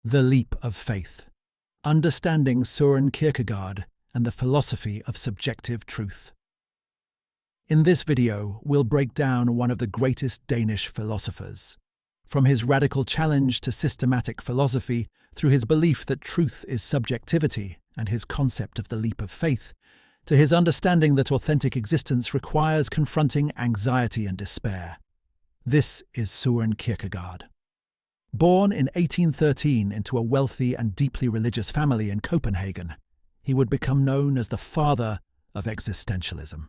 The Leap of Faith. Understanding Søren Kierkegaard and the Philosophy of Subjective Truth. In this video, we'll break down one of the greatest Danish philosophers. From his radical challenge to systematic philosophy, through his belief that truth is subjectivity and his concept of the leap of faith, to his understanding that authentic existence requires confronting anxiety and despair. This is Søren Kierkegaard. Born in 1813 into a wealthy and deeply religious family in Copenhagen, he would become known as the father of existentialism.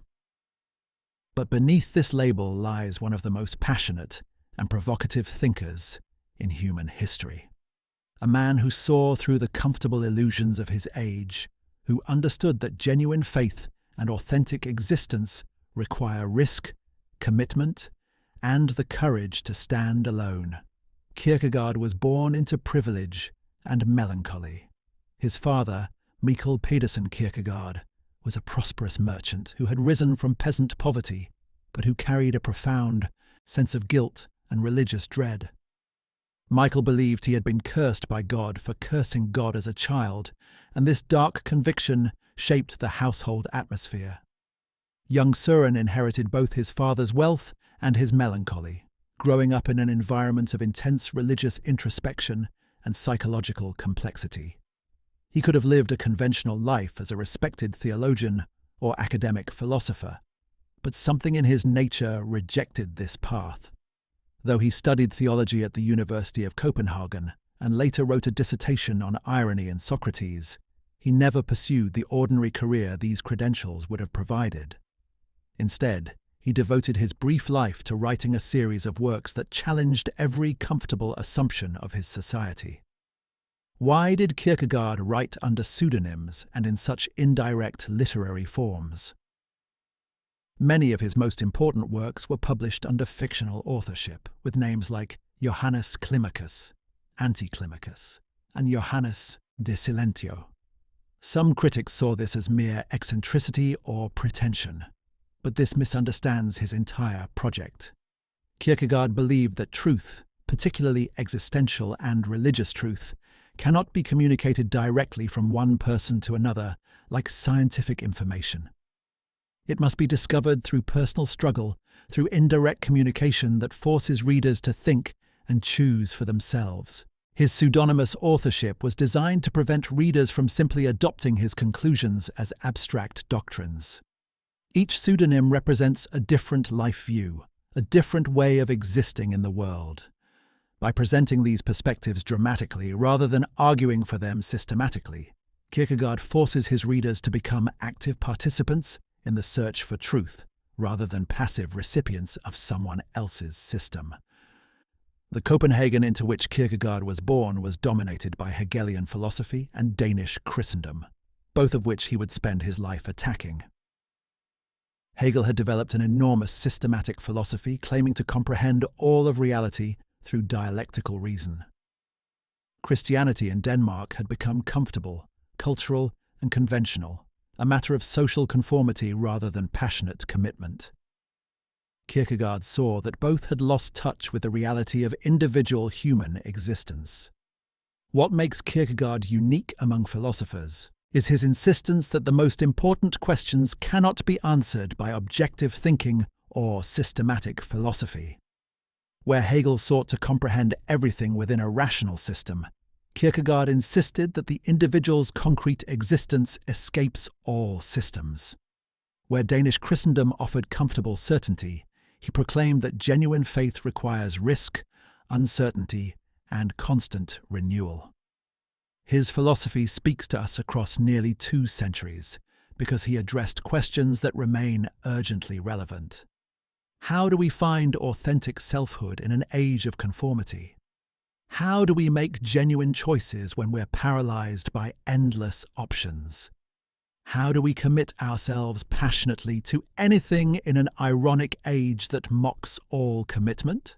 But beneath this label lies one of the most passionate and provocative thinkers in human history. A man who saw through the comfortable illusions of his age, who understood that genuine faith and authentic existence require risk, commitment, and the courage to stand alone. Kierkegaard was born into privilege and melancholy. His father, Mikkel Pedersen Kierkegaard, was a prosperous merchant who had risen from peasant poverty, but who carried a profound sense of guilt and religious dread. Mikkel believed he had been cursed by God for cursing God as a child, and this dark conviction shaped the household atmosphere. Young Søren inherited both his father's wealth and his melancholy, growing up in an environment of intense religious introspection and psychological complexity. He could have lived a conventional life as a respected theologian or academic philosopher, but something in his nature rejected this path. Though he studied theology at the University of Copenhagen and later wrote a dissertation on irony and Socrates, he never pursued the ordinary career these credentials would have provided. Instead, he devoted his brief life to writing a series of works that challenged every comfortable assumption of his society. Why did Kierkegaard write under pseudonyms and in such indirect literary forms? Many of his most important works were published under fictional authorship, with names like Johannes Climacus, Anticlimacus, and Johannes de Silentio. Some critics saw this as mere eccentricity or pretension, but this misunderstands his entire project. Kierkegaard believed that truth, particularly existential and religious truth, cannot be communicated directly from one person to another like scientific information. It must be discovered through personal struggle, through indirect communication that forces readers to think and choose for themselves. His pseudonymous authorship was designed to prevent readers from simply adopting his conclusions as abstract doctrines. Each pseudonym represents a different life view, a different way of existing in the world. By presenting these perspectives dramatically rather than arguing for them systematically, Kierkegaard forces his readers to become active participants in the search for truth, rather than passive recipients of someone else's system. The Copenhagen into which Kierkegaard was born was dominated by Hegelian philosophy and Danish Christendom, both of which he would spend his life attacking. Hegel had developed an enormous systematic philosophy claiming to comprehend all of reality through dialectical reason. Christianity in Denmark had become comfortable, cultural, and conventional, a matter of social conformity rather than passionate commitment. Kierkegaard saw that both had lost touch with the reality of individual human existence. What makes Kierkegaard unique among philosophers is his insistence that the most important questions cannot be answered by objective thinking or systematic philosophy. Where Hegel sought to comprehend everything within a rational system, Kierkegaard insisted that the individual's concrete existence escapes all systems. Where Danish Christendom offered comfortable certainty, he proclaimed that genuine faith requires risk, uncertainty, and constant renewal. His philosophy speaks to us across nearly 2 centuries because he addressed questions that remain urgently relevant. How do we find authentic selfhood in an age of conformity? How do we make genuine choices when we're paralyzed by endless options? How do we commit ourselves passionately to anything in an ironic age that mocks all commitment?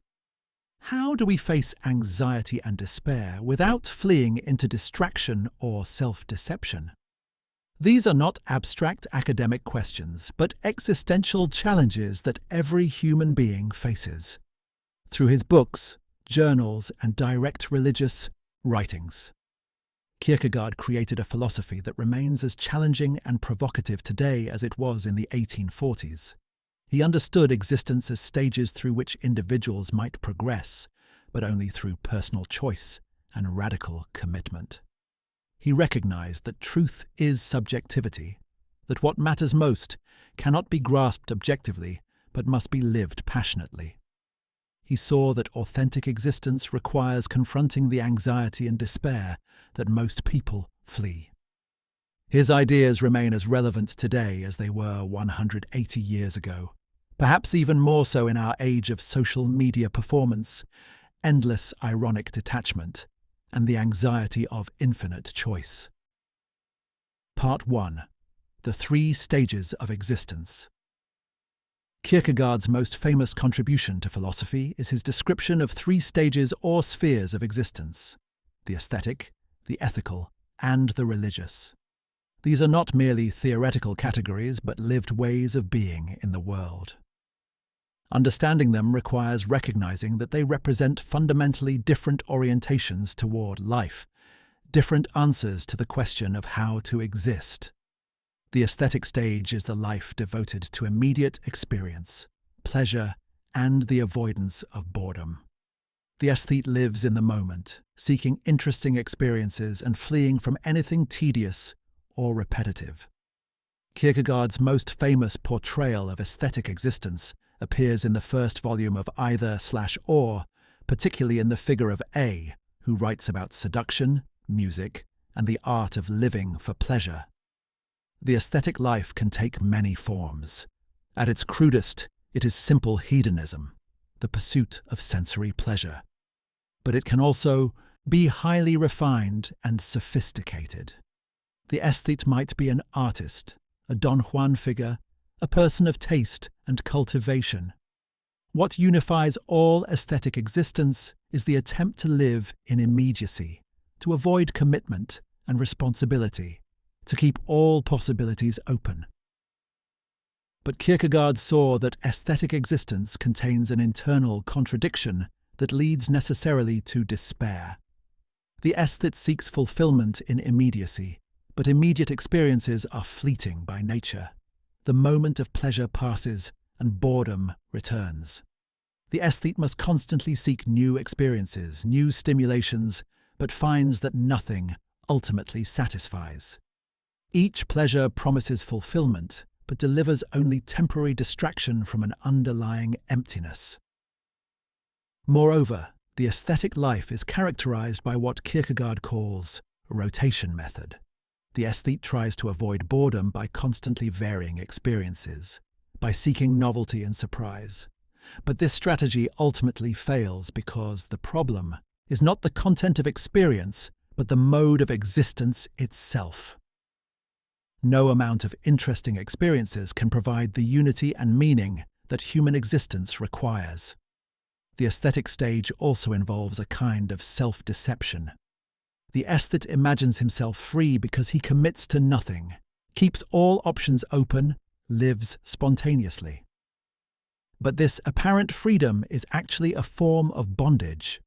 How do we face anxiety and despair without fleeing into distraction or self-deception? These are not abstract academic questions, but existential challenges that every human being faces. Through his books, journals, and direct religious, Writings. Kierkegaard created a philosophy that remains as challenging and provocative today as it was in the 1840s. He understood existence as stages through which individuals might progress, but only through personal choice and radical commitment. He recognized that truth is subjectivity, that what matters most cannot be grasped objectively, but must be lived passionately. He saw that authentic existence requires confronting the anxiety and despair that most people flee. His ideas remain as relevant today as they were 180 years ago, perhaps even more so in our age of social media performance, endless ironic detachment, and the anxiety of infinite choice. Part 1. The 3 stages of existence. Kierkegaard's most famous contribution to philosophy is his description of 3 stages or spheres of existence: the aesthetic, the ethical, and the religious. These are not merely theoretical categories, but lived ways of being in the world. Understanding them requires recognizing that they represent fundamentally different orientations toward life, different answers to the question of how to exist. The aesthetic stage is the life devoted to immediate experience, pleasure, and the avoidance of boredom. The aesthete lives in the moment, seeking interesting experiences and fleeing from anything tedious or repetitive. Kierkegaard's most famous portrayal of aesthetic existence appears in the first volume of Either/Or, particularly in the figure of A, who writes about seduction, music, and the art of living for pleasure. The aesthetic life can take many forms. At its crudest, it is simple hedonism, the pursuit of sensory pleasure. But it can also be highly refined and sophisticated. The aesthete might be an artist, a Don Juan figure, a person of taste and cultivation. What unifies all aesthetic existence is the attempt to live in immediacy, to avoid commitment and responsibility, to keep all possibilities open. But Kierkegaard saw that aesthetic existence contains an internal contradiction that leads necessarily to despair. The aesthete seeks fulfillment in immediacy, but immediate experiences are fleeting by nature. The moment of pleasure passes and boredom returns. The aesthete must constantly seek new experiences, new stimulations, but finds that nothing ultimately satisfies. Each pleasure promises fulfillment, but delivers only temporary distraction from an underlying emptiness. Moreover, the aesthetic life is characterized by what Kierkegaard calls a rotation method. The aesthete tries to avoid boredom by constantly varying experiences, by seeking novelty and surprise. But this strategy ultimately fails because the problem is not the content of experience, but the mode of existence itself. No amount of interesting experiences can provide the unity and meaning that human existence requires. The aesthetic stage also involves a kind of self-deception. The aesthete imagines himself free because he commits to nothing, keeps all options open, lives spontaneously. But this apparent freedom is actually a form of bondage.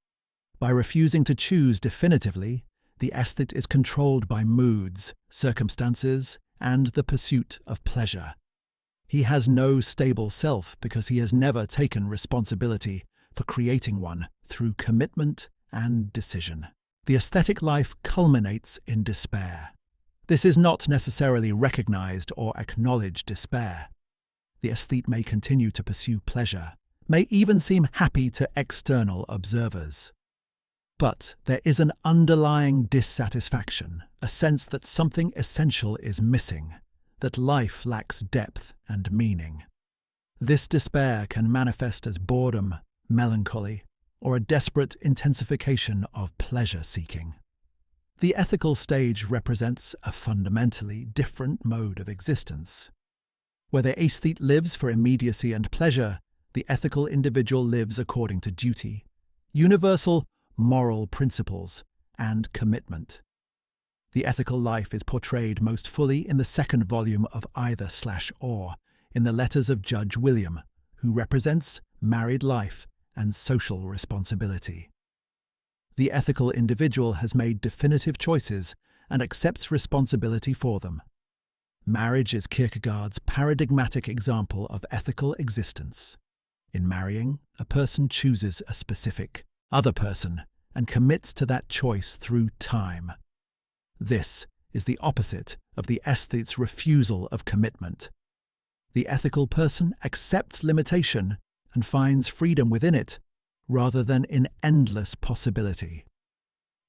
By refusing to choose definitively, the aesthete is controlled by moods, circumstances, and the pursuit of pleasure. He has no stable self because he has never taken responsibility for creating one through commitment and decision. The aesthetic life culminates in despair. This is not necessarily recognized or acknowledged despair. The aesthete may continue to pursue pleasure, may even seem happy to external observers. But there is an underlying dissatisfaction, a sense that something essential is missing, that life lacks depth and meaning. This despair can manifest as boredom, melancholy, or a desperate intensification of pleasure-seeking. The ethical stage represents a fundamentally different mode of existence. Where the aesthete lives for immediacy and pleasure, the ethical individual lives according to duty, universal moral principles, and commitment. The ethical life is portrayed most fully in the second volume of Either/Or, in the letters of Judge William, who represents married life and social responsibility. The ethical individual has made definitive choices and accepts responsibility for them. Marriage is Kierkegaard's paradigmatic example of ethical existence. In marrying, a person chooses a specific other person and commits to that choice through time. This is the opposite of the aesthete's refusal of commitment. The ethical person accepts limitation and finds freedom within it, rather than in endless possibility.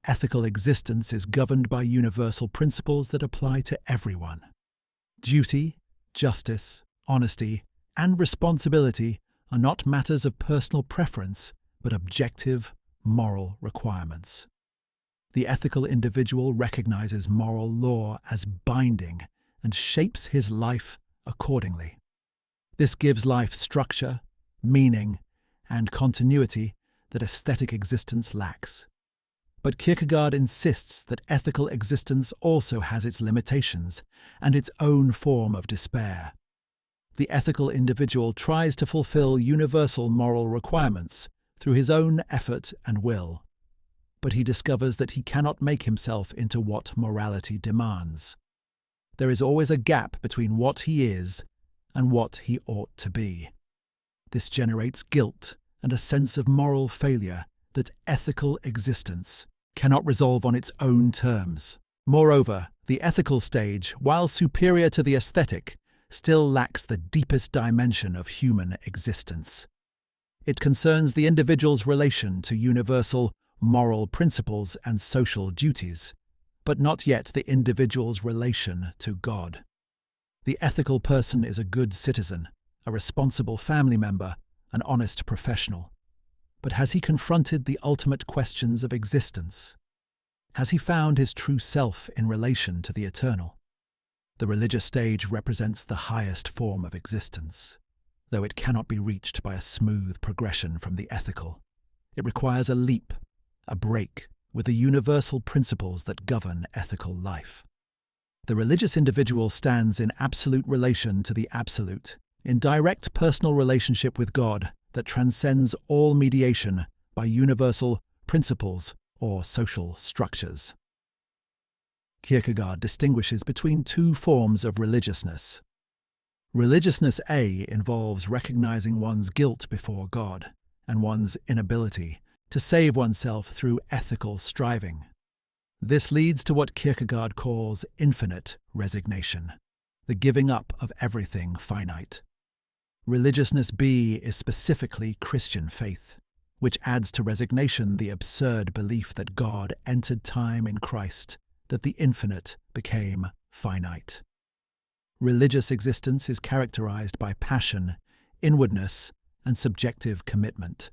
Ethical existence is governed by universal principles that apply to everyone. Duty, justice, honesty, and responsibility are not matters of personal preference, but objective, moral requirements. The ethical individual recognizes moral law as binding and shapes his life accordingly. This gives life structure, meaning, and continuity that aesthetic existence lacks. But Kierkegaard insists that ethical existence also has its limitations and its own form of despair. The ethical individual tries to fulfill universal moral requirements through his own effort and will, but he discovers that he cannot make himself into what morality demands. There is always a gap between what he is and what he ought to be. This generates guilt and a sense of moral failure that ethical existence cannot resolve on its own terms. Moreover, the ethical stage, while superior to the aesthetic, still lacks the deepest dimension of human existence. It concerns the individual's relation to universal moral principles and social duties, but not yet the individual's relation to God. The ethical person is a good citizen, a responsible family member, an honest professional. But has he confronted the ultimate questions of existence? Has he found his true self in relation to the eternal? The religious stage represents the highest form of existence, though it cannot be reached by a smooth progression from the ethical. It requires a leap, a break with the universal principles that govern ethical life. The religious individual stands in absolute relation to the absolute, in direct personal relationship with God that transcends all mediation by universal principles or social structures. Kierkegaard distinguishes between two forms of religiousness. Religiousness A involves recognizing one's guilt before God and one's inability to save oneself through ethical striving. This leads to what Kierkegaard calls infinite resignation, the giving up of everything finite. Religiousness B is specifically Christian faith, which adds to resignation the absurd belief that God entered time in Christ, that the infinite became finite. Religious existence is characterized by passion, inwardness, and subjective commitment.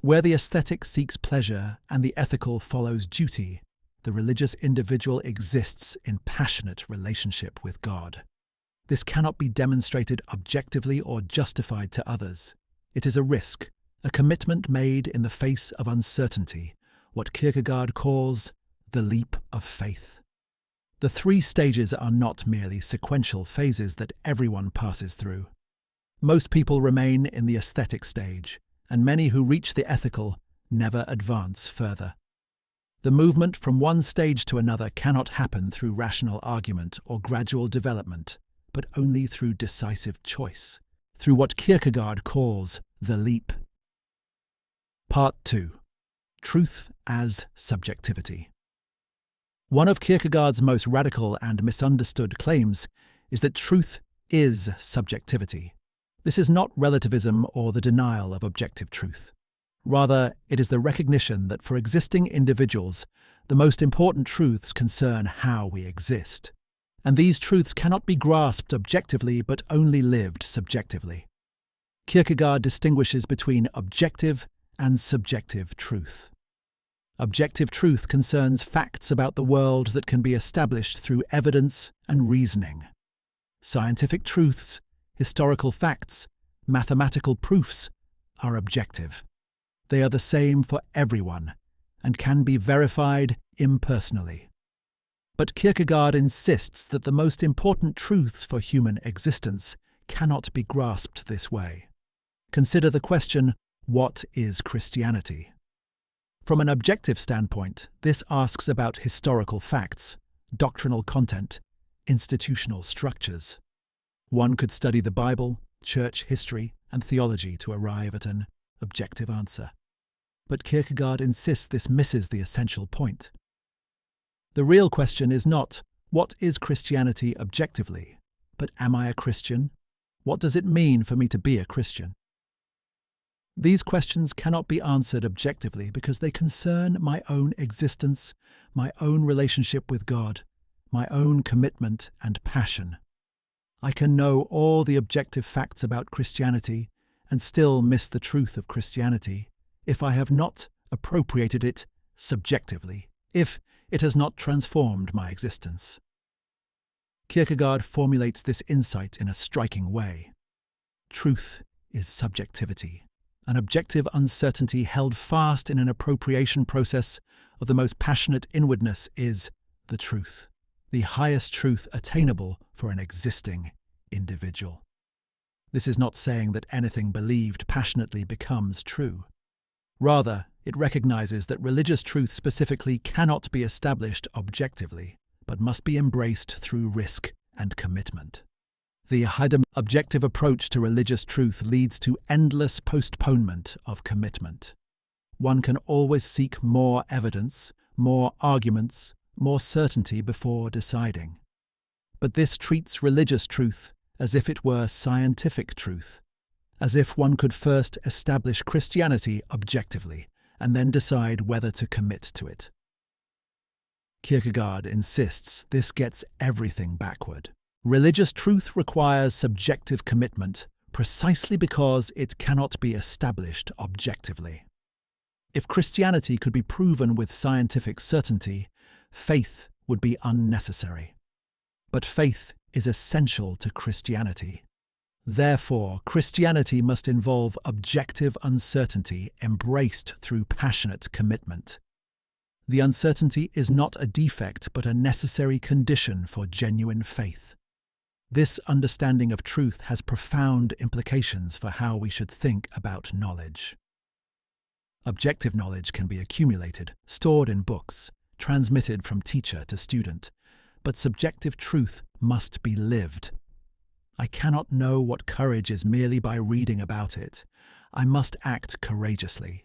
Where the aesthetic seeks pleasure and the ethical follows duty, the religious individual exists in passionate relationship with God. This cannot be demonstrated objectively or justified to others. It is a risk, a commitment made in the face of uncertainty, what Kierkegaard calls the leap of faith. The three stages are not merely sequential phases that everyone passes through. Most people remain in the aesthetic stage, and many who reach the ethical never advance further. The movement from one stage to another cannot happen through rational argument or gradual development, but only through decisive choice, through what Kierkegaard calls the leap. Part 2. Truth as subjectivity. One of Kierkegaard's most radical and misunderstood claims is that truth is subjectivity. This is not relativism or the denial of objective truth. Rather, it is the recognition that for existing individuals, the most important truths concern how we exist. And these truths cannot be grasped objectively but only lived subjectively. Kierkegaard distinguishes between objective and subjective truth. Objective truth concerns facts about the world that can be established through evidence and reasoning. Scientific truths, historical facts, mathematical proofs are objective. They are the same for everyone and can be verified impersonally. But Kierkegaard insists that the most important truths for human existence cannot be grasped this way. Consider the question, what is Christianity? From an objective standpoint, this asks about historical facts, doctrinal content, institutional structures. One could study the Bible, church history, and theology to arrive at an objective answer. But Kierkegaard insists this misses the essential point. The real question is not, what is Christianity objectively, but am I a Christian? What does it mean for me to be a Christian? These questions cannot be answered objectively because they concern my own existence, my own relationship with God, my own commitment and passion. I can know all the objective facts about Christianity and still miss the truth of Christianity if I have not appropriated it subjectively, if it has not transformed my existence. Kierkegaard formulates this insight in a striking way. Truth is subjectivity, an objective uncertainty held fast in an appropriation process of the most passionate inwardness is the truth, the highest truth attainable for an existing individual. This is not saying that anything believed passionately becomes true. Rather, it recognizes that religious truth specifically cannot be established objectively, but must be embraced through risk and commitment. The objective approach to religious truth leads to endless postponement of commitment. One can always seek more evidence, more arguments, more certainty before deciding. But this treats religious truth as if it were scientific truth, as if one could first establish Christianity objectively and then decide whether to commit to it. Kierkegaard insists this gets everything backward. Religious truth requires subjective commitment precisely because it cannot be established objectively. If Christianity could be proven with scientific certainty, faith would be unnecessary. But faith is essential to Christianity. Therefore, Christianity must involve objective uncertainty embraced through passionate commitment. The uncertainty is not a defect but a necessary condition for genuine faith. This understanding of truth has profound implications for how we should think about knowledge. Objective knowledge can be accumulated, stored in books, transmitted from teacher to student, but subjective truth must be lived. I cannot know what courage is merely by reading about it. I must act courageously.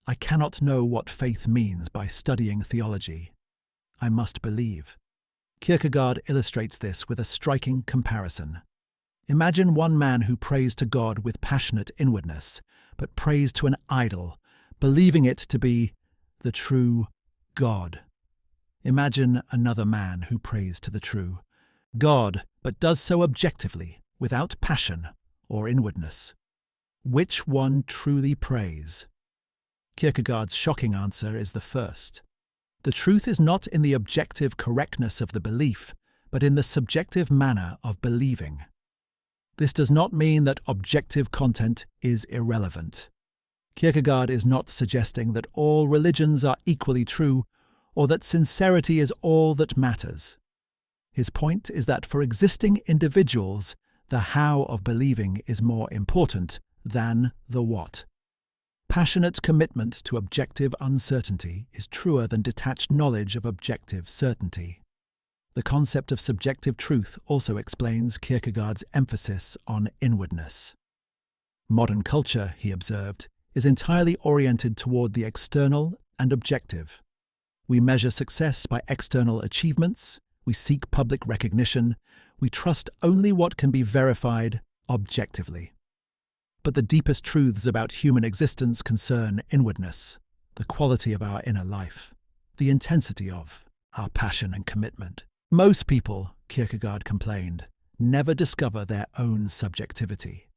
I cannot know what faith means by studying theology. I must believe. Kierkegaard illustrates this with a striking comparison. Imagine one man who prays to God with passionate inwardness, but prays to an idol, believing it to be the true God. Imagine another man who prays to the true God, but does so objectively, without passion or inwardness. Which one truly prays? Kierkegaard's shocking answer is the first. The truth is not in the objective correctness of the belief, but in the subjective manner of believing. This does not mean that objective content is irrelevant. Kierkegaard is not suggesting that all religions are equally true or that sincerity is all that matters. His point is that for existing individuals, the how of believing is more important than the what. Passionate commitment to objective uncertainty is truer than detached knowledge of objective certainty. The concept of subjective truth also explains Kierkegaard's emphasis on inwardness. Modern culture, he observed, is entirely oriented toward the external and objective. We measure success by external achievements, we seek public recognition, we trust only what can be verified objectively. But the deepest truths about human existence concern inwardness, the quality of our inner life, the intensity of our passion and commitment. Most people, Kierkegaard complained, never discover their own subjectivity.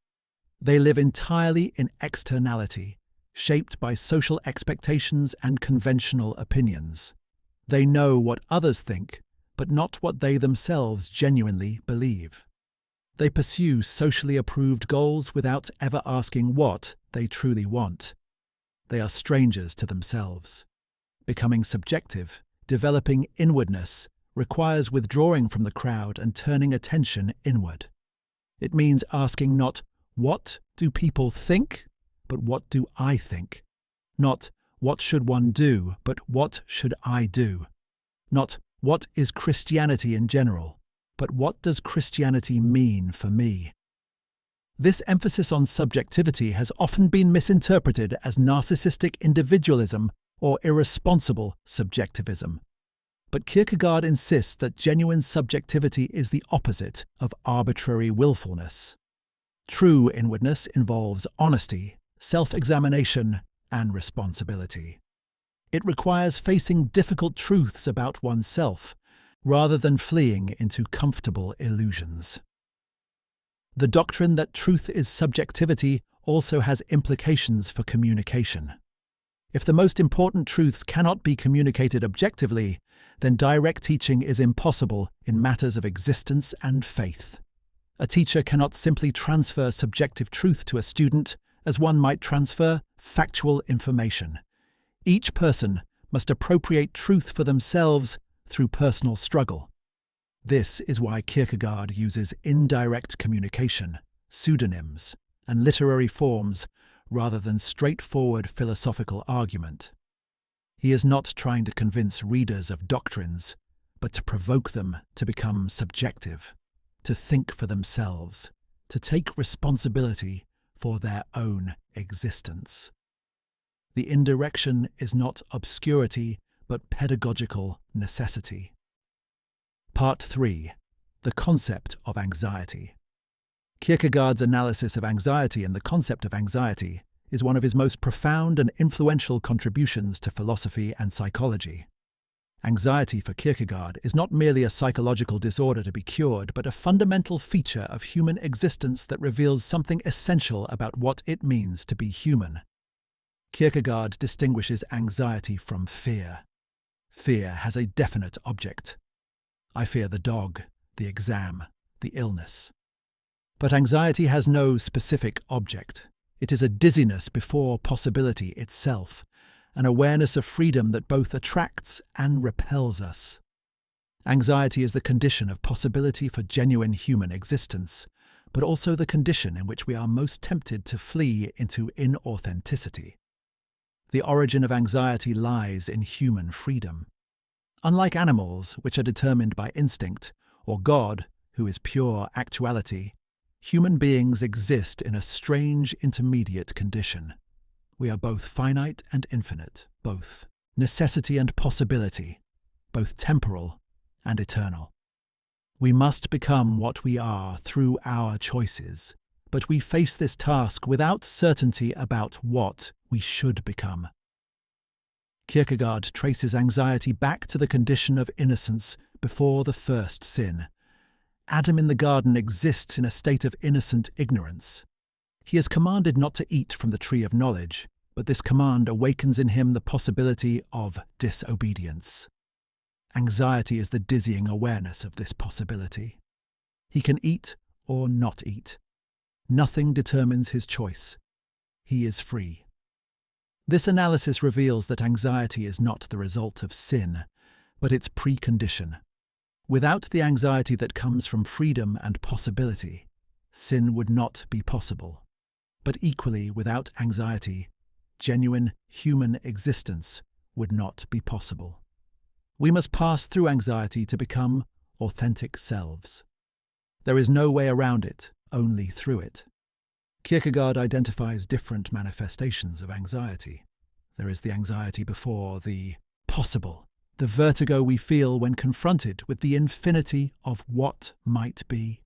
They live entirely in externality, shaped by social expectations and conventional opinions. They know what others think, but not what they themselves genuinely believe. They pursue socially approved goals without ever asking what they truly want. They are strangers to themselves. Becoming subjective, developing inwardness, requires withdrawing from the crowd and turning attention inward. It means asking not, what do people think, but what do I think? Not, what should one do, but what should I do? Not what is Christianity in general, but what does Christianity mean for me? This emphasis on subjectivity has often been misinterpreted as narcissistic individualism or irresponsible subjectivism. But Kierkegaard insists that genuine subjectivity is the opposite of arbitrary willfulness. True inwardness involves honesty, self-examination, and responsibility. It requires facing difficult truths about oneself, rather than fleeing into comfortable illusions. The doctrine that truth is subjectivity also has implications for communication. If the most important truths cannot be communicated objectively, then direct teaching is impossible in matters of existence and faith. A teacher cannot simply transfer subjective truth to a student as one might transfer factual information. Each person must appropriate truth for themselves through personal struggle. This is why Kierkegaard uses indirect communication, pseudonyms, and literary forms rather than straightforward philosophical argument. He is not trying to convince readers of doctrines, but to provoke them to become subjective, to think for themselves, to take responsibility for their own existence. The indirection is not obscurity, but pedagogical necessity. Part 3. The concept of anxiety. Kierkegaard's analysis of anxiety and the concept of anxiety is one of his most profound and influential contributions to philosophy and psychology. Anxiety for Kierkegaard is not merely a psychological disorder to be cured, but a fundamental feature of human existence that reveals something essential about what it means to be human. Kierkegaard distinguishes anxiety from fear. Fear has a definite object. I fear the dog, the exam, the illness. But anxiety has no specific object. It is a dizziness before possibility itself, an awareness of freedom that both attracts and repels us. Anxiety is the condition of possibility for genuine human existence, but also the condition in which we are most tempted to flee into inauthenticity. The origin of anxiety lies in human freedom. Unlike animals, which are determined by instinct, or God, who is pure actuality, human beings exist in a strange intermediate condition. We are both finite and infinite, both necessity and possibility, both temporal and eternal. We must become what we are through our choices, but we face this task without certainty about what we should become. Kierkegaard traces anxiety back to the condition of innocence before the first sin. Adam in the garden exists in a state of innocent ignorance. He is commanded not to eat from the tree of knowledge, but this command awakens in him the possibility of disobedience. Anxiety is the dizzying awareness of this possibility. He can eat or not eat. Nothing determines his choice. He is free. This analysis reveals that anxiety is not the result of sin, but its precondition. Without the anxiety that comes from freedom and possibility, sin would not be possible. But equally, without anxiety, genuine human existence would not be possible. We must pass through anxiety to become authentic selves. There is no way around it, only through it. Kierkegaard identifies different manifestations of anxiety. There is the anxiety before the possible, the vertigo we feel when confronted with the infinity of what might be.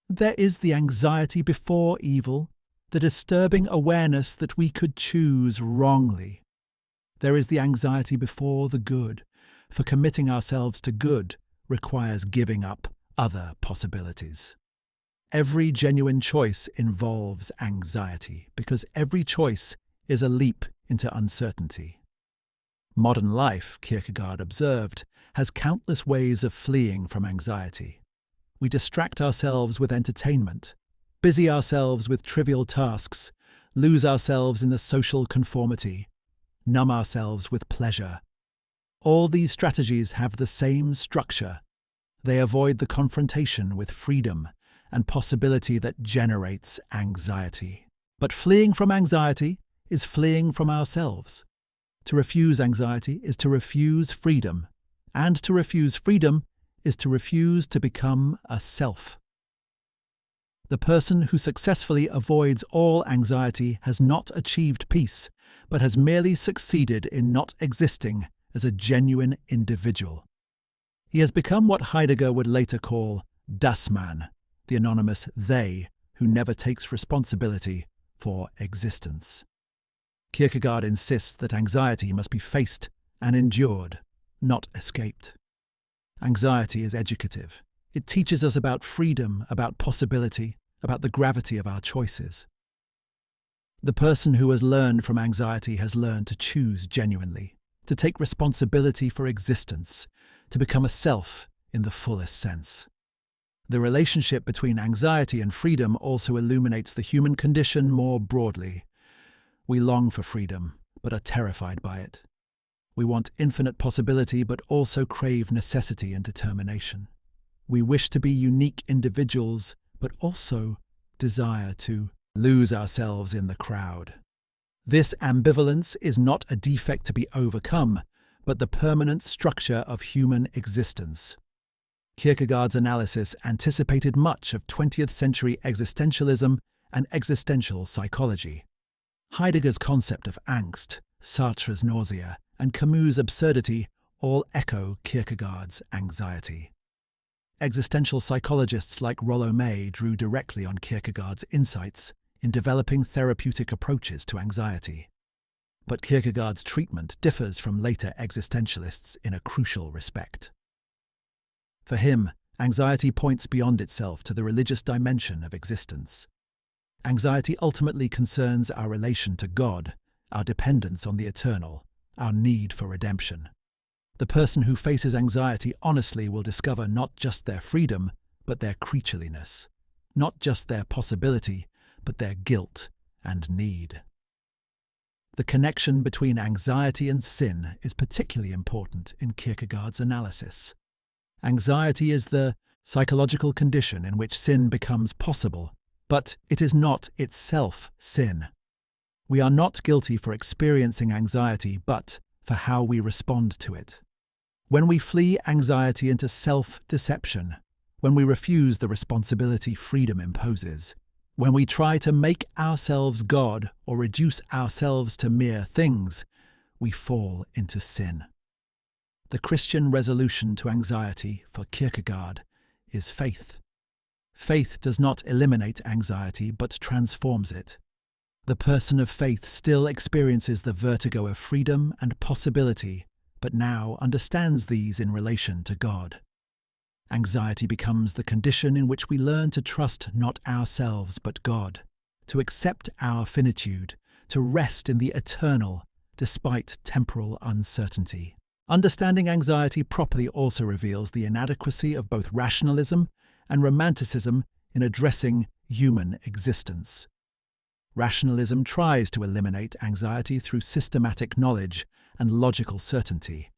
There is the anxiety before evil, the disturbing awareness that we could choose wrongly. There is the anxiety before the good, for committing ourselves to good requires giving up other possibilities. Every genuine choice involves anxiety, because every choice is a leap into uncertainty. Modern life, Kierkegaard observed, has countless ways of fleeing from anxiety. We distract ourselves with entertainment, busy ourselves with trivial tasks, lose ourselves in the social conformity, numb ourselves with pleasure. All these strategies have the same structure. They avoid the confrontation with freedom and possibility that generates anxiety. But fleeing from anxiety is fleeing from ourselves. To refuse anxiety is to refuse freedom, and to refuse freedom is to refuse to become a self. The person who successfully avoids all anxiety has not achieved peace, but has merely succeeded in not existing as a genuine individual. He has become what Heidegger would later call das Man, the anonymous they who never takes responsibility for existence. Kierkegaard insists that anxiety must be faced and endured, not escaped. Anxiety is educative. It teaches us about freedom, about possibility, about the gravity of our choices. The person who has learned from anxiety has learned to choose genuinely, to take responsibility for existence, to become a self in the fullest sense. The relationship between anxiety and freedom also illuminates the human condition more broadly. We long for freedom, but are terrified by it. We want infinite possibility, but also crave necessity and determination. We wish to be unique individuals, but also desire to lose ourselves in the crowd. This ambivalence is not a defect to be overcome, but the permanent structure of human existence. Kierkegaard's analysis anticipated much of 20th century existentialism and existential psychology. Heidegger's concept of angst, Sartre's nausea, and Camus' absurdity all echo Kierkegaard's anxiety. Existential psychologists like Rollo May drew directly on Kierkegaard's insights in developing therapeutic approaches to anxiety. But Kierkegaard's treatment differs from later existentialists in a crucial respect. For him, anxiety points beyond itself to the religious dimension of existence. Anxiety ultimately concerns our relation to God, our dependence on the eternal, our need for redemption. The person who faces anxiety honestly will discover not just their freedom, but their creatureliness, not just their possibility, but their guilt and need. The connection between anxiety and sin is particularly important in Kierkegaard's analysis. Anxiety is the psychological condition in which sin becomes possible, but it is not itself sin. We are not guilty for experiencing anxiety, but for how we respond to it. When we flee anxiety into self-deception, when we refuse the responsibility freedom imposes, when we try to make ourselves God or reduce ourselves to mere things, we fall into sin. The Christian resolution to anxiety for Kierkegaard is faith. Faith does not eliminate anxiety but transforms it. The person of faith still experiences the vertigo of freedom and possibility, but now understands these in relation to God. Anxiety becomes the condition in which we learn to trust not ourselves but God, to accept our finitude, to rest in the eternal despite temporal uncertainty. Understanding anxiety properly also reveals the inadequacy of both rationalism and romanticism in addressing human existence. Rationalism tries to eliminate anxiety through systematic knowledge and logical certainty,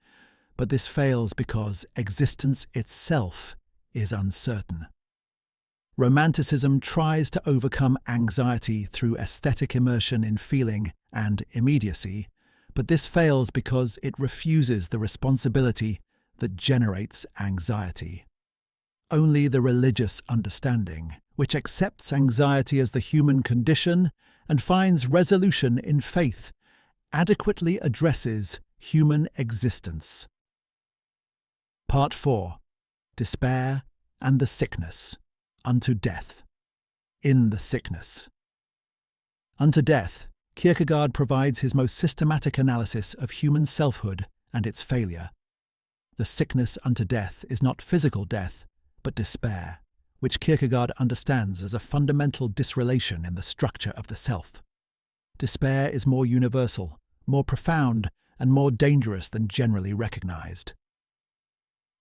but this fails because existence itself is uncertain. Romanticism tries to overcome anxiety through aesthetic immersion in feeling and immediacy, but this fails because it refuses the responsibility that generates anxiety. Only the religious understanding, which accepts anxiety as the human condition and finds resolution in faith, adequately addresses human existence. Part 4. Despair and the sickness, unto death. In the sickness. Unto death, Kierkegaard provides his most systematic analysis of human selfhood and its failure. The sickness unto death is not physical death, but despair, which Kierkegaard understands as a fundamental disrelation in the structure of the self. Despair is more universal, more profound, and more dangerous than generally recognized.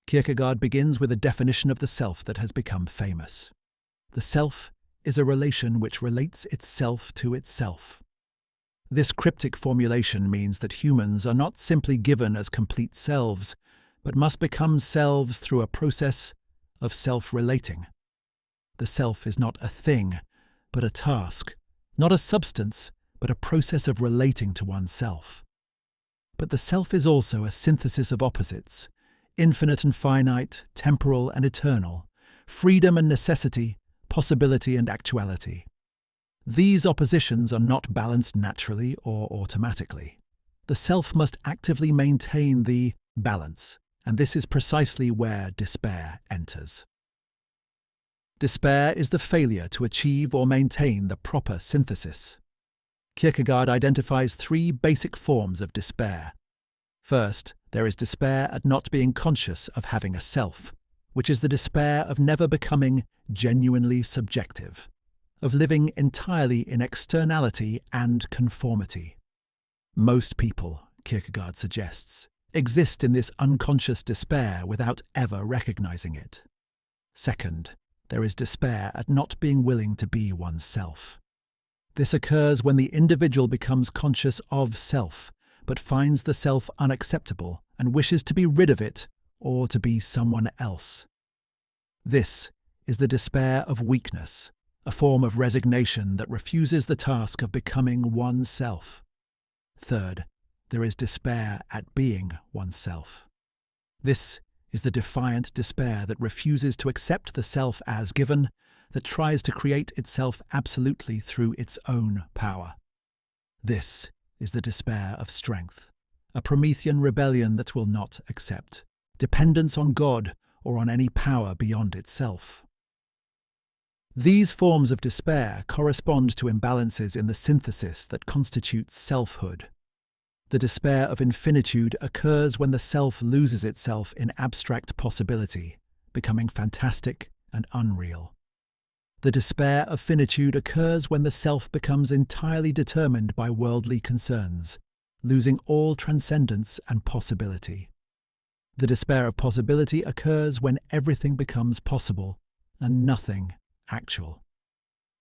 Kierkegaard begins with a definition of the self that has become famous. The self is a relation which relates itself to itself. This cryptic formulation means that humans are not simply given as complete selves, but must become selves through a process of self-relating. The self is not a thing, but a task, not a substance, but a process of relating to oneself. But the self is also a synthesis of opposites, infinite and finite, temporal and eternal, freedom and necessity, possibility and actuality. These oppositions are not balanced naturally or automatically. The self must actively maintain the balance, and this is precisely where despair enters. Despair is the failure to achieve or maintain the proper synthesis. Kierkegaard identifies three basic forms of despair. First, there is despair at not being conscious of having a self, which is the despair of never becoming genuinely subjective, of living entirely in externality and conformity. Most people, Kierkegaard suggests, exist in this unconscious despair without ever recognizing it. Second, there is despair at not being willing to be oneself. This occurs when the individual becomes conscious of self, but finds the self unacceptable and wishes to be rid of it or to be someone else. This is the despair of weakness, a form of resignation that refuses the task of becoming oneself. Third, there is despair at being oneself. This is the defiant despair that refuses to accept the self as given, that tries to create itself absolutely through its own power. This is the despair of strength, a Promethean rebellion that will not accept dependence on God or on any power beyond itself. These forms of despair correspond to imbalances in the synthesis that constitutes selfhood. The despair of infinitude occurs when the self loses itself in abstract possibility, becoming fantastic and unreal. The despair of finitude occurs when the self becomes entirely determined by worldly concerns, losing all transcendence and possibility. The despair of possibility occurs when everything becomes possible and nothing actual.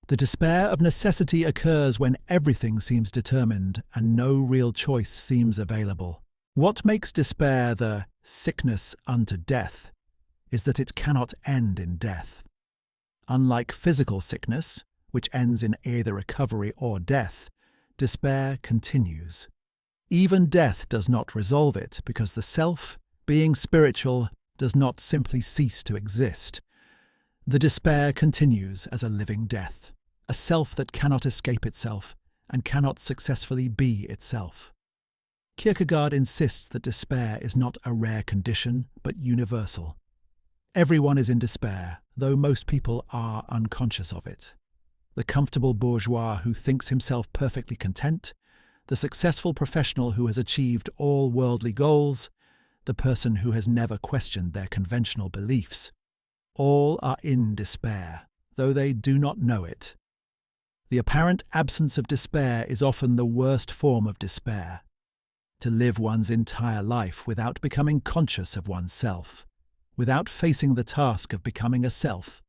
The despair of necessity occurs when everything seems determined and no real choice seems available. What makes despair the sickness unto death is that it cannot end in death. Unlike physical sickness, which ends in either recovery or death, despair continues. Even death does not resolve it because the self, being spiritual, does not simply cease to exist. The despair continues as a living death, a self that cannot escape itself and cannot successfully be itself. Kierkegaard insists that despair is not a rare condition, but universal. Everyone is in despair, though most people are unconscious of it. The comfortable bourgeois who thinks himself perfectly content, the successful professional who has achieved all worldly goals, the person who has never questioned their conventional beliefs, all are in despair, though they do not know it. The apparent absence of despair is often the worst form of despair. To live one's entire life without becoming conscious of oneself, without facing the task of becoming a self,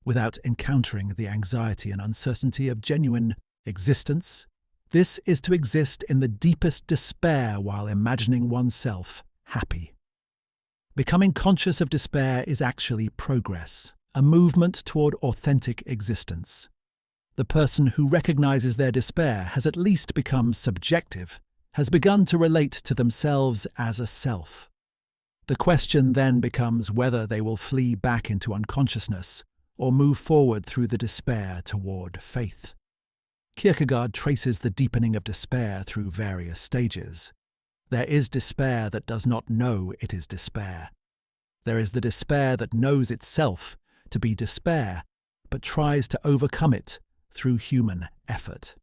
without encountering the anxiety and uncertainty of genuine existence, this is to exist in the deepest despair while imagining oneself happy. Becoming conscious of despair is actually progress, a movement toward authentic existence. The person who recognizes their despair has at least become subjective, has begun to relate to themselves as a self. The question then becomes whether they will flee back into unconsciousness or move forward through the despair toward faith. Kierkegaard traces the deepening of despair through various stages. There is despair that does not know it is despair. There is the despair that knows itself to be despair, but tries to overcome it through human effort.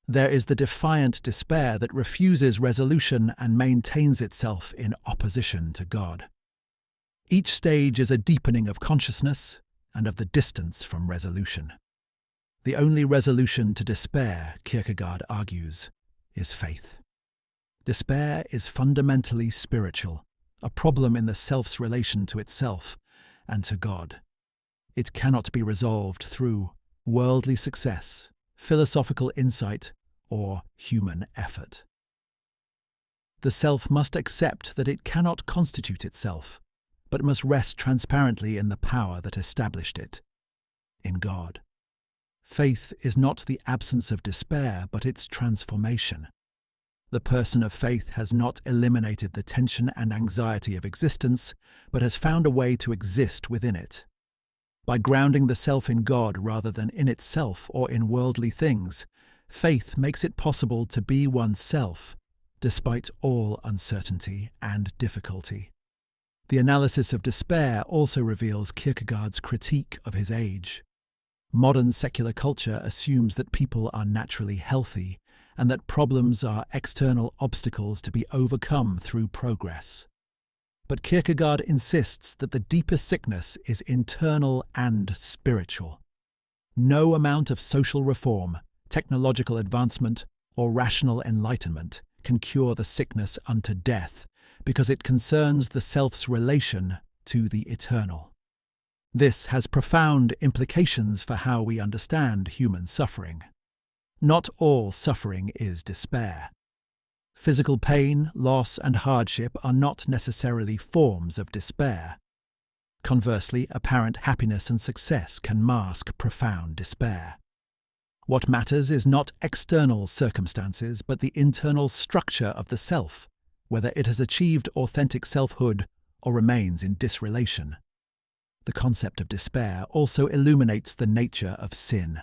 There is the defiant despair that refuses resolution and maintains itself in opposition to God. Each stage is a deepening of consciousness and of the distance from resolution. The only resolution to despair, Kierkegaard argues, is faith. Despair is fundamentally spiritual, a problem in the self's relation to itself and to God. It cannot be resolved through worldly success, philosophical insight, or human effort. The self must accept that it cannot constitute itself, but must rest transparently in the power that established it, in God. Faith is not the absence of despair, but its transformation. The person of faith has not eliminated the tension and anxiety of existence, but has found a way to exist within it. By grounding the self in God rather than in itself or in worldly things, faith makes it possible to be oneself, despite all uncertainty and difficulty. The analysis of despair also reveals Kierkegaard's critique of his age. Modern secular culture assumes that people are naturally healthy and that problems are external obstacles to be overcome through progress. But Kierkegaard insists that the deepest sickness is internal and spiritual. No amount of social reform, technological advancement, or rational enlightenment can cure the sickness unto death, because it concerns the self's relation to the eternal. This has profound implications for how we understand human suffering. Not all suffering is despair. Physical pain, loss, and hardship are not necessarily forms of despair. Conversely, apparent happiness and success can mask profound despair. What matters is not external circumstances, but the internal structure of the self, whether it has achieved authentic selfhood or remains in disrelation. The concept of despair also illuminates the nature of sin.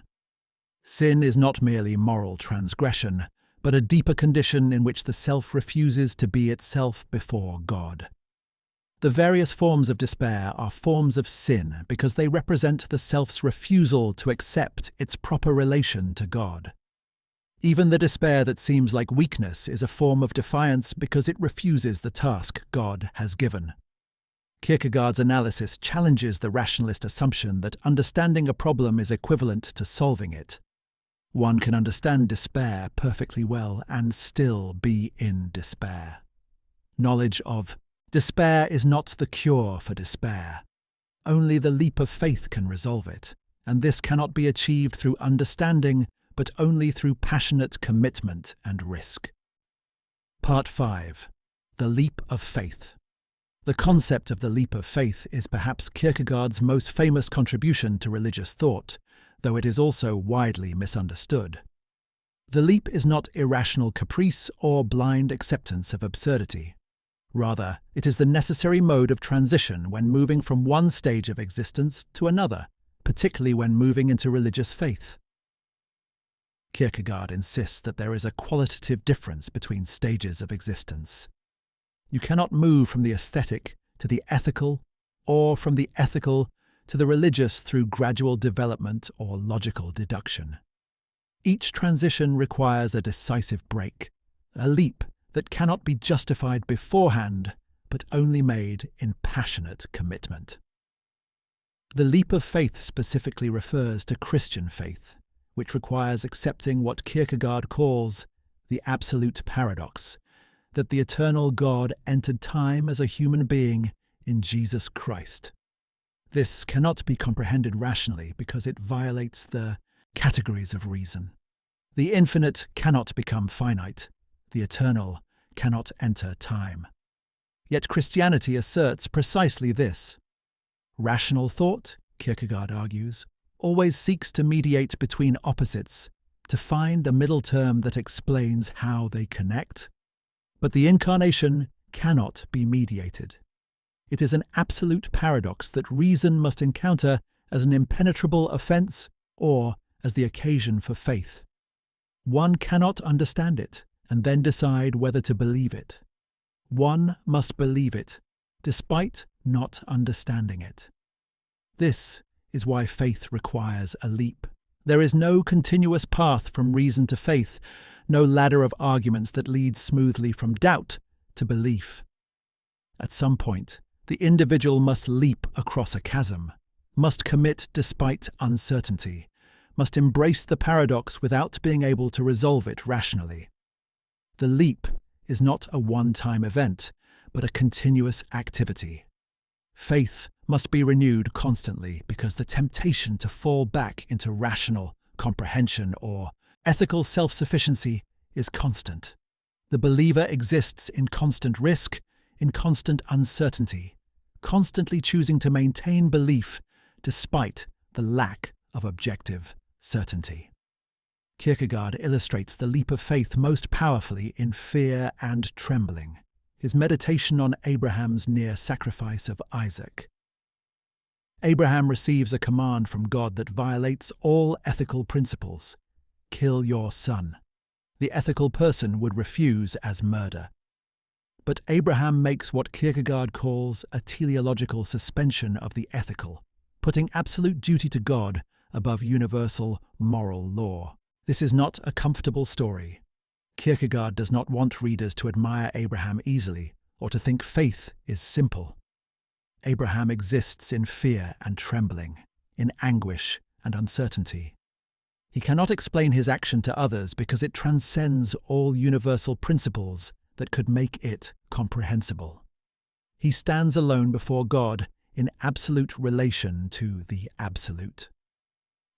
Sin is not merely moral transgression, but a deeper condition in which the self refuses to be itself before God. The various forms of despair are forms of sin because they represent the self's refusal to accept its proper relation to God. Even the despair that seems like weakness is a form of defiance because it refuses the task God has given. Kierkegaard's analysis challenges the rationalist assumption that understanding a problem is equivalent to solving it. One can understand despair perfectly well and still be in despair. Knowledge of despair is not the cure for despair. Only the leap of faith can resolve it, and this cannot be achieved through understanding, but only through passionate commitment and risk. Part 5. The Leap of Faith. The concept of the leap of faith is perhaps Kierkegaard's most famous contribution to religious thought, though it is also widely misunderstood. The leap is not irrational caprice or blind acceptance of absurdity. Rather, it is the necessary mode of transition when moving from one stage of existence to another, particularly when moving into religious faith. Kierkegaard insists that there is a qualitative difference between stages of existence. You cannot move from the aesthetic to the ethical, or from the ethical to the religious through gradual development or logical deduction. Each transition requires a decisive break, a leap that cannot be justified beforehand, but only made in passionate commitment. The leap of faith specifically refers to Christian faith, which requires accepting what Kierkegaard calls the absolute paradox, that the eternal God entered time as a human being in Jesus Christ. This cannot be comprehended rationally because it violates the categories of reason. The infinite cannot become finite. The eternal cannot enter time. Yet Christianity asserts precisely this. Rational thought, Kierkegaard argues, always seeks to mediate between opposites, to find a middle term that explains how they connect. But the incarnation cannot be mediated. It is an absolute paradox that reason must encounter as an impenetrable offence or as the occasion for faith. One cannot understand it and then decide whether to believe it. One must believe it, despite not understanding it. This is why faith requires a leap. There is no continuous path from reason to faith, no ladder of arguments that leads smoothly from doubt to belief. At some point, the individual must leap across a chasm, must commit despite uncertainty, must embrace the paradox without being able to resolve it rationally. The leap is not a one-time event, but a continuous activity. Faith must be renewed constantly because the temptation to fall back into rational comprehension or ethical self-sufficiency is constant. The believer exists in constant risk, in constant uncertainty, constantly choosing to maintain belief despite the lack of objective certainty. Kierkegaard illustrates the leap of faith most powerfully in Fear and Trembling, his meditation on Abraham's near sacrifice of Isaac. Abraham receives a command from God that violates all ethical principles. Kill your son. The ethical person would refuse as murder. But Abraham makes what Kierkegaard calls a teleological suspension of the ethical, putting absolute duty to God above universal moral law. This is not a comfortable story. Kierkegaard does not want readers to admire Abraham easily or to think faith is simple. Abraham exists in fear and trembling, in anguish and uncertainty. He cannot explain his action to others because it transcends all universal principles that could make it comprehensible. He stands alone before God in absolute relation to the absolute.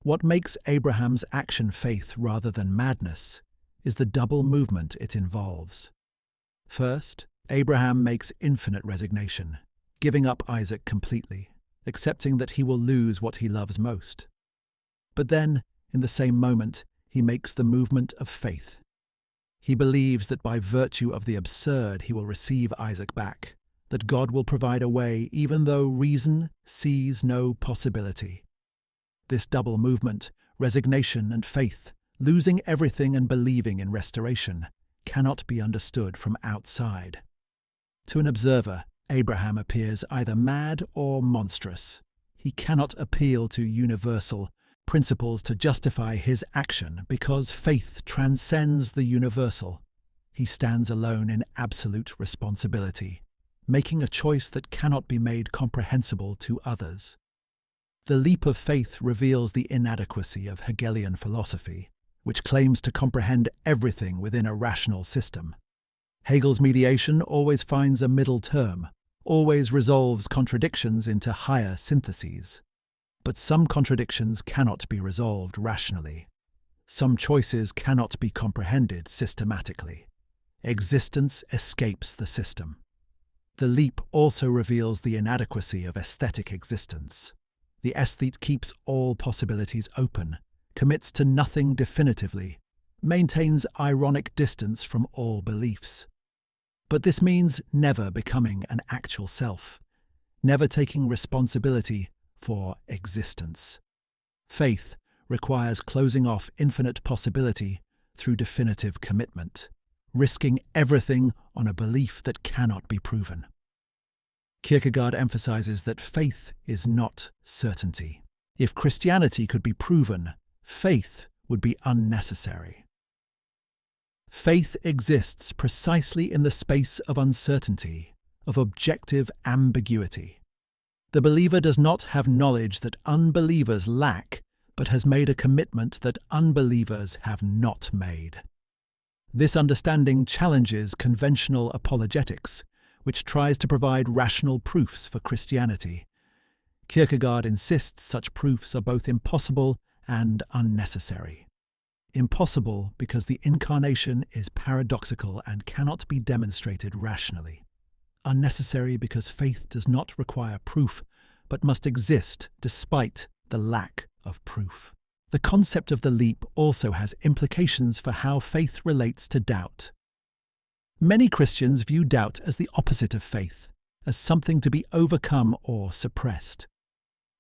What makes Abraham's action faith rather than madness is the double movement it involves. First, Abraham makes infinite resignation, giving up Isaac completely, accepting that he will lose what he loves most. But then, in the same moment, he makes the movement of faith. He believes that by virtue of the absurd he will receive Isaac back, that God will provide a way even though reason sees no possibility. This double movement, resignation and faith, losing everything and believing in restoration, cannot be understood from outside. To an observer, Abraham appears either mad or monstrous. He cannot appeal to universal principles to justify his action because faith transcends the universal. He stands alone in absolute responsibility, making a choice that cannot be made comprehensible to others. The leap of faith reveals the inadequacy of Hegelian philosophy, which claims to comprehend everything within a rational system. Hegel's mediation always finds a middle term, always resolves contradictions into higher syntheses. But some contradictions cannot be resolved rationally. Some choices cannot be comprehended systematically. Existence escapes the system. The leap also reveals the inadequacy of aesthetic existence. The aesthete keeps all possibilities open, commits to nothing definitively, maintains ironic distance from all beliefs. But this means never becoming an actual self, never taking responsibility for existence. Faith requires closing off infinite possibility through definitive commitment, risking everything on a belief that cannot be proven. Kierkegaard emphasizes that faith is not certainty. If Christianity could be proven, faith would be unnecessary. Faith exists precisely in the space of uncertainty, of objective ambiguity. The believer does not have knowledge that unbelievers lack, but has made a commitment that unbelievers have not made. This understanding challenges conventional apologetics, which tries to provide rational proofs for Christianity. Kierkegaard insists such proofs are both impossible and unnecessary. Impossible because the incarnation is paradoxical and cannot be demonstrated rationally. Unnecessary because faith does not require proof, but must exist despite the lack of proof. The concept of the leap also has implications for how faith relates to doubt. Many Christians view doubt as the opposite of faith, as something to be overcome or suppressed.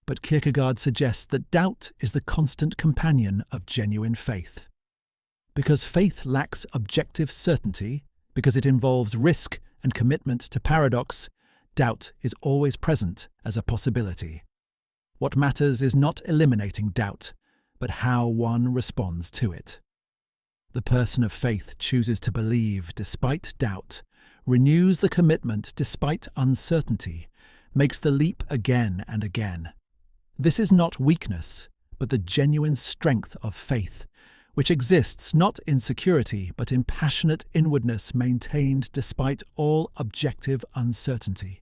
But Kierkegaard suggests that doubt is the constant companion of genuine faith. Because faith lacks objective certainty, because it involves risk and commitment to paradox, doubt is always present as a possibility. What matters is not eliminating doubt, but how one responds to it. The person of faith chooses to believe despite doubt, renews the commitment despite uncertainty, makes the leap again and again. This is not weakness, but the genuine strength of faith, which exists not in security but in passionate inwardness maintained despite all objective uncertainty.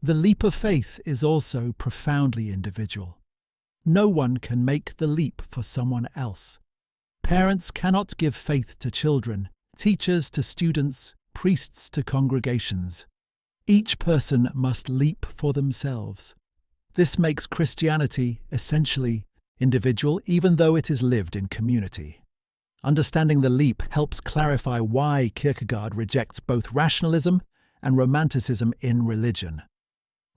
The leap of faith is also profoundly individual. No one can make the leap for someone else. Parents cannot give faith to children, teachers to students, priests to congregations. Each person must leap for themselves. This makes Christianity essentially individual, even though it is lived in community. Understanding the leap helps clarify why Kierkegaard rejects both rationalism and romanticism in religion.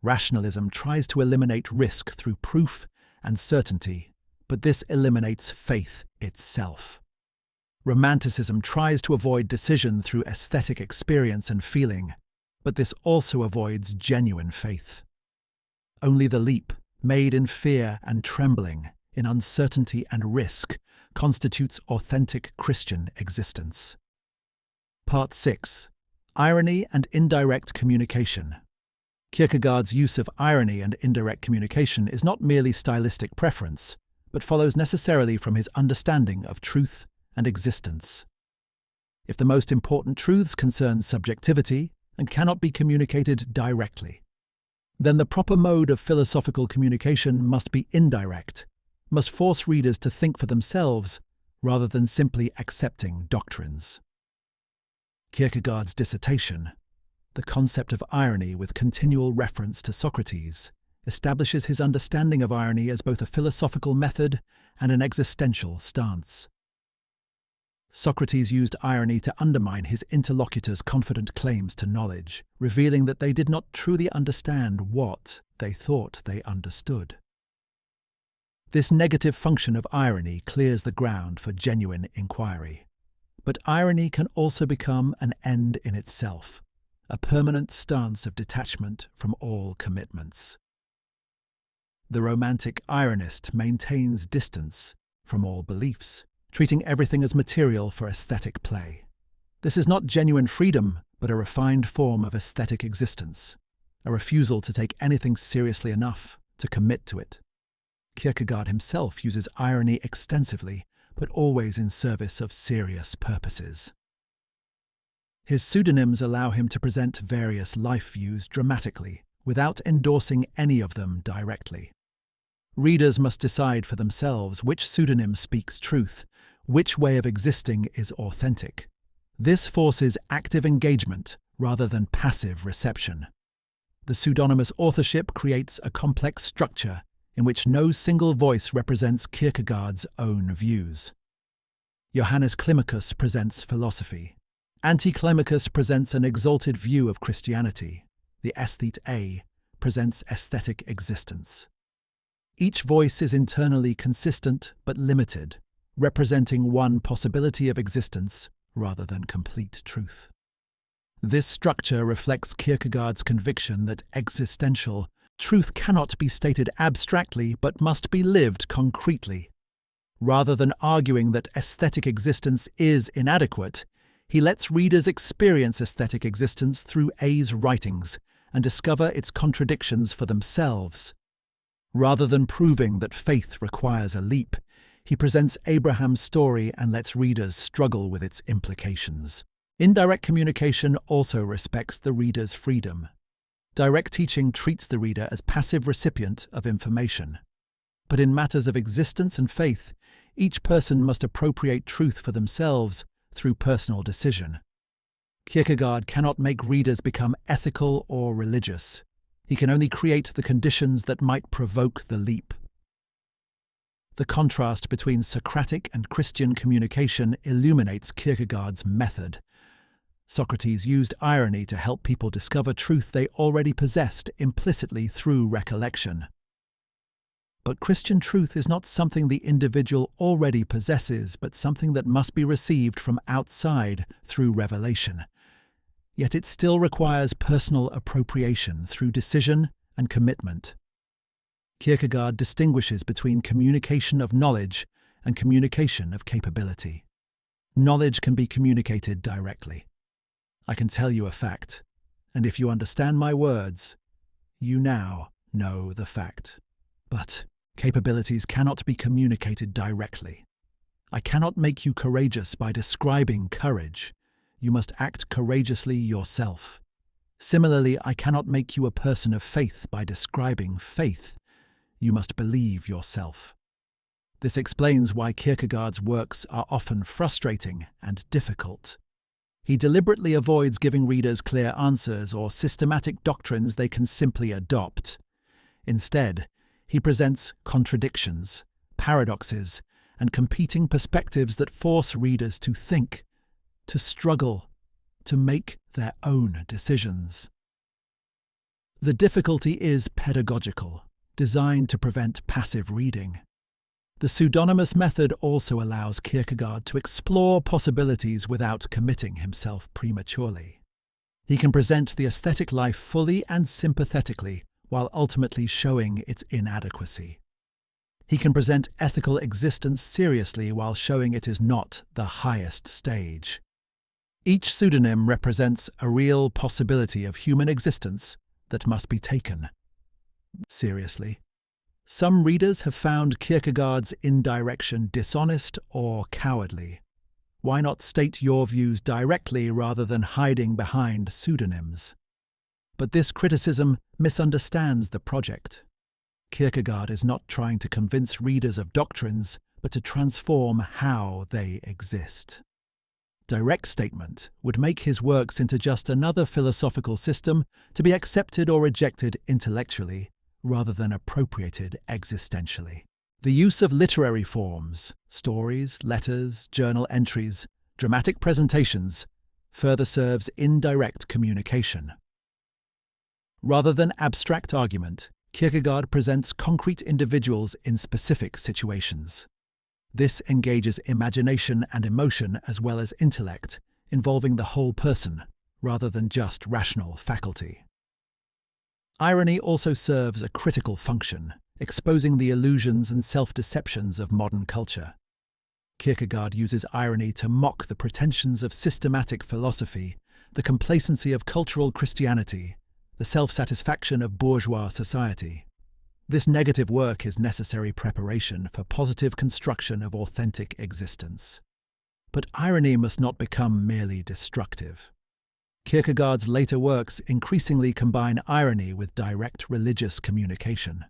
Rationalism tries to eliminate risk through proof and certainty, but this eliminates faith itself. Romanticism tries to avoid decision through aesthetic experience and feeling, but this also avoids genuine faith. Only the leap, made in fear and trembling, in uncertainty and risk, constitutes authentic Christian existence. Part 6. Irony and Indirect Communication. Kierkegaard's use of irony and indirect communication is not merely stylistic preference, but follows necessarily from his understanding of truth and existence. If the most important truths concern subjectivity and cannot be communicated directly, then the proper mode of philosophical communication must be indirect, must force readers to think for themselves rather than simply accepting doctrines. Kierkegaard's dissertation, The Concept of Irony with Continual Reference to Socrates, establishes his understanding of irony as both a philosophical method and an existential stance. Socrates used irony to undermine his interlocutors' confident claims to knowledge, revealing that they did not truly understand what they thought they understood. This negative function of irony clears the ground for genuine inquiry. But irony can also become an end in itself, a permanent stance of detachment from all commitments. The romantic ironist maintains distance from all beliefs, treating everything as material for aesthetic play. This is not genuine freedom, but a refined form of aesthetic existence, a refusal to take anything seriously enough to commit to it. Kierkegaard himself uses irony extensively, but always in service of serious purposes. His pseudonyms allow him to present various life views dramatically, without endorsing any of them directly. Readers must decide for themselves which pseudonym speaks truth, which way of existing is authentic. This forces active engagement rather than passive reception. The pseudonymous authorship creates a complex structure in which no single voice represents Kierkegaard's own views. Johannes Climacus presents philosophy. Anti-Climacus presents an exalted view of Christianity. The aesthete A presents aesthetic existence. Each voice is internally consistent but limited, representing one possibility of existence rather than complete truth. This structure reflects Kierkegaard's conviction that existential truth cannot be stated abstractly but must be lived concretely. Rather than arguing that aesthetic existence is inadequate, he lets readers experience aesthetic existence through A's writings and discover its contradictions for themselves. Rather than proving that faith requires a leap, he presents Abraham's story and lets readers struggle with its implications. Indirect communication also respects the reader's freedom. Direct teaching treats the reader as passive recipient of information. But in matters of existence and faith, each person must appropriate truth for themselves through personal decision. Kierkegaard cannot make readers become ethical or religious. He can only create the conditions that might provoke the leap. The contrast between Socratic and Christian communication illuminates Kierkegaard's method. Socrates used irony to help people discover truth they already possessed implicitly through recollection. But Christian truth is not something the individual already possesses, but something that must be received from outside through revelation. Yet it still requires personal appropriation through decision and commitment. Kierkegaard distinguishes between communication of knowledge and communication of capability. Knowledge can be communicated directly. I can tell you a fact, and if you understand my words, you now know the fact. But capabilities cannot be communicated directly. I cannot make you courageous by describing courage. You must act courageously yourself. Similarly, I cannot make you a person of faith by describing faith. You must believe yourself. This explains why Kierkegaard's works are often frustrating and difficult. He deliberately avoids giving readers clear answers or systematic doctrines they can simply adopt. Instead, he presents contradictions, paradoxes, and competing perspectives that force readers to think, to struggle, to make their own decisions. The difficulty is pedagogical, designed to prevent passive reading. The pseudonymous method also allows Kierkegaard to explore possibilities without committing himself prematurely. He can present the aesthetic life fully and sympathetically, while ultimately showing its inadequacy. He can present ethical existence seriously while showing it is not the highest stage. Each pseudonym represents a real possibility of human existence that must be taken seriously. Some readers have found Kierkegaard's indirection dishonest or cowardly. Why not state your views directly rather than hiding behind pseudonyms? But this criticism misunderstands the project. Kierkegaard is not trying to convince readers of doctrines, but to transform how they exist. Direct statement would make his works into just another philosophical system to be accepted or rejected intellectually, rather than appropriated existentially. The use of literary forms, stories, letters, journal entries, dramatic presentations, further serves indirect communication. Rather than abstract argument, Kierkegaard presents concrete individuals in specific situations. This engages imagination and emotion as well as intellect, involving the whole person, rather than just rational faculty. Irony also serves a critical function, exposing the illusions and self-deceptions of modern culture. Kierkegaard uses irony to mock the pretensions of systematic philosophy, the complacency of cultural Christianity, the self-satisfaction of bourgeois society. This negative work is necessary preparation for positive construction of authentic existence. But irony must not become merely destructive. Kierkegaard's later works increasingly combine irony with direct religious communication.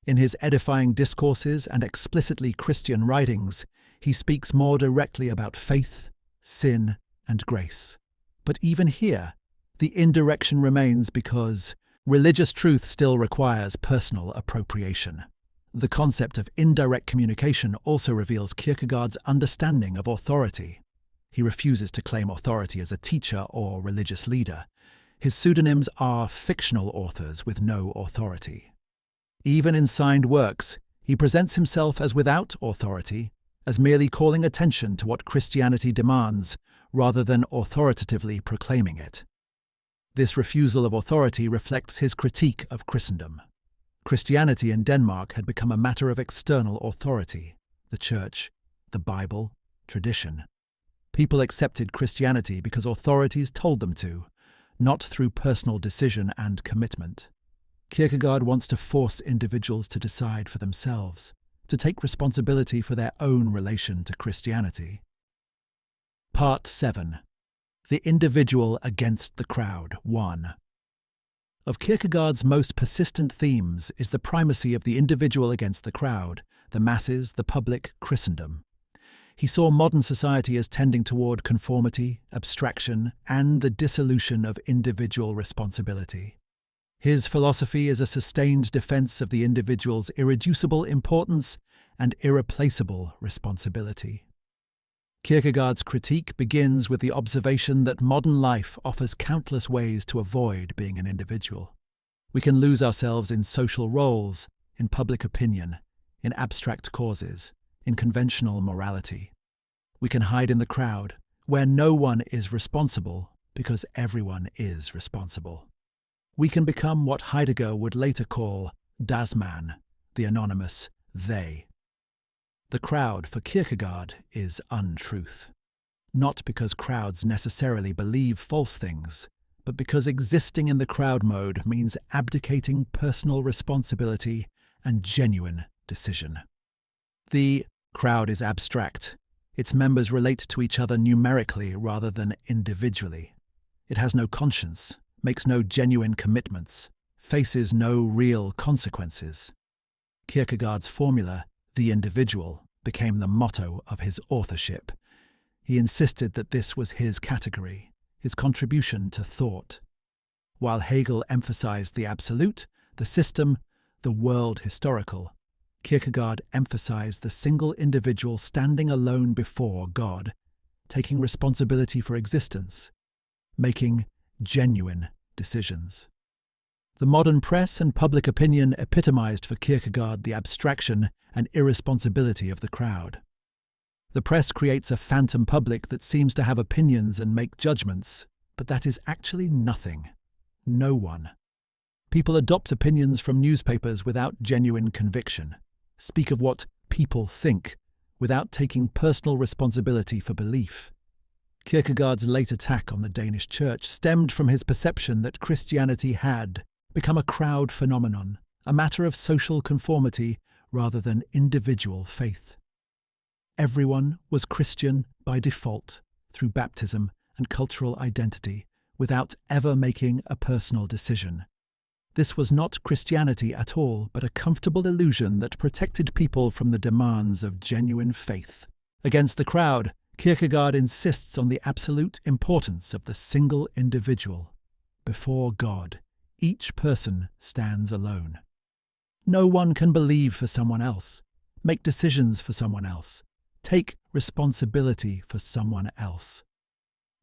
In his edifying discourses and explicitly Christian writings, he speaks more directly about faith, sin, and grace. But even here, the indirection remains because religious truth still requires personal appropriation. The concept of indirect communication also reveals Kierkegaard's understanding of authority. He refuses to claim authority as a teacher or religious leader. His pseudonyms are fictional authors with no authority. Even in signed works, he presents himself as without authority, as merely calling attention to what Christianity demands, rather than authoritatively proclaiming it. This refusal of authority reflects his critique of Christendom. Christianity in Denmark had become a matter of external authority: the Church, the Bible, tradition. People accepted Christianity because authorities told them to, not through personal decision and commitment. Kierkegaard wants to force individuals to decide for themselves, to take responsibility for their own relation to Christianity. Part 7. The Individual Against the Crowd 1. Of Kierkegaard's most persistent themes is the primacy of the individual against the crowd, the masses, the public, Christendom. He saw modern society as tending toward conformity, abstraction, and the dissolution of individual responsibility. His philosophy is a sustained defense of the individual's irreducible importance and irreplaceable responsibility. Kierkegaard's critique begins with the observation that modern life offers countless ways to avoid being an individual. We can lose ourselves in social roles, in public opinion, in abstract causes, in conventional morality. We can hide in the crowd, where no one is responsible because everyone is responsible. We can become what Heidegger would later call das Man, the anonymous they. The crowd for Kierkegaard is untruth. Not because crowds necessarily believe false things, but because existing in the crowd mode means abdicating personal responsibility and genuine decision. The crowd is abstract. Its members relate to each other numerically rather than individually. It has no conscience, makes no genuine commitments, faces no real consequences. Kierkegaard's formula, the individual, became the motto of his authorship. He insisted that this was his category, his contribution to thought. While Hegel emphasized the absolute, the system, the world historical, Kierkegaard emphasized the single individual standing alone before God, taking responsibility for existence, making genuine decisions. The modern press and public opinion epitomized for Kierkegaard the abstraction and irresponsibility of the crowd. The press creates a phantom public that seems to have opinions and make judgments, but that is actually nothing. No one. People adopt opinions from newspapers without genuine conviction, speak of what people think, without taking personal responsibility for belief. Kierkegaard's late attack on the Danish church stemmed from his perception that Christianity had become a crowd phenomenon, a matter of social conformity rather than individual faith. Everyone was Christian by default, through baptism and cultural identity, without ever making a personal decision. This was not Christianity at all, but a comfortable illusion that protected people from the demands of genuine faith. Against the crowd, Kierkegaard insists on the absolute importance of the single individual. Before God, each person stands alone. No one can believe for someone else, make decisions for someone else, take responsibility for someone else.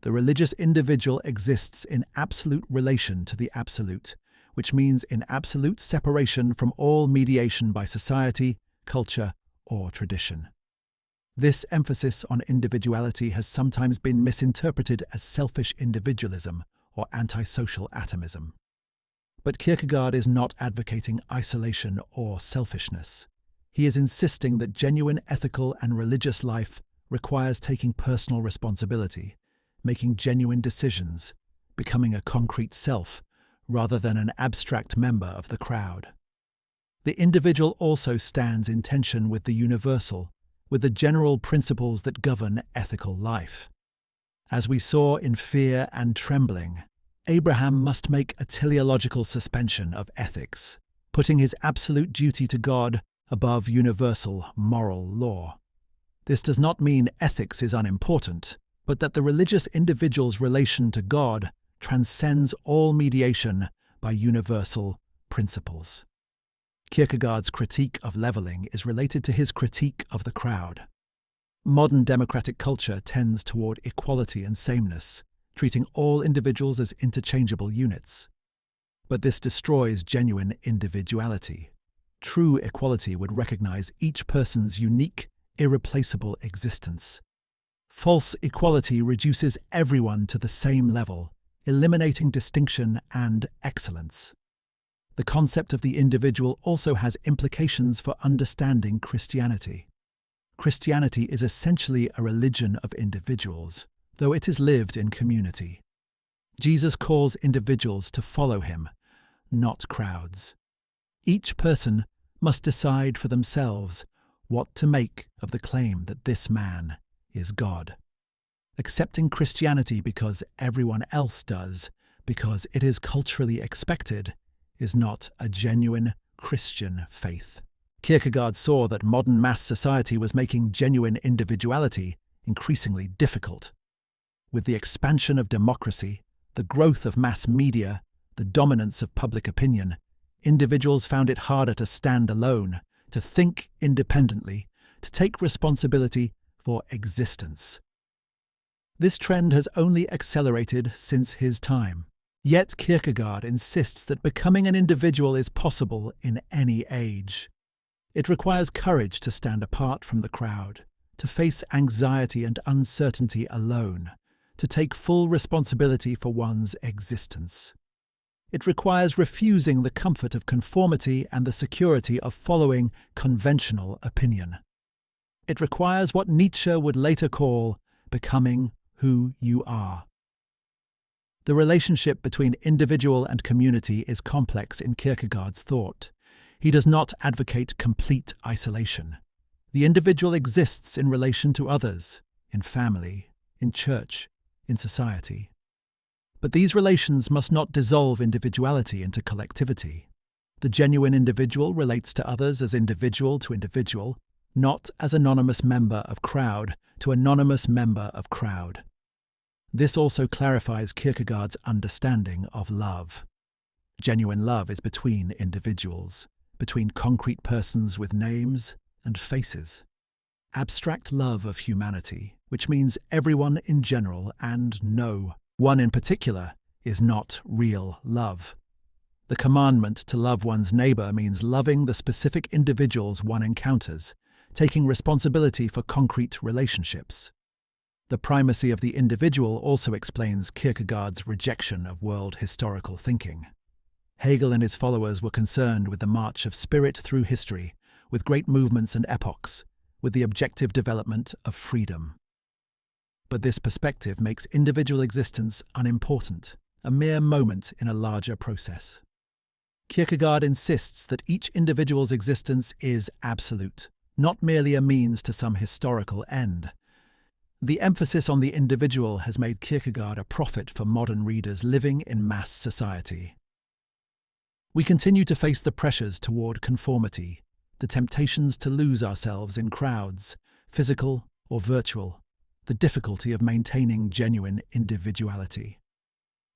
The religious individual exists in absolute relation to the absolute, which means in absolute separation from all mediation by society, culture, or tradition. This emphasis on individuality has sometimes been misinterpreted as selfish individualism or antisocial atomism. But Kierkegaard is not advocating isolation or selfishness. He is insisting that genuine ethical and religious life requires taking personal responsibility, making genuine decisions, becoming a concrete self, rather than an abstract member of the crowd. The individual also stands in tension with the universal, with the general principles that govern ethical life. As we saw in Fear and Trembling, Abraham must make a teleological suspension of ethics, putting his absolute duty to God above universal moral law. This does not mean ethics is unimportant, but that the religious individual's relation to God transcends all mediation by universal principles. Kierkegaard's critique of leveling is related to his critique of the crowd. Modern democratic culture tends toward equality and sameness, treating all individuals as interchangeable units. But this destroys genuine individuality. True equality would recognize each person's unique, irreplaceable existence. False equality reduces everyone to the same level, eliminating distinction and excellence. The concept of the individual also has implications for understanding Christianity. Christianity is essentially a religion of individuals, though it is lived in community. Jesus calls individuals to follow him, not crowds. Each person must decide for themselves what to make of the claim that this man is God. Accepting Christianity because everyone else does, because it is culturally expected, is not a genuine Christian faith. Kierkegaard saw that modern mass society was making genuine individuality increasingly difficult. With the expansion of democracy, the growth of mass media, the dominance of public opinion, individuals found it harder to stand alone, to think independently, to take responsibility for existence. This trend has only accelerated since his time. Yet Kierkegaard insists that becoming an individual is possible in any age. It requires courage to stand apart from the crowd, to face anxiety and uncertainty alone, to take full responsibility for one's existence. It requires refusing the comfort of conformity and the security of following conventional opinion. It requires what Nietzsche would later call becoming who you are. The relationship between individual and community is complex in Kierkegaard's thought. He does not advocate complete isolation. The individual exists in relation to others, in family, in church, in society. But these relations must not dissolve individuality into collectivity. The genuine individual relates to others as individual to individual, not as anonymous member of crowd to anonymous member of crowd. This also clarifies Kierkegaard's understanding of love. Genuine love is between individuals. between concrete persons with names and faces. Abstract love of humanity, which means everyone in general and no one in particular, is not real love. The commandment to love one's neighbor means loving the specific individuals one encounters, taking responsibility for concrete relationships. The primacy of the individual also explains Kierkegaard's rejection of world historical thinking. Hegel and his followers were concerned with the march of spirit through history, with great movements and epochs, with the objective development of freedom. But this perspective makes individual existence unimportant, a mere moment in a larger process. Kierkegaard insists that each individual's existence is absolute, not merely a means to some historical end. The emphasis on the individual has made Kierkegaard a prophet for modern readers living in mass society. We continue to face the pressures toward conformity, the temptations to lose ourselves in crowds, physical or virtual, the difficulty of maintaining genuine individuality.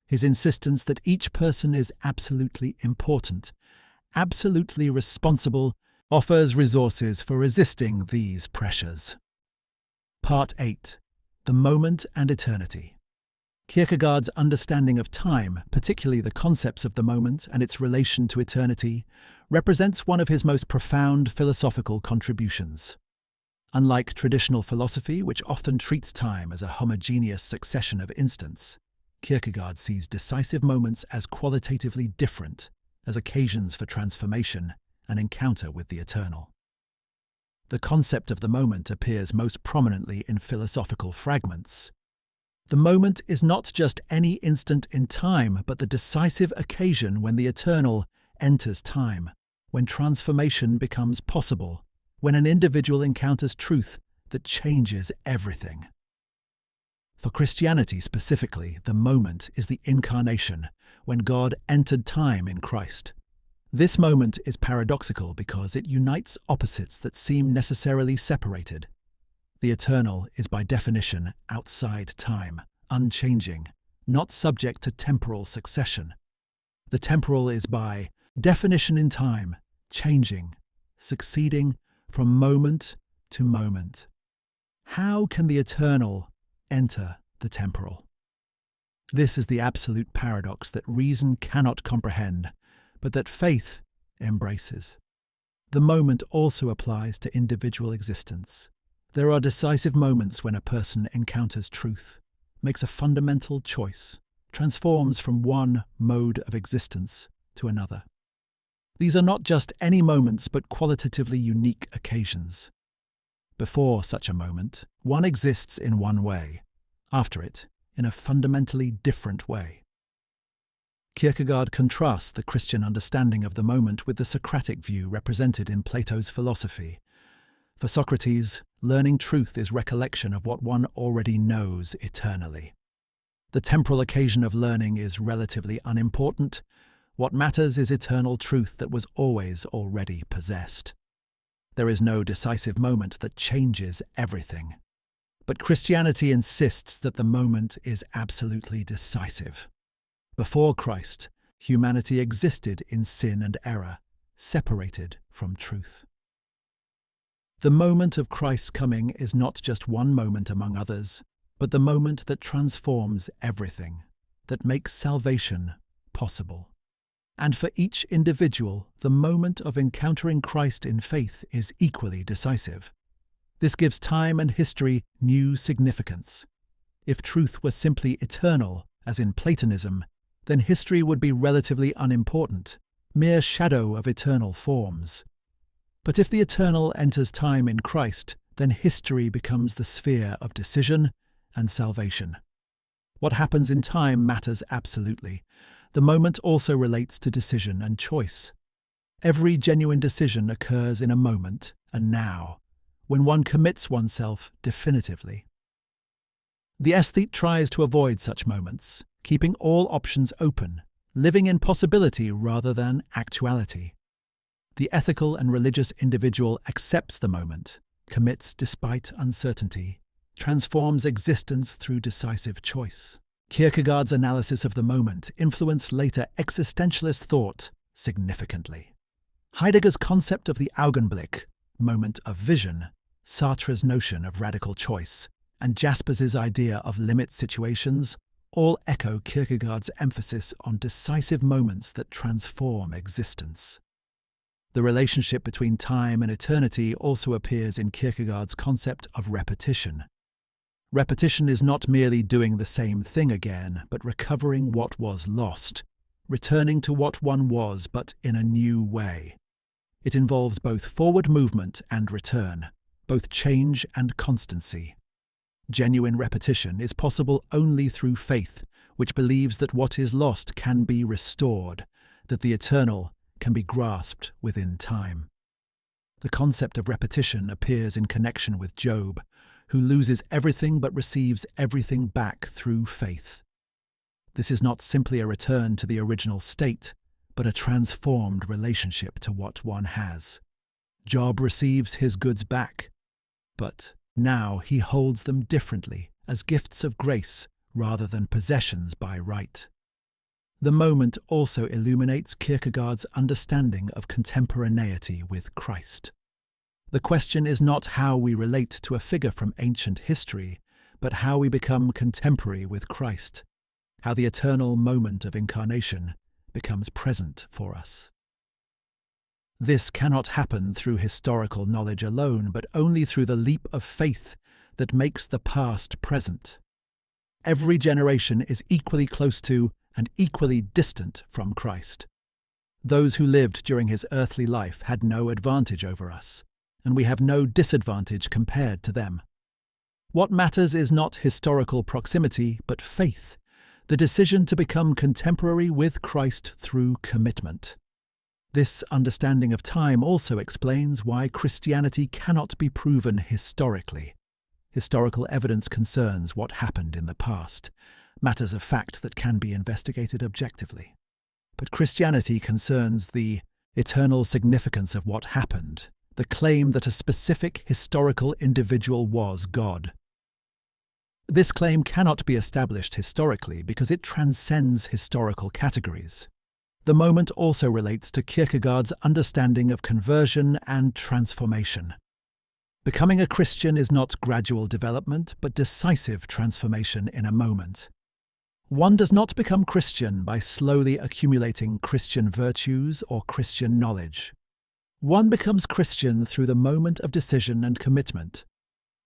His insistence that each person is absolutely important, absolutely responsible, offers resources for resisting these pressures. Part 8. The Moment and Eternity. Kierkegaard's understanding of time, particularly the concepts of the moment and its relation to eternity, represents one of his most profound philosophical contributions. Unlike traditional philosophy, which often treats time as a homogeneous succession of instants, Kierkegaard sees decisive moments as qualitatively different, as occasions for transformation and encounter with the eternal. The concept of the moment appears most prominently in philosophical fragments. The moment is not just any instant in time, but the decisive occasion when the eternal enters time, when transformation becomes possible, when an individual encounters truth that changes everything. For Christianity specifically, the moment is the incarnation, when God entered time in Christ. This moment is paradoxical because it unites opposites that seem necessarily separated. The eternal is by definition outside time, unchanging, not subject to temporal succession. The temporal is by definition in time, changing, succeeding from moment to moment. How can the eternal enter the temporal? This is the absolute paradox that reason cannot comprehend, but that faith embraces. The moment also applies to individual existence. There are decisive moments when a person encounters truth, makes a fundamental choice, transforms from one mode of existence to another. These are not just any moments but qualitatively unique occasions. Before such a moment, one exists in one way, after it, in a fundamentally different way. Kierkegaard contrasts the Christian understanding of the moment with the Socratic view represented in Plato's philosophy. For Socrates, learning truth is recollection of what one already knows eternally. The temporal occasion of learning is relatively unimportant. What matters is eternal truth that was always already possessed. There is no decisive moment that changes everything. But Christianity insists that the moment is absolutely decisive. Before Christ, humanity existed in sin and error, separated from truth. The moment of Christ's coming is not just one moment among others, but the moment that transforms everything, that makes salvation possible. And for each individual, the moment of encountering Christ in faith is equally decisive. This gives time and history new significance. If truth were simply eternal, as in Platonism, then history would be relatively unimportant, mere shadow of eternal forms. But if the eternal enters time in Christ, then history becomes the sphere of decision and salvation. What happens in time matters absolutely. The moment also relates to decision and choice. Every genuine decision occurs in a moment, a now, when one commits oneself definitively. The aesthete tries to avoid such moments, keeping all options open, living in possibility rather than actuality. The ethical and religious individual accepts the moment, commits despite uncertainty, transforms existence through decisive choice. Kierkegaard's analysis of the moment influenced later existentialist thought significantly. Heidegger's concept of the Augenblick, moment of vision, Sartre's notion of radical choice, and Jaspers's idea of limit situations all echo Kierkegaard's emphasis on decisive moments that transform existence. The relationship between time and eternity also appears in Kierkegaard's concept of repetition. Repetition is not merely doing the same thing again, but recovering what was lost, returning to what one was, but in a new way. It involves both forward movement and return, both change and constancy. Genuine repetition is possible only through faith, which believes that what is lost can be restored, that the eternal can be grasped within time. The concept of repetition appears in connection with Job, who loses everything but receives everything back through faith. This is not simply a return to the original state, but a transformed relationship to what one has. Job receives his goods back, but now he holds them differently, as gifts of grace rather than possessions by right. The moment also illuminates Kierkegaard's understanding of contemporaneity with Christ. The question is not how we relate to a figure from ancient history, but how we become contemporary with Christ, how the eternal moment of incarnation becomes present for us. This cannot happen through historical knowledge alone, but only through the leap of faith that makes the past present. Every generation is equally close to and equally distant from Christ. Those who lived during his earthly life had no advantage over us, and we have no disadvantage compared to them. What matters is not historical proximity, but faith, the decision to become contemporary with Christ through commitment. This understanding of time also explains why Christianity cannot be proven historically. Historical evidence concerns what happened in the past, matters of fact that can be investigated objectively. But Christianity concerns the eternal significance of what happened, the claim that a specific historical individual was God. This claim cannot be established historically because it transcends historical categories. The moment also relates to Kierkegaard's understanding of conversion and transformation. Becoming a Christian is not gradual development, but decisive transformation in a moment. One does not become Christian by slowly accumulating Christian virtues or Christian knowledge. One becomes Christian through the moment of decision and commitment,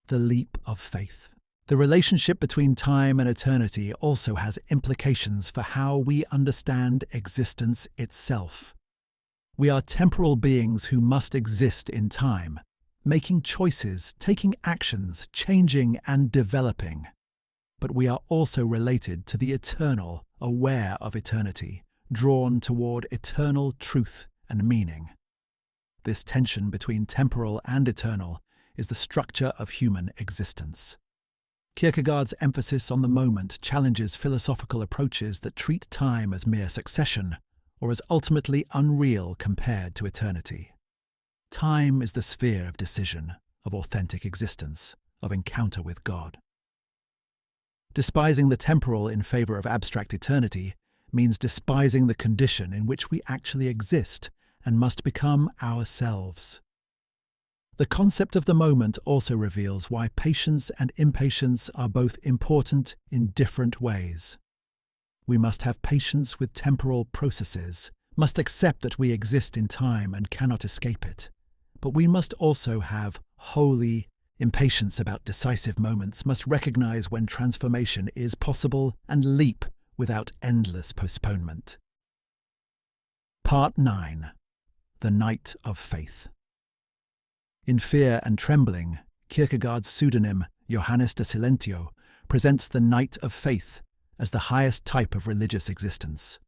the leap of faith. The relationship between time and eternity also has implications for how we understand existence itself. We are temporal beings who must exist in time, making choices, taking actions, changing and developing. But we are also related to the eternal, aware of eternity, drawn toward eternal truth and meaning. This tension between temporal and eternal is the structure of human existence. Kierkegaard's emphasis on the moment challenges philosophical approaches that treat time as mere succession, or as ultimately unreal compared to eternity. Time is the sphere of decision, of authentic existence, of encounter with God. Despising the temporal in favor of abstract eternity means despising the condition in which we actually exist and must become ourselves. The concept of the moment also reveals why patience and impatience are both important in different ways. We must have patience with temporal processes, must accept that we exist in time and cannot escape it. But we must also have holy impatience about decisive moments, must recognize when transformation is possible and leap without endless postponement. Part 9. The Night of Faith. In Fear and Trembling, Kierkegaard's pseudonym Johannes de Silentio presents the night of faith as the highest type of religious existence.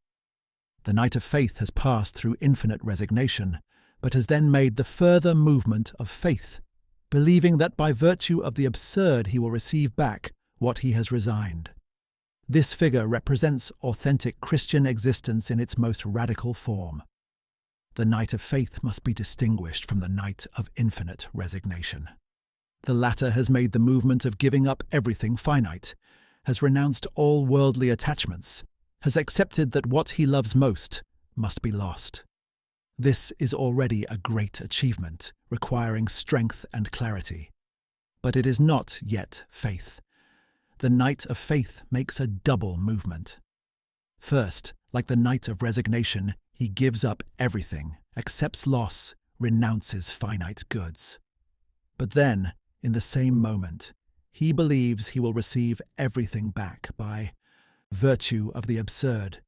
The night of faith has passed through infinite resignation, but has then made the further movement of faith, believing that by virtue of the absurd he will receive back what he has resigned. This figure represents authentic Christian existence in its most radical form. The night of faith must be distinguished from the night of infinite resignation. The latter has made the movement of giving up everything finite, has renounced all worldly attachments, has accepted that what he loves most must be lost. This is already a great achievement, requiring strength and clarity. But it is not yet faith. The knight of faith makes a double movement. First, like the knight of resignation, he gives up everything, accepts loss, renounces finite goods. But then, in the same moment, he believes he will receive everything back by virtue of the absurd.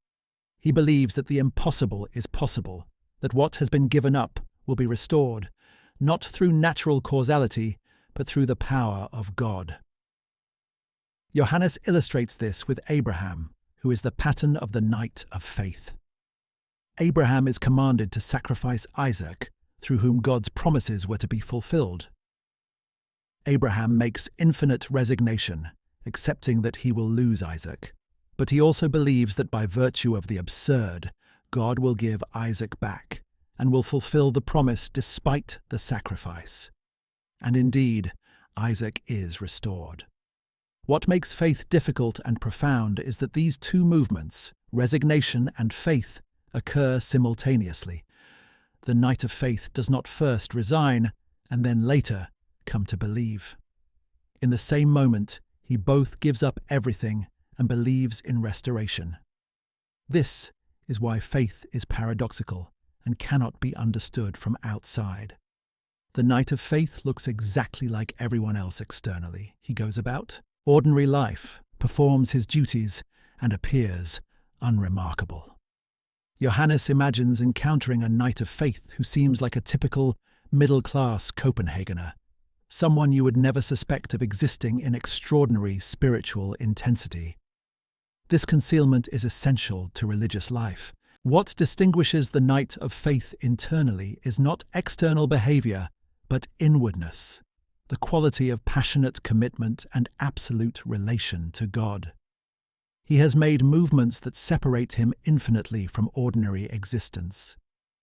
He believes that the impossible is possible, that what has been given up will be restored, not through natural causality, but through the power of God. Johannes illustrates this with Abraham, who is the pattern of the knight of faith. Abraham is commanded to sacrifice Isaac, through whom God's promises were to be fulfilled. Abraham makes infinite resignation, accepting that he will lose Isaac, but he also believes that by virtue of the absurd, God will give Isaac back and will fulfill the promise despite the sacrifice. And indeed, Isaac is restored. What makes faith difficult and profound is that these two movements, resignation and faith, occur simultaneously. The knight of faith does not first resign and then later come to believe. In the same moment, he both gives up everything and believes in restoration. This is why faith is paradoxical and cannot be understood from outside. The knight of faith looks exactly like everyone else externally. He goes about ordinary life, performs his duties, and appears unremarkable. Johannes imagines encountering a knight of faith who seems like a typical middle-class Copenhagener, someone you would never suspect of existing in extraordinary spiritual intensity. This concealment is essential to religious life. What distinguishes the knight of faith internally is not external behavior, but inwardness, the quality of passionate commitment and absolute relation to God. He has made movements that separate him infinitely from ordinary existence,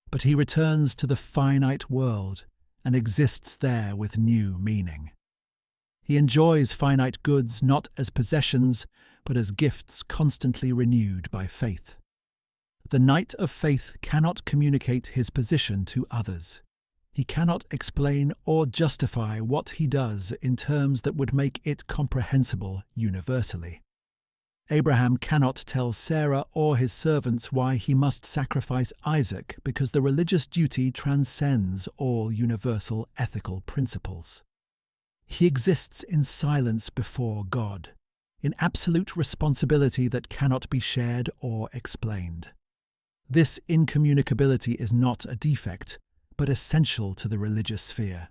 but he returns to the finite world and exists there with new meaning. He enjoys finite goods not as possessions, but as gifts constantly renewed by faith. The knight of faith cannot communicate his position to others. He cannot explain or justify what he does in terms that would make it comprehensible universally. Abraham cannot tell Sarah or his servants why he must sacrifice Isaac because the religious duty transcends all universal ethical principles. He exists in silence before God, in absolute responsibility that cannot be shared or explained. This incommunicability is not a defect, but essential to the religious sphere.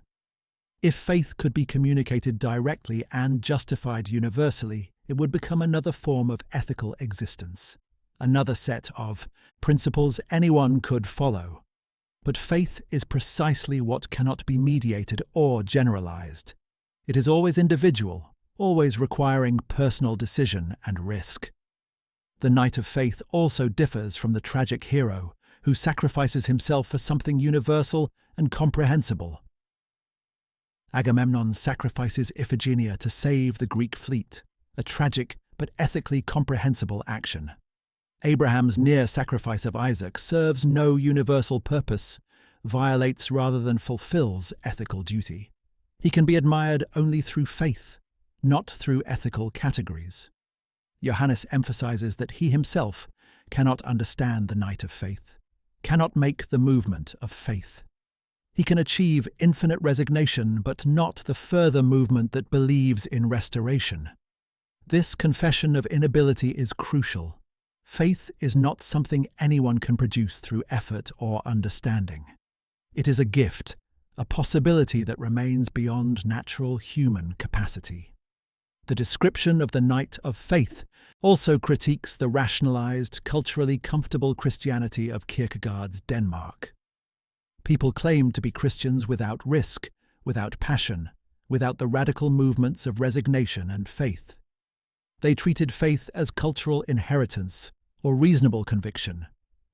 If faith could be communicated directly and justified universally, it would become another form of ethical existence, another set of principles anyone could follow. But faith is precisely what cannot be mediated or generalized. It is always individual, always requiring personal decision and risk. The knight of faith also differs from the tragic hero, who sacrifices himself for something universal and comprehensible. Agamemnon sacrifices Iphigenia to save the Greek fleet, a tragic but ethically comprehensible action. Abraham's near sacrifice of Isaac serves no universal purpose, violates rather than fulfills ethical duty. He can be admired only through faith, not through ethical categories. Johannes emphasizes that he himself cannot understand the knight of faith, cannot make the movement of faith. He can achieve infinite resignation, but not the further movement that believes in restoration. This confession of inability is crucial. Faith is not something anyone can produce through effort or understanding. It is a gift, a possibility that remains beyond natural human capacity. The description of the knight of faith also critiques the rationalized, culturally comfortable Christianity of Kierkegaard's Denmark. People claimed to be Christians without risk, without passion, without the radical movements of resignation and faith. They treated faith as cultural inheritance or reasonable conviction,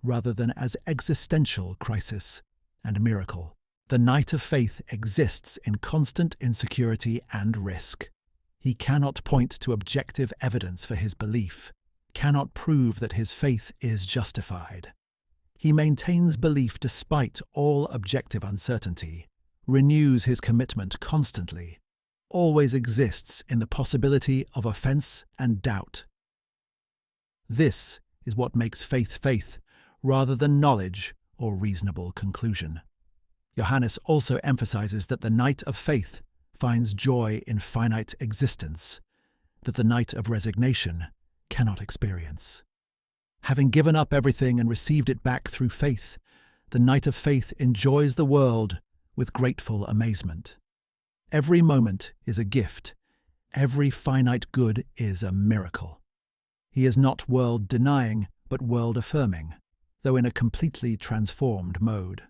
rather than as existential crisis and miracle. The knight of faith exists in constant insecurity and risk. He cannot point to objective evidence for his belief, cannot prove that his faith is justified. He maintains belief despite all objective uncertainty, renews his commitment constantly, always exists in the possibility of offense and doubt. This is what makes faith faith rather than knowledge or reasonable conclusion. Johannes also emphasizes that the knight of faith finds joy in finite existence, that the knight of resignation cannot experience. Having given up everything and received it back through faith, the knight of faith enjoys the world with grateful amazement. Every moment is a gift. Every finite good is a miracle. He is not world-denying, but world-affirming, though in a completely transformed mode.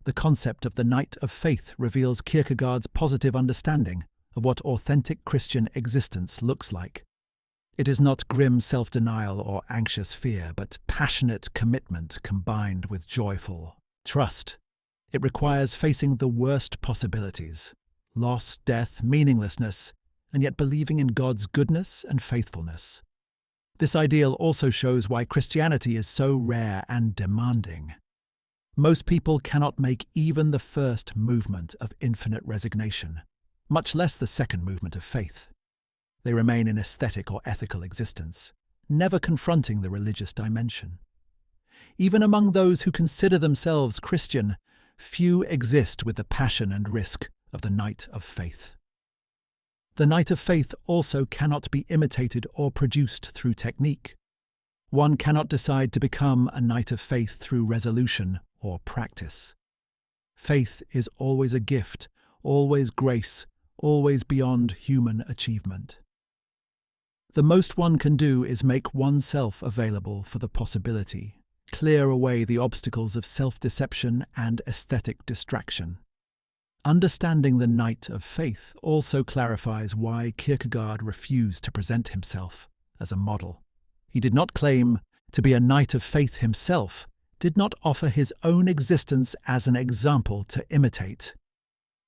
The concept of the knight of faith reveals Kierkegaard's positive understanding of what authentic Christian existence looks like. It is not grim self-denial or anxious fear, but passionate commitment combined with joyful trust. It requires facing the worst possibilities, loss, death, meaninglessness, and yet believing in God's goodness and faithfulness. This ideal also shows why Christianity is so rare and demanding. Most people cannot make even the first movement of infinite resignation, much less the second movement of faith. They remain in aesthetic or ethical existence, never confronting the religious dimension. Even among those who consider themselves Christian, few exist with the passion and risk of the knight of faith. The knight of faith also cannot be imitated or produced through technique. One cannot decide to become a knight of faith through resolution or practice. Faith is always a gift, always grace, always beyond human achievement. The most one can do is make oneself available for the possibility, clear away the obstacles of self-deception and aesthetic distraction. Understanding the knight of faith also clarifies why Kierkegaard refused to present himself as a model. He did not claim to be a knight of faith himself, did not offer his own existence as an example to imitate.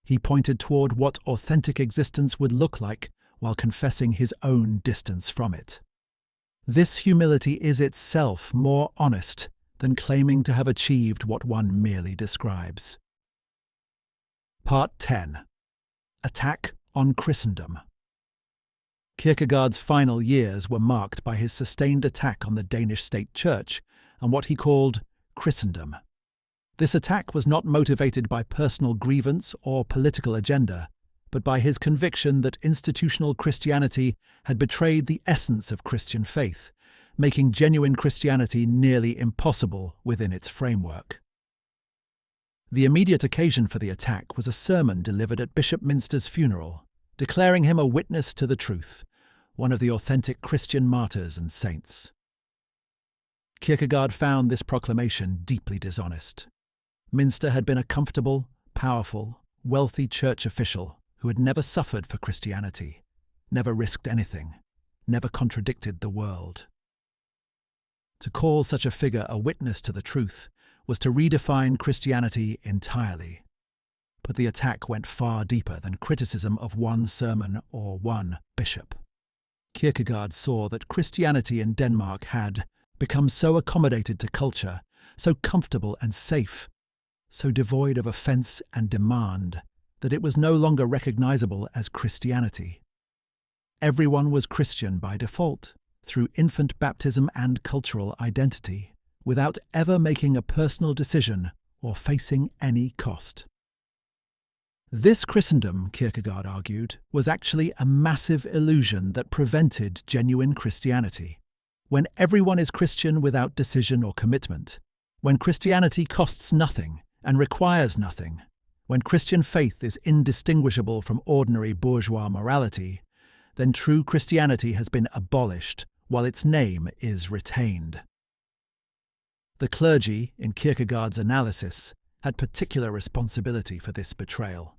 He pointed toward what authentic existence would look like while confessing his own distance from it. This humility is itself more honest than claiming to have achieved what one merely describes. Part 10. Attack on Christendom. Kierkegaard's final years were marked by his sustained attack on the Danish state church and what he called Christendom. This attack was not motivated by personal grievance or political agenda, but by his conviction that institutional Christianity had betrayed the essence of Christian faith, making genuine Christianity nearly impossible within its framework. The immediate occasion for the attack was a sermon delivered at Bishop Minster's funeral, declaring him a witness to the truth, one of the authentic Christian martyrs and saints. Kierkegaard found this proclamation deeply dishonest. Minster had been a comfortable, powerful, wealthy church official who had never suffered for Christianity, never risked anything, never contradicted the world. To call such a figure a witness to the truth was to redefine Christianity entirely. But the attack went far deeper than criticism of one sermon or one bishop. Kierkegaard saw that Christianity in Denmark had become so accommodated to culture, so comfortable and safe, so devoid of offense and demand, that it was no longer recognizable as Christianity. Everyone was Christian by default, through infant baptism and cultural identity, without ever making a personal decision or facing any cost. This Christendom, Kierkegaard argued, was actually a massive illusion that prevented genuine Christianity. When everyone is Christian without decision or commitment, when Christianity costs nothing and requires nothing, when Christian faith is indistinguishable from ordinary bourgeois morality, then true Christianity has been abolished while its name is retained. The clergy, in Kierkegaard's analysis, had particular responsibility for this betrayal.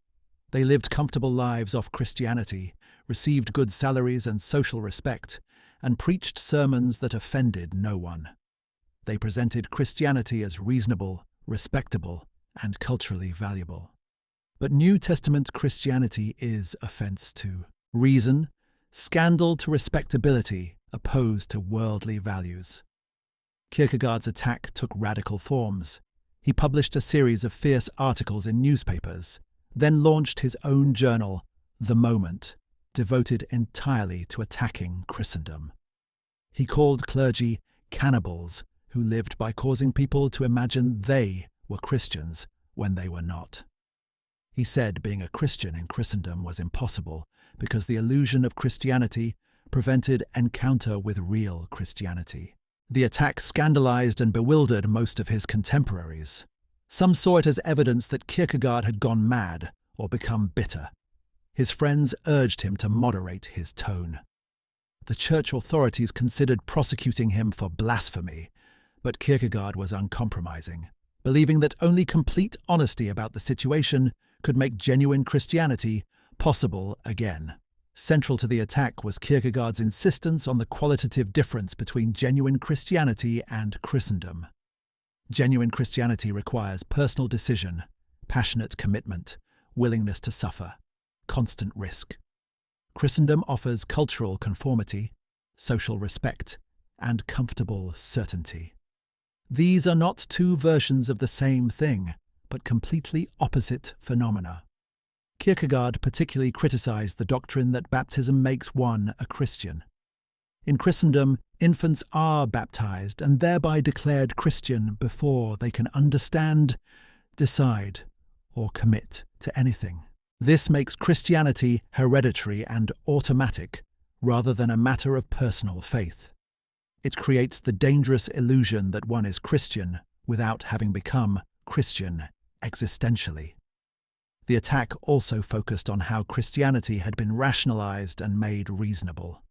They lived comfortable lives off Christianity, received good salaries and social respect, and preached sermons that offended no one. They presented Christianity as reasonable, respectable, and culturally valuable. But New Testament Christianity is offense to reason, scandal to respectability, opposed to worldly values. Kierkegaard's attack took radical forms. He published a series of fierce articles in newspapers, then launched his own journal, The Moment, devoted entirely to attacking Christendom. He called clergy cannibals who lived by causing people to imagine they were Christians when they were not. He said being a Christian in Christendom was impossible because the illusion of Christianity prevented encounter with real Christianity. The attack scandalized and bewildered most of his contemporaries. Some saw it as evidence that Kierkegaard had gone mad or become bitter. His friends urged him to moderate his tone. The church authorities considered prosecuting him for blasphemy, but Kierkegaard was uncompromising, believing that only complete honesty about the situation could make genuine Christianity possible again. Central to the attack was Kierkegaard's insistence on the qualitative difference between genuine Christianity and Christendom. Genuine Christianity requires personal decision, passionate commitment, willingness to suffer, constant risk. Christendom offers cultural conformity, social respect, and comfortable certainty. These are not two versions of the same thing, but completely opposite phenomena. Kierkegaard particularly criticized the doctrine that baptism makes one a Christian. In Christendom, infants are baptized and thereby declared Christian before they can understand, decide, or commit to anything. This makes Christianity hereditary and automatic, rather than a matter of personal faith. It creates the dangerous illusion that one is Christian without having become Christian existentially. The attack also focused on how Christianity had been rationalized and made reasonable.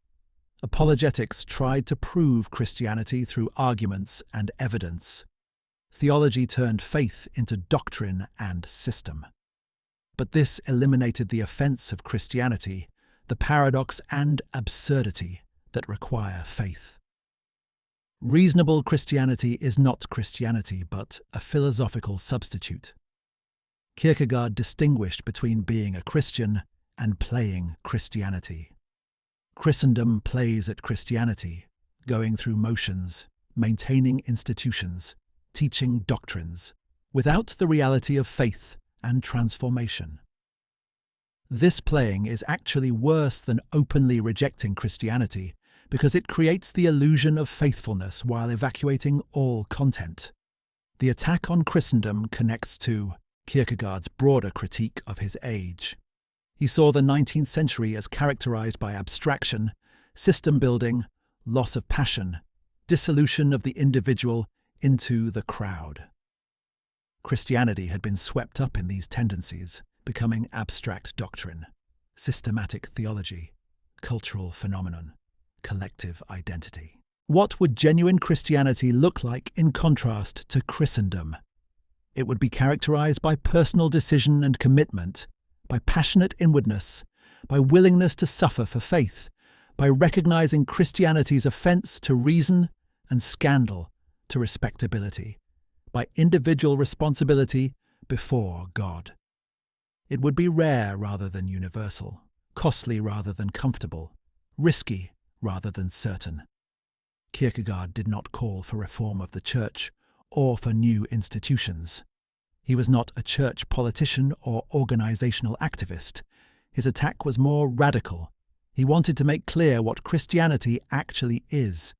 Apologetics tried to prove Christianity through arguments and evidence. Theology turned faith into doctrine and system. But this eliminated the offense of Christianity, the paradox and absurdity that require faith. Reasonable Christianity is not Christianity, but a philosophical substitute. Kierkegaard distinguished between being a Christian and playing Christianity. Christendom plays at Christianity, going through motions, maintaining institutions, teaching doctrines, without the reality of faith and transformation. This playing is actually worse than openly rejecting Christianity because it creates the illusion of faithfulness while evacuating all content. The attack on Christendom connects to Kierkegaard's broader critique of his age. He saw the 19th century as characterized by abstraction, system building, loss of passion, dissolution of the individual into the crowd. Christianity had been swept up in these tendencies, becoming abstract doctrine, systematic theology, cultural phenomenon, collective identity. What would genuine Christianity look like in contrast to Christendom? It would be characterized by personal decision and commitment, by passionate inwardness, by willingness to suffer for faith, by recognizing Christianity's offense to reason and scandal to respectability, by individual responsibility before God. It would be rare rather than universal, costly rather than comfortable, risky rather than certain. Kierkegaard did not call for reform of the church or for new institutions. He was not a church politician or organizational activist. His attack was more radical. He wanted to make clear what Christianity actually is,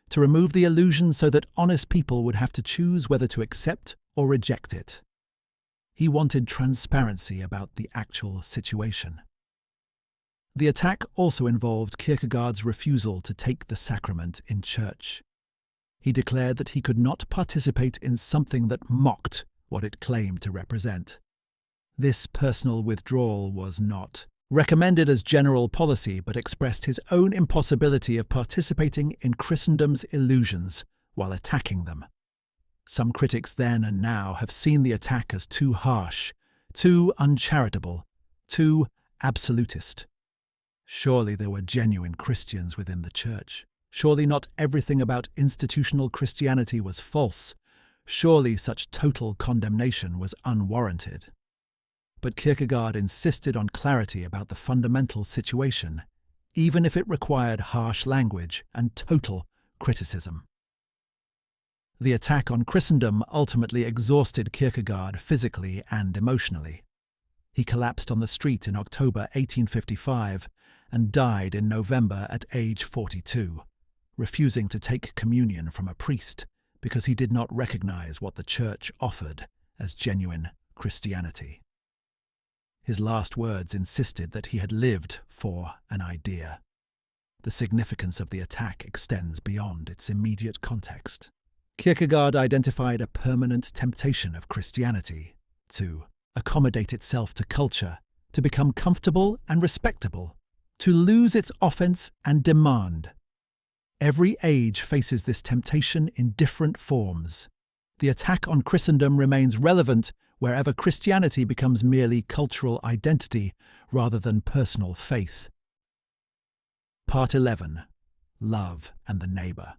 to remove the illusion so that honest people would have to choose whether to accept or reject it. He wanted transparency about the actual situation. The attack also involved Kierkegaard's refusal to take the sacrament in church. He declared that he could not participate in something that mocked what it claimed to represent. This personal withdrawal was not recommended as general policy, but expressed his own impossibility of participating in Christendom's illusions while attacking them. Some critics then and now have seen the attack as too harsh, too uncharitable, too absolutist. Surely there were genuine Christians within the church. Surely not everything about institutional Christianity was false. Surely such total condemnation was unwarranted. But Kierkegaard insisted on clarity about the fundamental situation, even if it required harsh language and total criticism. The attack on Christendom ultimately exhausted Kierkegaard physically and emotionally. He collapsed on the street in October 1855 and died in November at age 42, refusing to take communion from a priest because he did not recognize what the Church offered as genuine Christianity. His last words insisted that he had lived for an idea. The significance of the attack extends beyond its immediate context. Kierkegaard identified a permanent temptation of Christianity to accommodate itself to culture, to become comfortable and respectable, to lose its offense and demand. Every age faces this temptation in different forms. The attack on Christendom remains relevant wherever Christianity becomes merely cultural identity rather than personal faith. Part 11. Love and the Neighbour.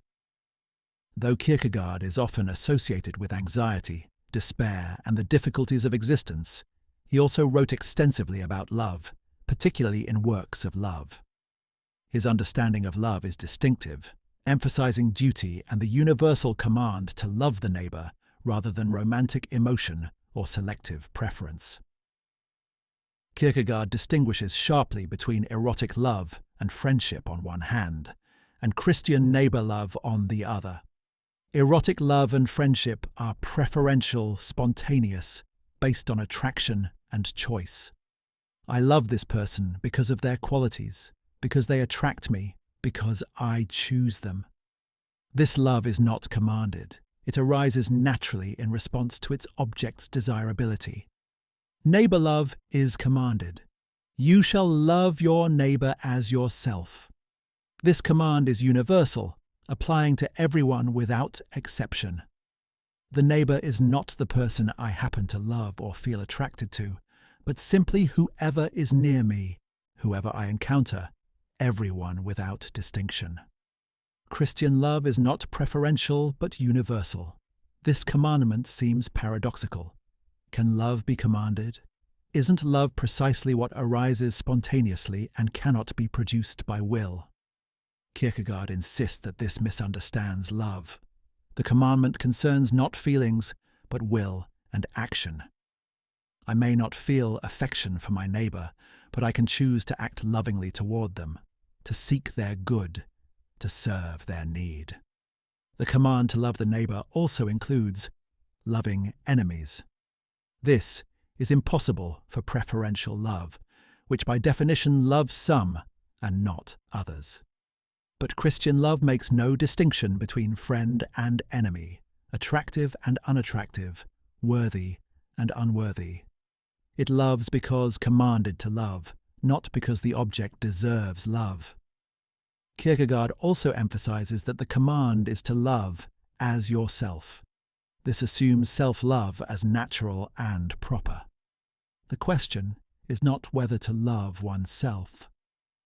Though Kierkegaard is often associated with anxiety, despair, and the difficulties of existence, he also wrote extensively about love, particularly in works of love. His understanding of love is distinctive, emphasizing duty and the universal command to love the neighbor rather than romantic emotion or selective preference. Kierkegaard distinguishes sharply between erotic love and friendship on one hand, and Christian neighbor love on the other. Erotic love and friendship are preferential, spontaneous, based on attraction and choice. I love this person because of their qualities, because they attract me, because I choose them. This love is not commanded. It arises naturally in response to its object's desirability. Neighbor love is commanded. You shall love your neighbor as yourself. This command is universal, applying to everyone without exception. The neighbor is not the person I happen to love or feel attracted to, but simply whoever is near me, whoever I encounter, everyone without distinction. Christian love is not preferential but universal. This commandment seems paradoxical. Can love be commanded? Isn't love precisely what arises spontaneously and cannot be produced by will? Kierkegaard insists that this misunderstands love. The commandment concerns not feelings, but will and action. I may not feel affection for my neighbor, but I can choose to act lovingly toward them, to seek their good, to serve their need. The command to love the neighbor also includes loving enemies. This is impossible for preferential love, which by definition loves some and not others. But Christian love makes no distinction between friend and enemy, attractive and unattractive, worthy and unworthy. It loves because commanded to love, not because the object deserves love. Kierkegaard also emphasizes that the command is to love as yourself. This assumes self-love as natural and proper. The question is not whether to love oneself,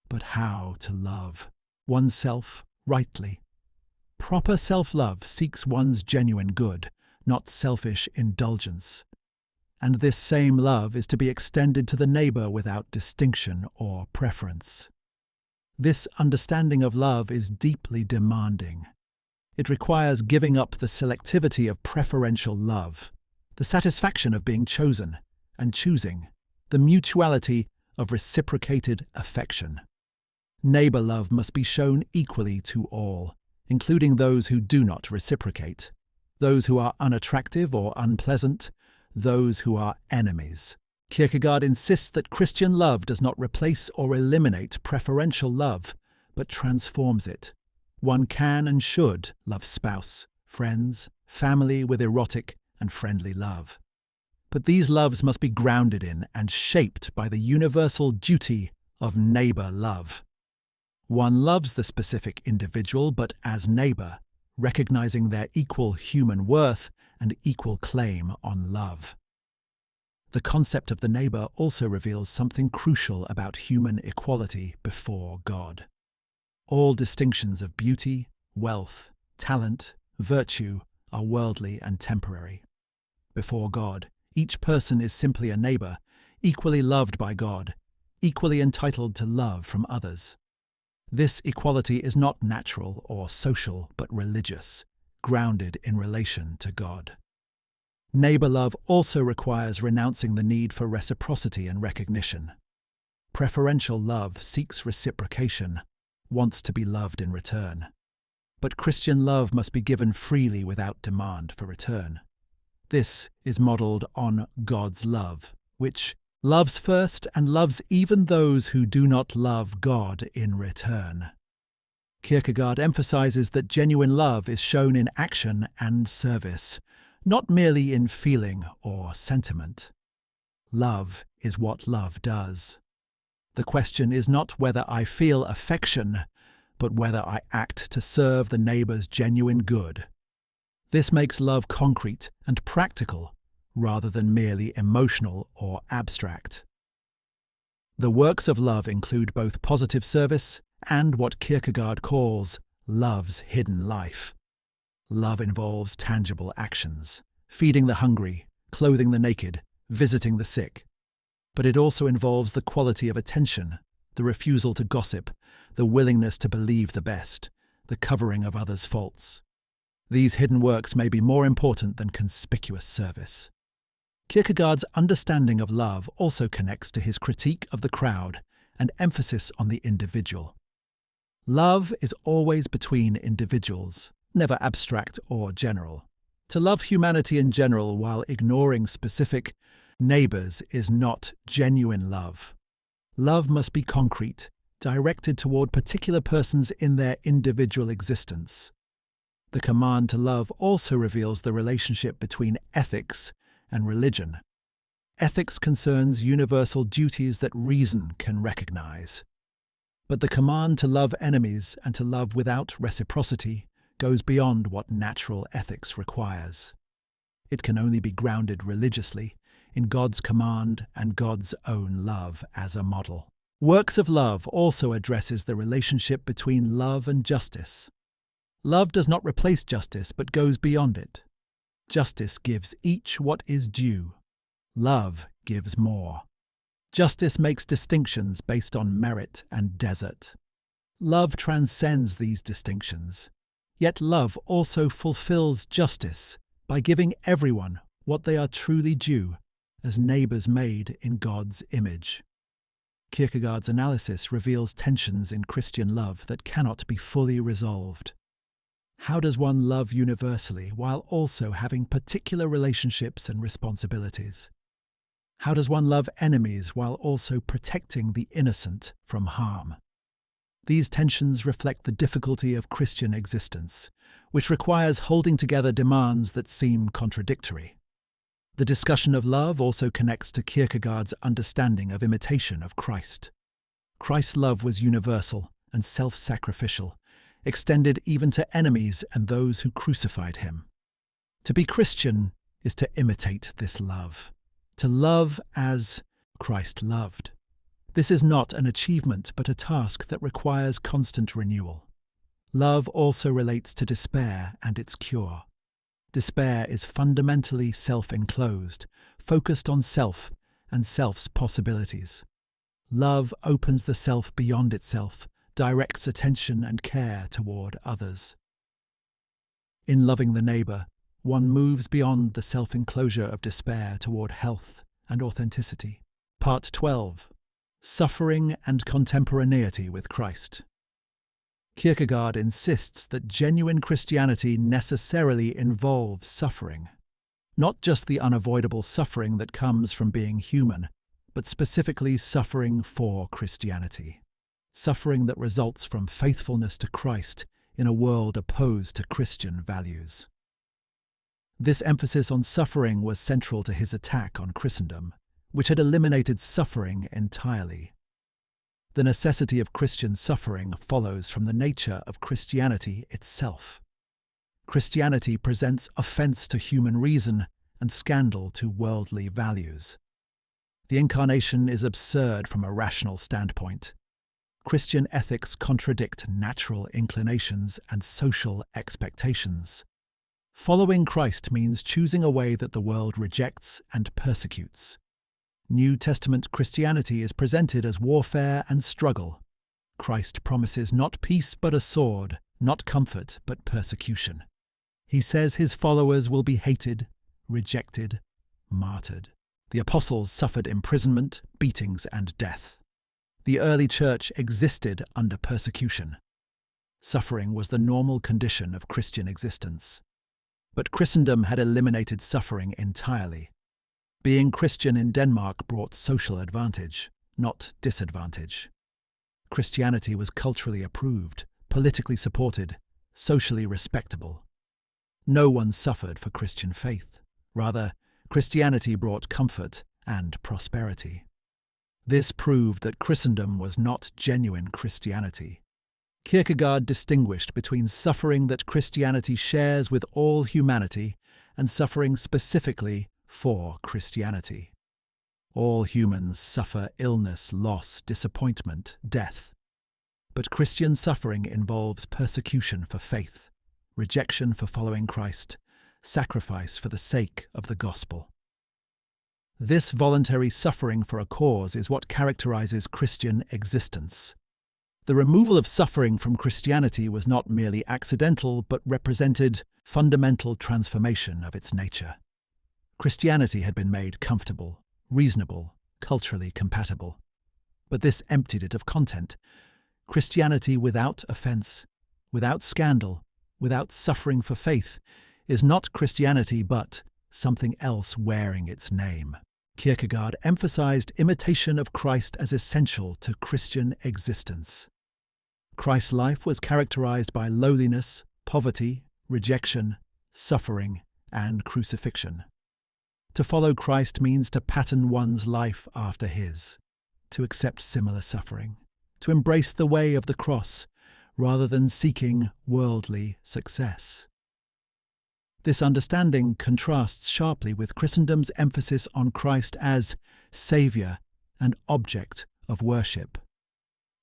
but how to love oneself rightly. Proper self-love seeks one's genuine good, not selfish indulgence. And this same love is to be extended to the neighbor without distinction or preference. This understanding of love is deeply demanding. It requires giving up the selectivity of preferential love, the satisfaction of being chosen and choosing, the mutuality of reciprocated affection. Neighbor love must be shown equally to all, including those who do not reciprocate, those who are unattractive or unpleasant, those who are enemies. Kierkegaard insists that Christian love does not replace or eliminate preferential love, but transforms it. One can and should love spouse, friends, family with erotic and friendly love. But these loves must be grounded in and shaped by the universal duty of neighbor love. One loves the specific individual, but as neighbor, recognizing their equal human worth and equal claim on love. The concept of the neighbor also reveals something crucial about human equality before God. All distinctions of beauty, wealth, talent, virtue are worldly and temporary. Before God, each person is simply a neighbor, equally loved by God, equally entitled to love from others. This equality is not natural or social, but religious, grounded in relation to God. Neighbor love also requires renouncing the need for reciprocity and recognition. Preferential love seeks reciprocation, wants to be loved in return. But Christian love must be given freely without demand for return. This is modeled on God's love, which loves first and loves even those who do not love God in return. Kierkegaard emphasizes that genuine love is shown in action and service, not merely in feeling or sentiment. Love is what love does. The question is not whether I feel affection, but whether I act to serve the neighbor's genuine good. This makes love concrete and practical, rather than merely emotional or abstract. The works of love include both positive service and what Kierkegaard calls love's hidden life. Love involves tangible actions, feeding the hungry, clothing the naked, visiting the sick. But it also involves the quality of attention, the refusal to gossip, the willingness to believe the best, the covering of others' faults. These hidden works may be more important than conspicuous service. Kierkegaard's understanding of love also connects to his critique of the crowd and emphasis on the individual. Love is always between individuals, never abstract or general. To love humanity in general while ignoring specific neighbors is not genuine love. Love must be concrete, directed toward particular persons in their individual existence. The command to love also reveals the relationship between ethics and religion. Ethics concerns universal duties that reason can recognize. But the command to love enemies and to love without reciprocity goes beyond what natural ethics requires. It can only be grounded religiously in God's command and God's own love as a model. Works of love also addresses the relationship between love and justice. Love does not replace justice but goes beyond it. Justice gives each what is due. Love gives more. Justice makes distinctions based on merit and desert. Love transcends these distinctions. Yet love also fulfills justice by giving everyone what they are truly due, as neighbors made in God's image. Kierkegaard's analysis reveals tensions in Christian love that cannot be fully resolved. How does one love universally while also having particular relationships and responsibilities? How does one love enemies while also protecting the innocent from harm? These tensions reflect the difficulty of Christian existence, which requires holding together demands that seem contradictory. The discussion of love also connects to Kierkegaard's understanding of imitation of Christ. Christ's love was universal and self-sacrificial, extended even to enemies and those who crucified him. To be Christian is to imitate this love, to love as Christ loved. This is not an achievement but a task that requires constant renewal. Love also relates to despair and its cure. Despair is fundamentally self-enclosed, focused on self and self's possibilities. Love opens the self beyond itself, directs attention and care toward others. In loving the neighbor, one moves beyond the self-enclosure of despair toward health and authenticity. Part 12. Suffering and contemporaneity with Christ. Kierkegaard insists that genuine Christianity necessarily involves suffering. Not just the unavoidable suffering that comes from being human, but specifically suffering for Christianity. Suffering that results from faithfulness to Christ in a world opposed to Christian values. This emphasis on suffering was central to his attack on Christendom, which had eliminated suffering entirely. The necessity of Christian suffering follows from the nature of Christianity itself. Christianity presents offense to human reason and scandal to worldly values. The incarnation is absurd from a rational standpoint. Christian ethics contradict natural inclinations and social expectations. Following Christ means choosing a way that the world rejects and persecutes. New Testament Christianity is presented as warfare and struggle. Christ promises not peace but a sword, not comfort but persecution. He says his followers will be hated, rejected, martyred. The apostles suffered imprisonment, beatings, and death. The early church existed under persecution. Suffering was the normal condition of Christian existence. But Christendom had eliminated suffering entirely. Being Christian in Denmark brought social advantage, not disadvantage. Christianity was culturally approved, politically supported, socially respectable. No one suffered for Christian faith. Rather, Christianity brought comfort and prosperity. This proved that Christendom was not genuine Christianity. Kierkegaard distinguished between suffering that Christianity shares with all humanity and suffering specifically for Christianity. All humans suffer illness, loss, disappointment, death. But Christian suffering involves persecution for faith, rejection for following Christ, sacrifice for the sake of the gospel. This voluntary suffering for a cause is what characterizes Christian existence. The removal of suffering from Christianity was not merely accidental, but represented fundamental transformation of its nature. Christianity had been made comfortable, reasonable, culturally compatible. But this emptied it of content. Christianity without offense, without scandal, without suffering for faith, is not Christianity but something else wearing its name. Kierkegaard emphasized imitation of Christ as essential to Christian existence. Christ's life was characterized by lowliness, poverty, rejection, suffering, and crucifixion. To follow Christ means to pattern one's life after his, to accept similar suffering, to embrace the way of the cross rather than seeking worldly success. This understanding contrasts sharply with Christendom's emphasis on Christ as Saviour and object of worship.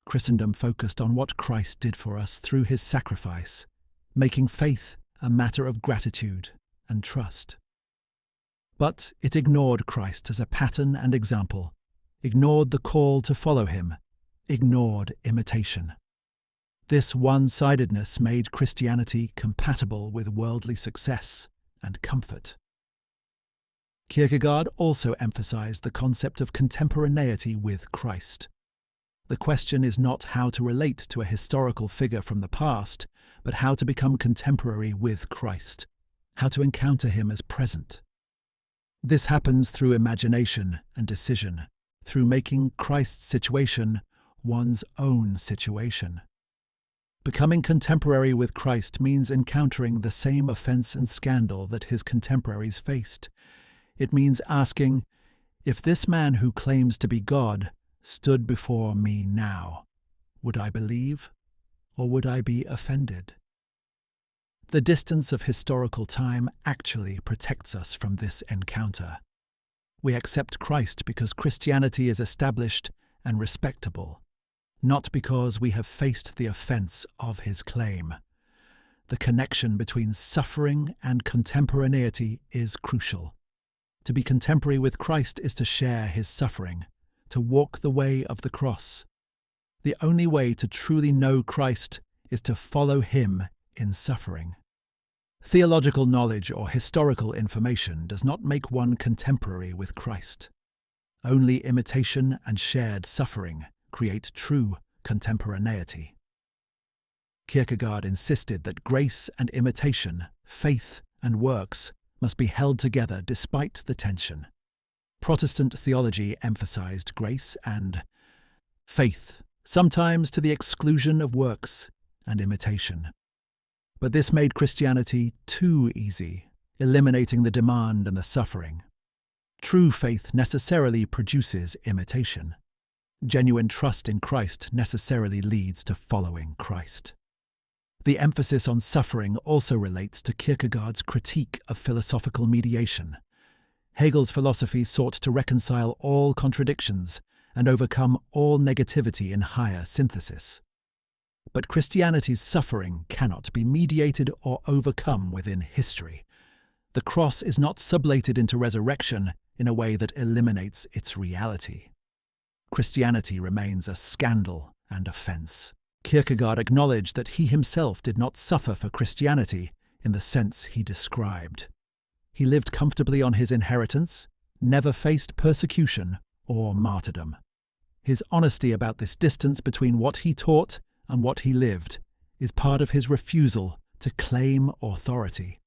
Christendom focused on what Christ did for us through his sacrifice, making faith a matter of gratitude and trust. But it ignored Christ as a pattern and example, ignored the call to follow him, ignored imitation. This one-sidedness made Christianity compatible with worldly success and comfort. Kierkegaard also emphasized the concept of contemporaneity with Christ. The question is not how to relate to a historical figure from the past, but how to become contemporary with Christ, how to encounter him as present. This happens through imagination and decision, through making Christ's situation one's own situation. Becoming contemporary with Christ means encountering the same offense and scandal that his contemporaries faced. It means asking, if this man who claims to be God stood before me now, would I believe, or would I be offended? The distance of historical time actually protects us from this encounter. We accept Christ because Christianity is established and respectable, not because we have faced the offense of his claim. The connection between suffering and contemporaneity is crucial. To be contemporary with Christ is to share his suffering, to walk the way of the cross. The only way to truly know Christ is to follow him in suffering. Theological knowledge or historical information does not make one contemporary with Christ. Only imitation and shared suffering create true contemporaneity. Kierkegaard insisted that grace and imitation, faith and works must be held together despite the tension. Protestant theology emphasized grace and faith, sometimes to the exclusion of works and imitation. But this made Christianity too easy, eliminating the demand and the suffering. True faith necessarily produces imitation. Genuine trust in Christ necessarily leads to following Christ. The emphasis on suffering also relates to Kierkegaard's critique of philosophical mediation. Hegel's philosophy sought to reconcile all contradictions and overcome all negativity in higher synthesis. But Christianity's suffering cannot be mediated or overcome within history. The cross is not sublated into resurrection in a way that eliminates its reality. Christianity remains a scandal and offense. Kierkegaard acknowledged that he himself did not suffer for Christianity, in the sense he described. He lived comfortably on his inheritance, never faced persecution or martyrdom. His honesty about this distance between what he taught and what he lived is part of his refusal to claim authority.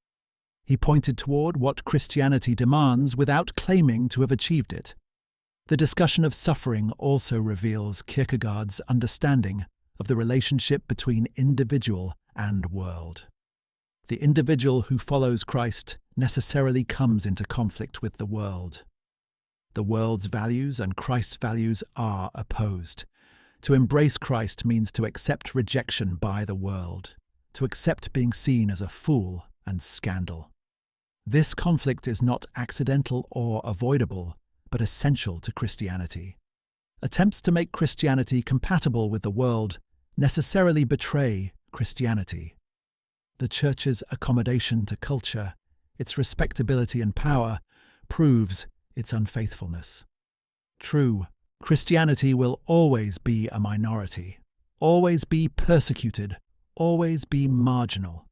He pointed toward what Christianity demands without claiming to have achieved it. The discussion of suffering also reveals Kierkegaard's understanding of the relationship between individual and world. The individual who follows Christ necessarily comes into conflict with the world. The world's values and Christ's values are opposed. To embrace Christ means to accept rejection by the world, to accept being seen as a fool and scandal. This conflict is not accidental or avoidable, but essential to Christianity. Attempts to make Christianity compatible with the world necessarily betray Christianity. The Church's accommodation to culture, its respectability and power, proves its unfaithfulness. True, Christianity will always be a minority, always be persecuted, always be marginal.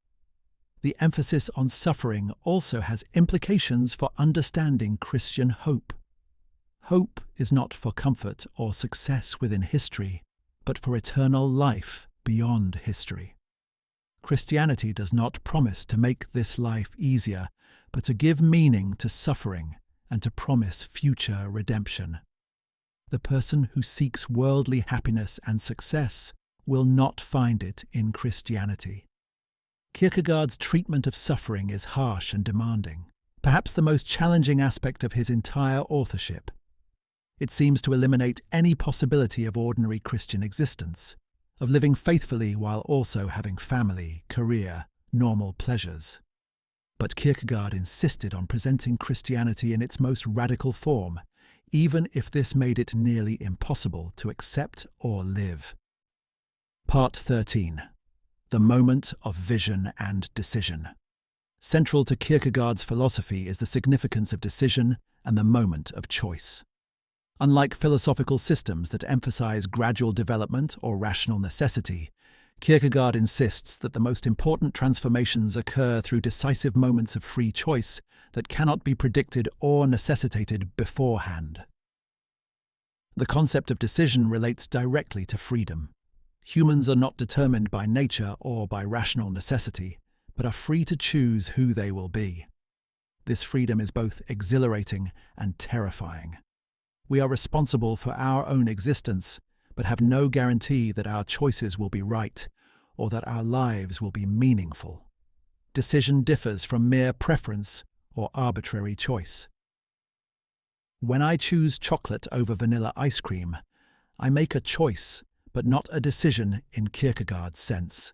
The emphasis on suffering also has implications for understanding Christian hope. Hope is not for comfort or success within history, but for eternal life beyond history. Christianity does not promise to make this life easier, but to give meaning to suffering and to promise future redemption. The person who seeks worldly happiness and success will not find it in Christianity. Kierkegaard's treatment of suffering is harsh and demanding, perhaps the most challenging aspect of his entire authorship. It seems to eliminate any possibility of ordinary Christian existence, of living faithfully while also having family, career, normal pleasures. But Kierkegaard insisted on presenting Christianity in its most radical form, even if this made it nearly impossible to accept or live. Part 13. The moment of vision and decision. Central to Kierkegaard's philosophy is the significance of decision and the moment of choice. Unlike philosophical systems that emphasize gradual development or rational necessity, Kierkegaard insists that the most important transformations occur through decisive moments of free choice that cannot be predicted or necessitated beforehand. The concept of decision relates directly to freedom. Humans are not determined by nature or by rational necessity, but are free to choose who they will be. This freedom is both exhilarating and terrifying. We are responsible for our own existence, but have no guarantee that our choices will be right or that our lives will be meaningful. Decision differs from mere preference or arbitrary choice. When I choose chocolate over vanilla ice cream, I make a choice, but not a decision in Kierkegaard's sense.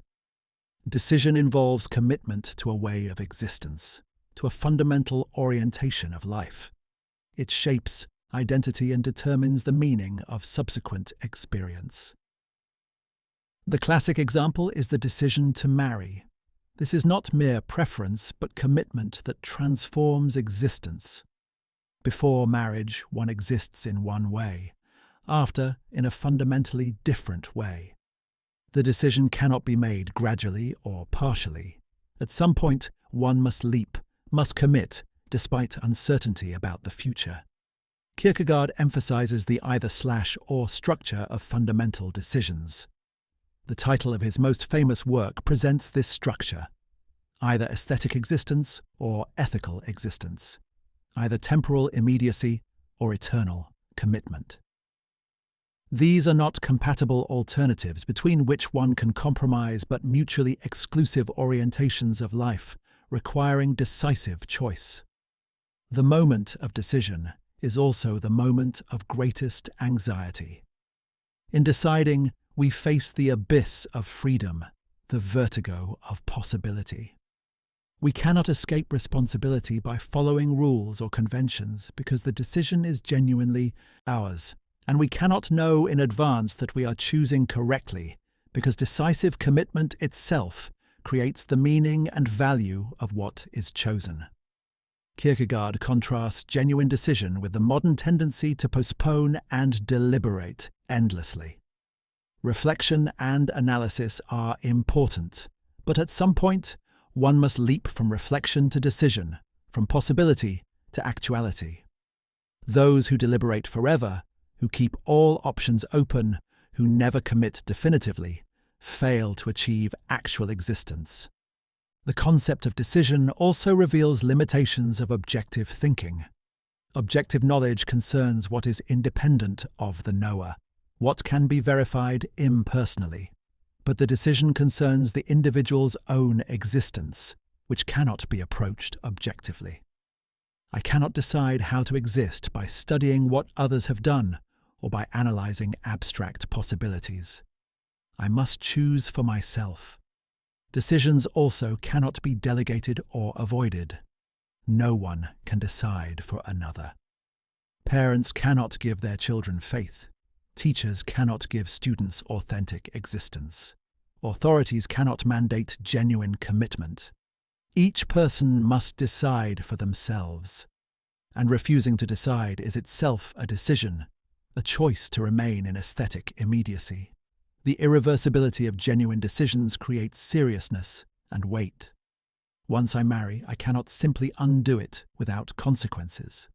Decision involves commitment to a way of existence, to a fundamental orientation of life. It shapes identity and determines the meaning of subsequent experience. The classic example is the decision to marry. This is not mere preference, but commitment that transforms existence. Before marriage, one exists in one way. After, in a fundamentally different way. The decision cannot be made gradually or partially. At some point, one must leap, must commit, despite uncertainty about the future. Kierkegaard emphasizes the either/or structure of fundamental decisions. The title of his most famous work presents this structure: either aesthetic existence or ethical existence, either temporal immediacy or eternal commitment. These are not compatible alternatives between which one can compromise, but mutually exclusive orientations of life, requiring decisive choice. The moment of decision is also the moment of greatest anxiety. In deciding, we face the abyss of freedom, the vertigo of possibility. We cannot escape responsibility by following rules or conventions because the decision is genuinely ours, and we cannot know in advance that we are choosing correctly because decisive commitment itself creates the meaning and value of what is chosen. Kierkegaard contrasts genuine decision with the modern tendency to postpone and deliberate endlessly. Reflection and analysis are important, but at some point, one must leap from reflection to decision, from possibility to actuality. Those who deliberate forever, who keep all options open, who never commit definitively, fail to achieve actual existence. The concept of decision also reveals limitations of objective thinking. Objective knowledge concerns what is independent of the knower, what can be verified impersonally. But the decision concerns the individual's own existence, which cannot be approached objectively. I cannot decide how to exist by studying what others have done or by analyzing abstract possibilities. I must choose for myself. Decisions also cannot be delegated or avoided. No one can decide for another. Parents cannot give their children faith. Teachers cannot give students authentic existence. Authorities cannot mandate genuine commitment. Each person must decide for themselves. And refusing to decide is itself a decision, a choice to remain in aesthetic immediacy. The irreversibility of genuine decisions creates seriousness and weight. Once I marry, I cannot simply undo it without consequences.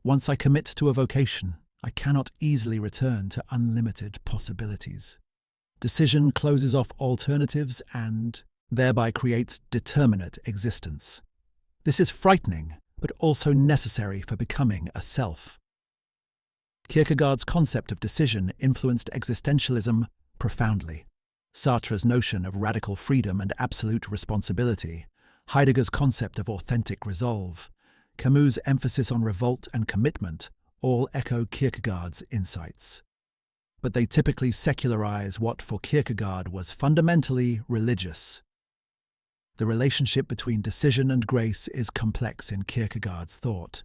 Once I commit to a vocation, I cannot easily return to unlimited possibilities. Decision closes off alternatives and thereby creates determinate existence. This is frightening, but also necessary for becoming a self. Kierkegaard's concept of decision influenced existentialism profoundly. Sartre's notion of radical freedom and absolute responsibility, Heidegger's concept of authentic resolve, Camus' emphasis on revolt and commitment all echo Kierkegaard's insights. But they typically secularize what for Kierkegaard was fundamentally religious. The relationship between decision and grace is complex in Kierkegaard's thought.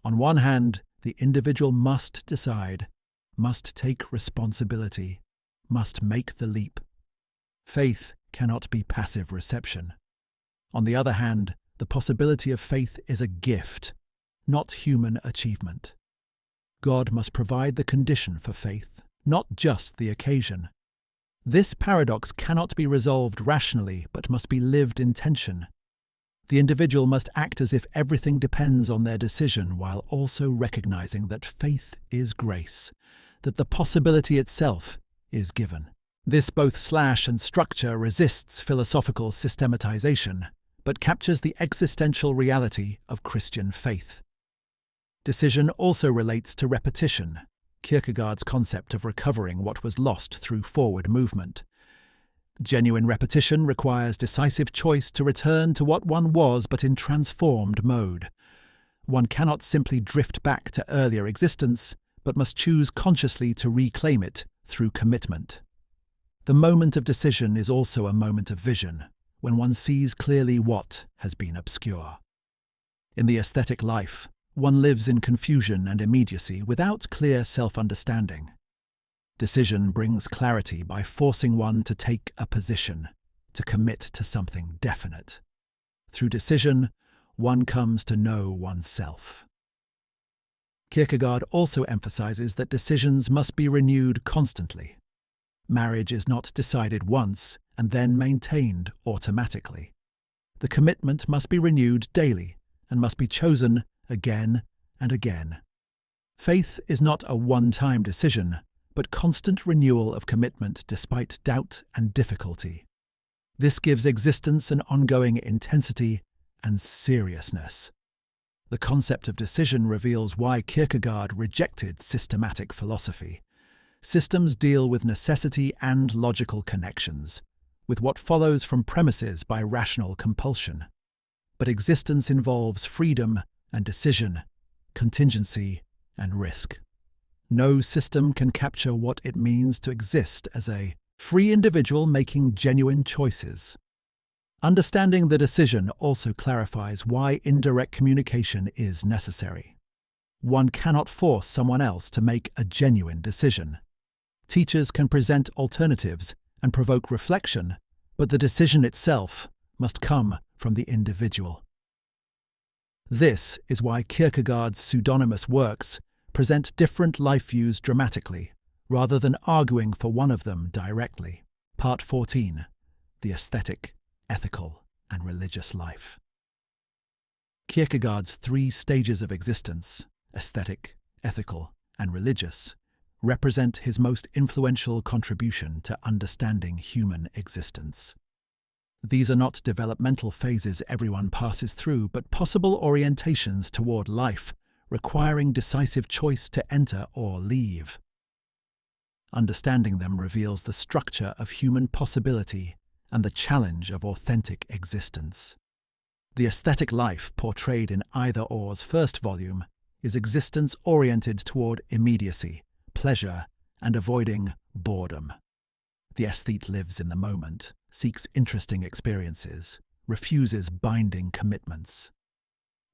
On one hand, the individual must decide, must take responsibility, must make the leap. Faith cannot be passive reception. On the other hand, the possibility of faith is a gift, not human achievement. God must provide the condition for faith, not just the occasion. This paradox cannot be resolved rationally, but must be lived in tension. The individual must act as if everything depends on their decision, while also recognizing that faith is grace, that the possibility itself is given. This both slash and structure resists philosophical systematization, but captures the existential reality of Christian faith. Decision also relates to repetition, Kierkegaard's concept of recovering what was lost through forward movement. Genuine repetition requires decisive choice to return to what one was, but in transformed mode. One cannot simply drift back to earlier existence, but must choose consciously to reclaim it through commitment. The moment of decision is also a moment of vision, when one sees clearly what has been obscure. In the aesthetic life, one lives in confusion and immediacy without clear self-understanding. Decision brings clarity by forcing one to take a position, to commit to something definite. Through decision, one comes to know oneself. Kierkegaard also emphasizes that decisions must be renewed constantly. Marriage is not decided once and then maintained automatically. The commitment must be renewed daily and must be chosen again and again. Faith is not a one-time decision, but constant renewal of commitment despite doubt and difficulty. This gives existence an ongoing intensity and seriousness. The concept of decision reveals why Kierkegaard rejected systematic philosophy. Systems deal with necessity and logical connections, with what follows from premises by rational compulsion. But existence involves freedom and decision, contingency and risk. No system can capture what it means to exist as a free individual making genuine choices. Understanding the decision also clarifies why indirect communication is necessary. One cannot force someone else to make a genuine decision. Teachers can present alternatives and provoke reflection, but the decision itself must come from the individual. This is why Kierkegaard's pseudonymous works present different life views dramatically, rather than arguing for one of them directly. Part 14. The Aesthetic, Ethical, and religious life. Kierkegaard's 3 stages of existence, aesthetic, ethical, and religious, represent his most influential contribution to understanding human existence. These are not developmental phases everyone passes through, but possible orientations toward life, requiring decisive choice to enter or leave. Understanding them reveals the structure of human possibility and the challenge of authentic existence. The aesthetic life portrayed in Either Or's first volume is existence oriented toward immediacy, pleasure, and avoiding boredom. The aesthete lives in the moment, seeks interesting experiences, refuses binding commitments.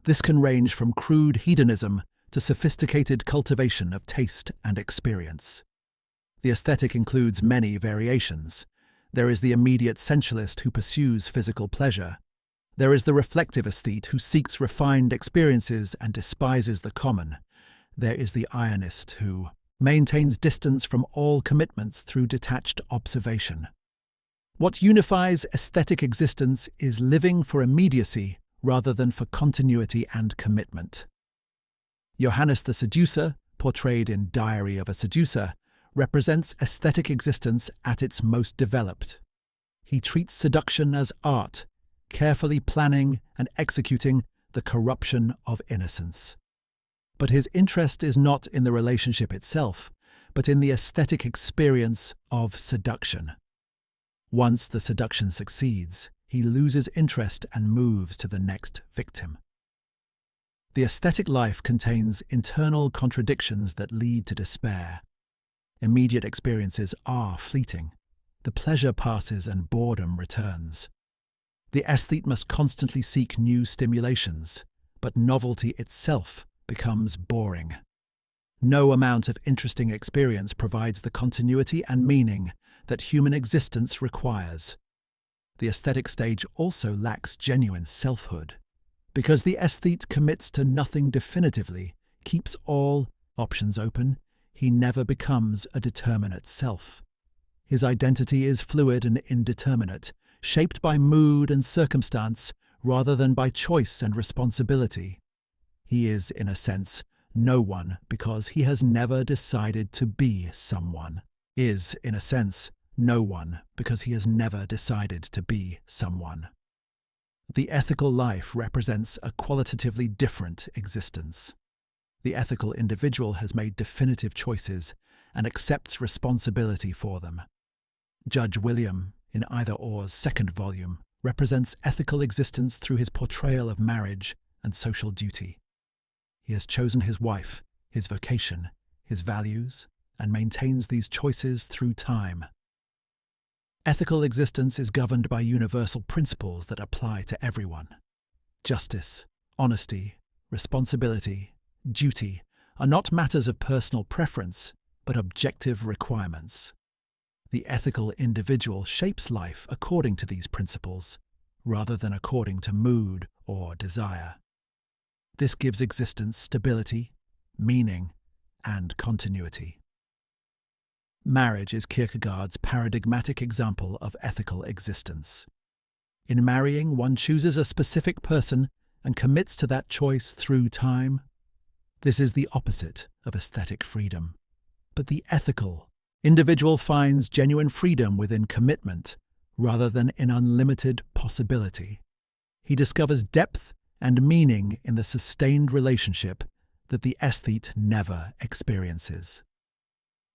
This can range from crude hedonism to sophisticated cultivation of taste and experience. The aesthetic includes many variations. There is the immediate sensualist who pursues physical pleasure. There is the reflective aesthete who seeks refined experiences and despises the common. There is the ionist who maintains distance from all commitments through detached observation. What unifies aesthetic existence is living for immediacy rather than for continuity and commitment. Johannes the Seducer, portrayed in Diary of a Seducer, represents aesthetic existence at its most developed. He treats seduction as art, carefully planning and executing the corruption of innocence. But his interest is not in the relationship itself, but in the aesthetic experience of seduction. Once the seduction succeeds, he loses interest and moves to the next victim. The aesthetic life contains internal contradictions that lead to despair. Immediate experiences are fleeting. The pleasure passes and boredom returns. The aesthete must constantly seek new stimulations, but novelty itself becomes boring. No amount of interesting experience provides the continuity and meaning that human existence requires. The aesthetic stage also lacks genuine selfhood, because the aesthete commits to nothing definitively, keeps all options open. He never becomes a determinate self. His identity is fluid and indeterminate, shaped by mood and circumstance rather than by choice and responsibility. He is, in a sense, no one because he has never decided to be someone. Is, in a sense, no one because he has never decided to be someone. The ethical life represents a qualitatively different existence. The ethical individual has made definitive choices and accepts responsibility for them. Judge William, in Either Or's second volume, represents ethical existence through his portrayal of marriage and social duty. He has chosen his wife, his vocation, his values, and maintains these choices through time. Ethical existence is governed by universal principles that apply to everyone. Justice, honesty, responsibility, duty are not matters of personal preference, but objective requirements. The ethical individual shapes life according to these principles, rather than according to mood or desire. This gives existence stability, meaning, and continuity. Marriage is Kierkegaard's paradigmatic example of ethical existence. In marrying, one chooses a specific person and commits to that choice through time. This is the opposite of aesthetic freedom. But the ethical individual finds genuine freedom within commitment rather than in unlimited possibility. He discovers depth and meaning in the sustained relationship that the aesthete never experiences.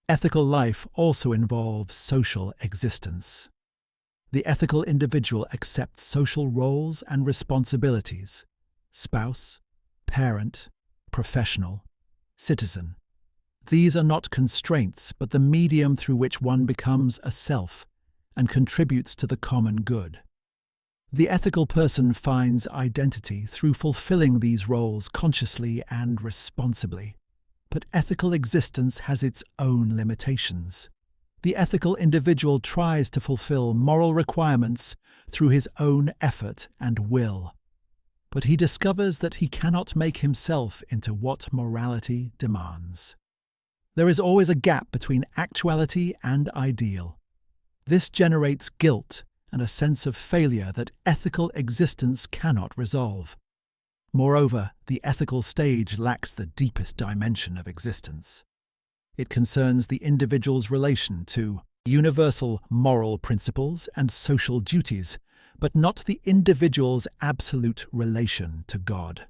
Ethical life also involves social existence. The ethical individual accepts social roles and responsibilities: spouse, parent, professional, citizen. These are not constraints, but the medium through which one becomes a self and contributes to the common good. The ethical person finds identity through fulfilling these roles consciously and responsibly. But ethical existence has its own limitations. The ethical individual tries to fulfill moral requirements through his own effort and will. But he discovers that he cannot make himself into what morality demands. There is always a gap between actuality and ideal. This generates guilt and a sense of failure that ethical existence cannot resolve. Moreover, the ethical stage lacks the deepest dimension of existence. It concerns the individual's relation to universal moral principles and social duties, but not the individual's absolute relation to God.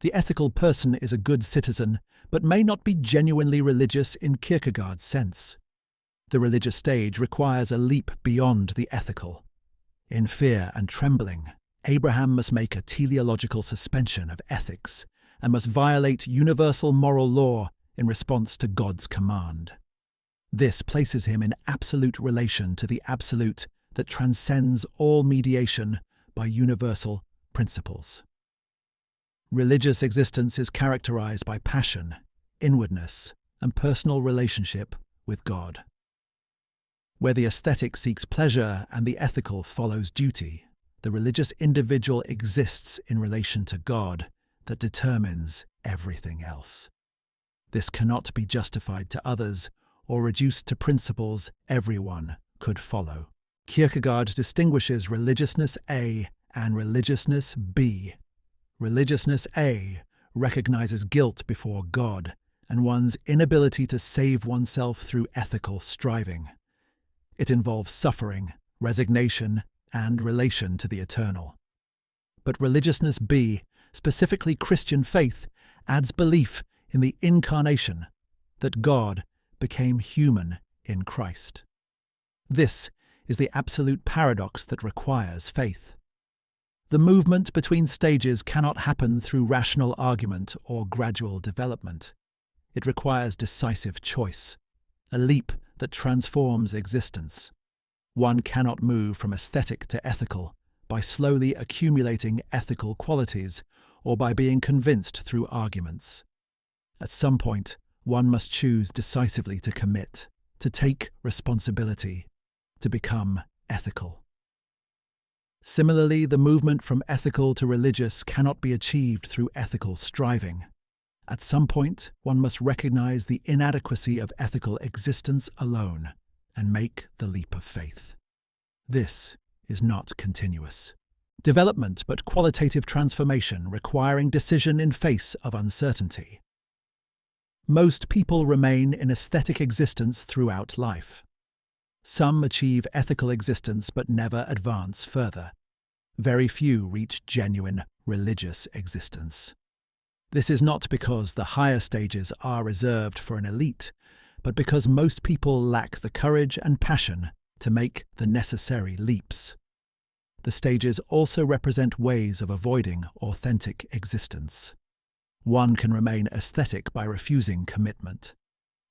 The ethical person is a good citizen, but may not be genuinely religious in Kierkegaard's sense. The religious stage requires a leap beyond the ethical. In fear and trembling, Abraham must make a teleological suspension of ethics and must violate universal moral law in response to God's command. This places him in absolute relation to the absolute that transcends all mediation by universal principles. Religious existence is characterized by passion, inwardness, and personal relationship with God. Where the aesthetic seeks pleasure and the ethical follows duty, the religious individual exists in relation to God that determines everything else. This cannot be justified to others or reduced to principles everyone could follow. Kierkegaard distinguishes religiousness A and religiousness B. Religiousness A recognizes guilt before God and one's inability to save oneself through ethical striving. It involves suffering, resignation, and relation to the eternal. But religiousness B, specifically Christian faith, adds belief in the incarnation, that God became human in Christ. This is the absolute paradox that requires faith. The movement between stages cannot happen through rational argument or gradual development. It requires decisive choice, a leap that transforms existence. One cannot move from aesthetic to ethical by slowly accumulating ethical qualities or by being convinced through arguments. At some point, one must choose decisively to commit, to take responsibility, to become ethical. Similarly, the movement from ethical to religious cannot be achieved through ethical striving. At some point, one must recognize the inadequacy of ethical existence alone and make the leap of faith. This is not continuous development, but qualitative transformation requiring decision in face of uncertainty. Most people remain in aesthetic existence throughout life. Some achieve ethical existence but never advance further. Very few reach genuine religious existence. This is not because the higher stages are reserved for an elite, but because most people lack the courage and passion to make the necessary leaps. The stages also represent ways of avoiding authentic existence. One can remain aesthetic by refusing commitment.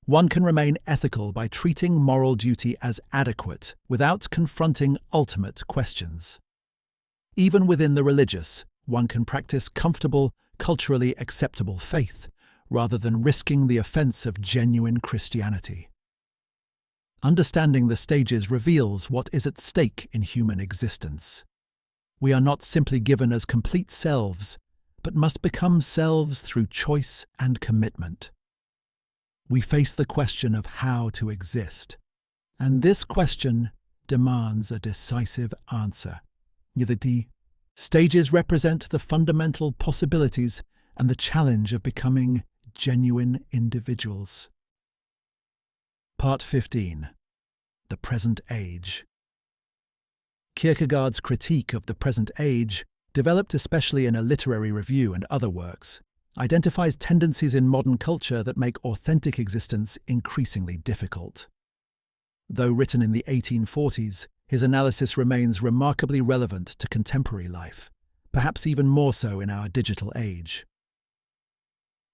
One can remain ethical by treating moral duty as adequate without confronting ultimate questions. Even within the religious, one can practice comfortable, culturally acceptable faith, rather than risking the offense of genuine Christianity. Understanding the stages reveals what is at stake in human existence. We are not simply given as complete selves, but must become selves through choice and commitment. We face the question of how to exist, and this question demands a decisive answer. The stages represent the fundamental possibilities and the challenge of becoming genuine individuals. Part 15. The Present Age. Kierkegaard's critique of the present age, developed especially in a literary review and other works, identifies tendencies in modern culture that make authentic existence increasingly difficult. Though written in the 1840s, his analysis remains remarkably relevant to contemporary life, perhaps even more so in our digital age.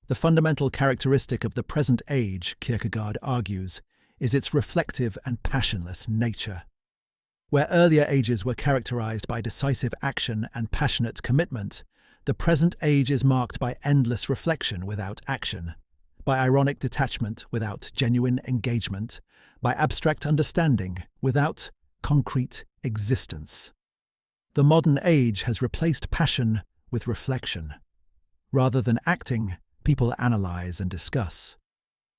The fundamental characteristic of the present age, Kierkegaard argues, is its reflective and passionless nature. Where earlier ages were characterized by decisive action and passionate commitment, the present age is marked by endless reflection without action, by ironic detachment without genuine engagement, by abstract understanding without concrete existence. The modern age has replaced passion with reflection. Rather than acting, people analyze and discuss.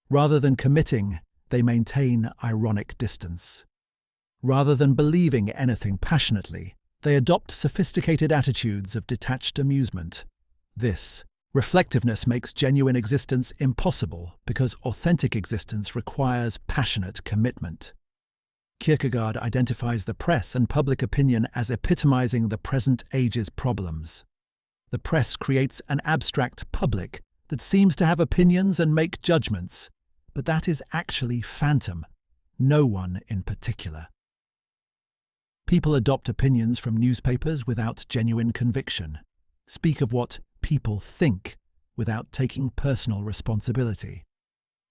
Rather than committing, they maintain ironic distance. Rather than believing anything passionately, they adopt sophisticated attitudes of detached amusement. This reflectiveness makes genuine existence impossible because authentic existence requires passionate commitment. Kierkegaard identifies the press and public opinion as epitomizing the present age's problems. The press creates an abstract public that seems to have opinions and make judgments, but that is actually phantom, no one in particular. People adopt opinions from newspapers without genuine conviction, speak of what people think without taking personal responsibility.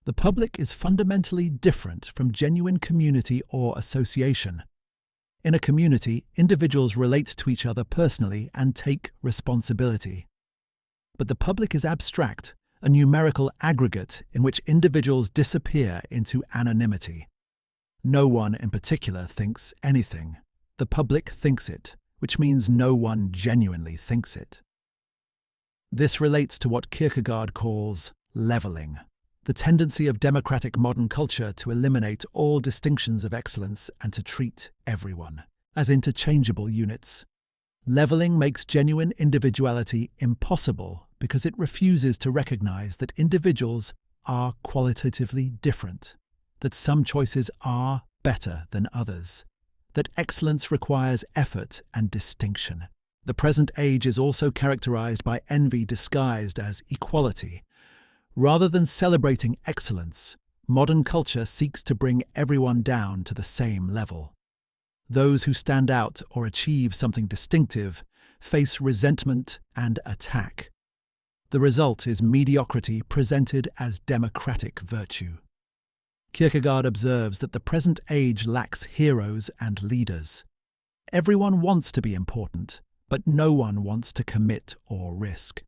The public is fundamentally different from genuine community or association. In a community, individuals relate to each other personally and take responsibility. But the public is abstract, a numerical aggregate in which individuals disappear into anonymity. No one in particular thinks anything. The public thinks it, which means no one genuinely thinks it. This relates to what Kierkegaard calls leveling, the tendency of democratic modern culture to eliminate all distinctions of excellence and to treat everyone as interchangeable units. Leveling makes genuine individuality impossible because it refuses to recognize that individuals are qualitatively different, that some choices are better than others, that excellence requires effort and distinction. The present age is also characterized by envy disguised as equality. Rather than celebrating excellence, modern culture seeks to bring everyone down to the same level. Those who stand out or achieve something distinctive face resentment and attack. The result is mediocrity presented as democratic virtue. Kierkegaard observes that the present age lacks heroes and leaders. Everyone wants to be important, but no one wants to commit or risk.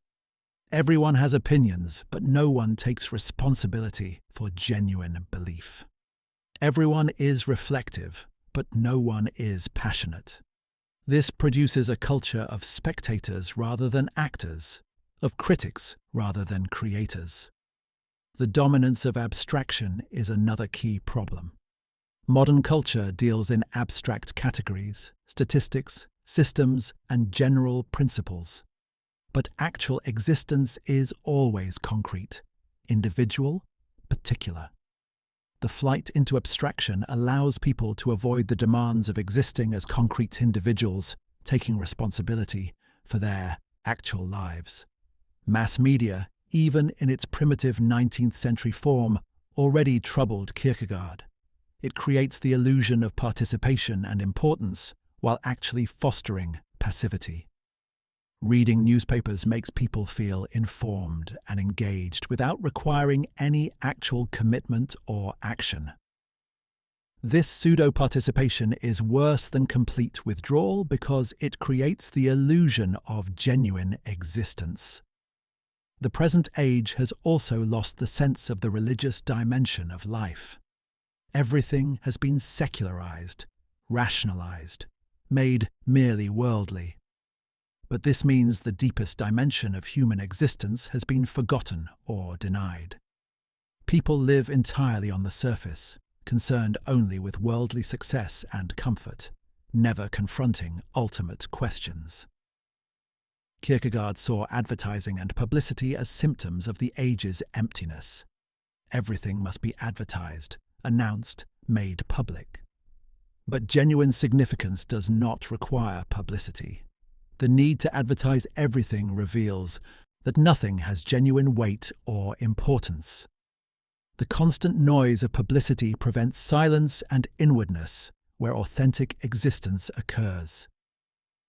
Everyone has opinions, but no one takes responsibility for genuine belief. Everyone is reflective, but no one is passionate. This produces a culture of spectators rather than actors, of critics rather than creators. The dominance of abstraction is another key problem. Modern culture deals in abstract categories, statistics, systems, and general principles. But actual existence is always concrete, individual, particular. The flight into abstraction allows people to avoid the demands of existing as concrete individuals, taking responsibility for their actual lives. Mass media, even in its primitive 19th century form, already troubled Kierkegaard. It creates the illusion of participation and importance while actually fostering passivity. Reading newspapers makes people feel informed and engaged without requiring any actual commitment or action. This pseudo-participation is worse than complete withdrawal because it creates the illusion of genuine existence. The present age has also lost the sense of the religious dimension of life. Everything has been secularized, rationalized, made merely worldly. But this means the deepest dimension of human existence has been forgotten or denied. People live entirely on the surface, concerned only with worldly success and comfort, never confronting ultimate questions. Kierkegaard saw advertising and publicity as symptoms of the age's emptiness. Everything must be advertised, announced, made public. But genuine significance does not require publicity. The need to advertise everything reveals that nothing has genuine weight or importance. The constant noise of publicity prevents silence and inwardness where authentic existence occurs.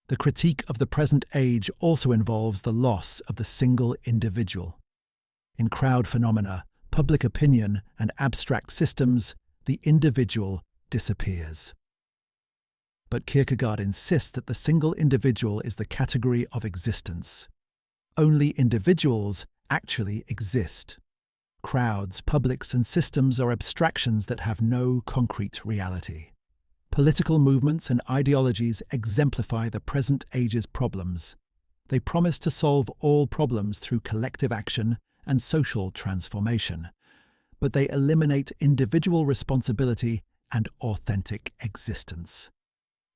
The critique of the present age also involves the loss of the single individual. In crowd phenomena, public opinion, and abstract systems, the individual disappears. But Kierkegaard insists that the single individual is the category of existence. Only individuals actually exist. Crowds, publics, and systems are abstractions that have no concrete reality. Political movements and ideologies exemplify the present age's problems. They promise to solve all problems through collective action and social transformation, but they eliminate individual responsibility and authentic existence.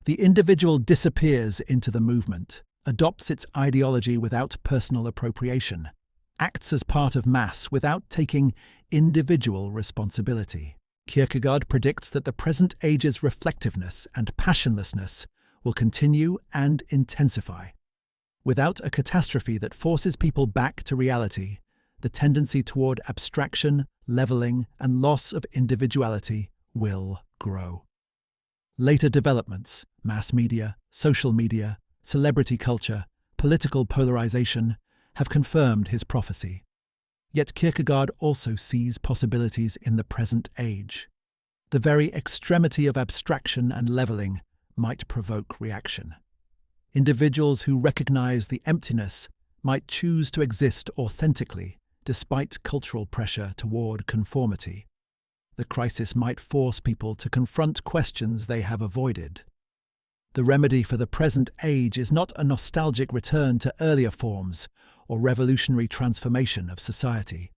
The individual disappears into the movement, adopts its ideology without personal appropriation, acts as part of mass without taking individual responsibility. Kierkegaard predicts that the present age's reflectiveness and passionlessness will continue and intensify. Without a catastrophe that forces people back to reality, the tendency toward abstraction, leveling, and loss of individuality will grow. Later developments, mass media, social media, celebrity culture, political polarization, have confirmed his prophecy. Yet Kierkegaard also sees possibilities in the present age. The very extremity of abstraction and leveling might provoke reaction. Individuals who recognize the emptiness might choose to exist authentically despite cultural pressure toward conformity. The crisis might force people to confront questions they have avoided. The remedy for the present age is not a nostalgic return to earlier forms or revolutionary transformation of society.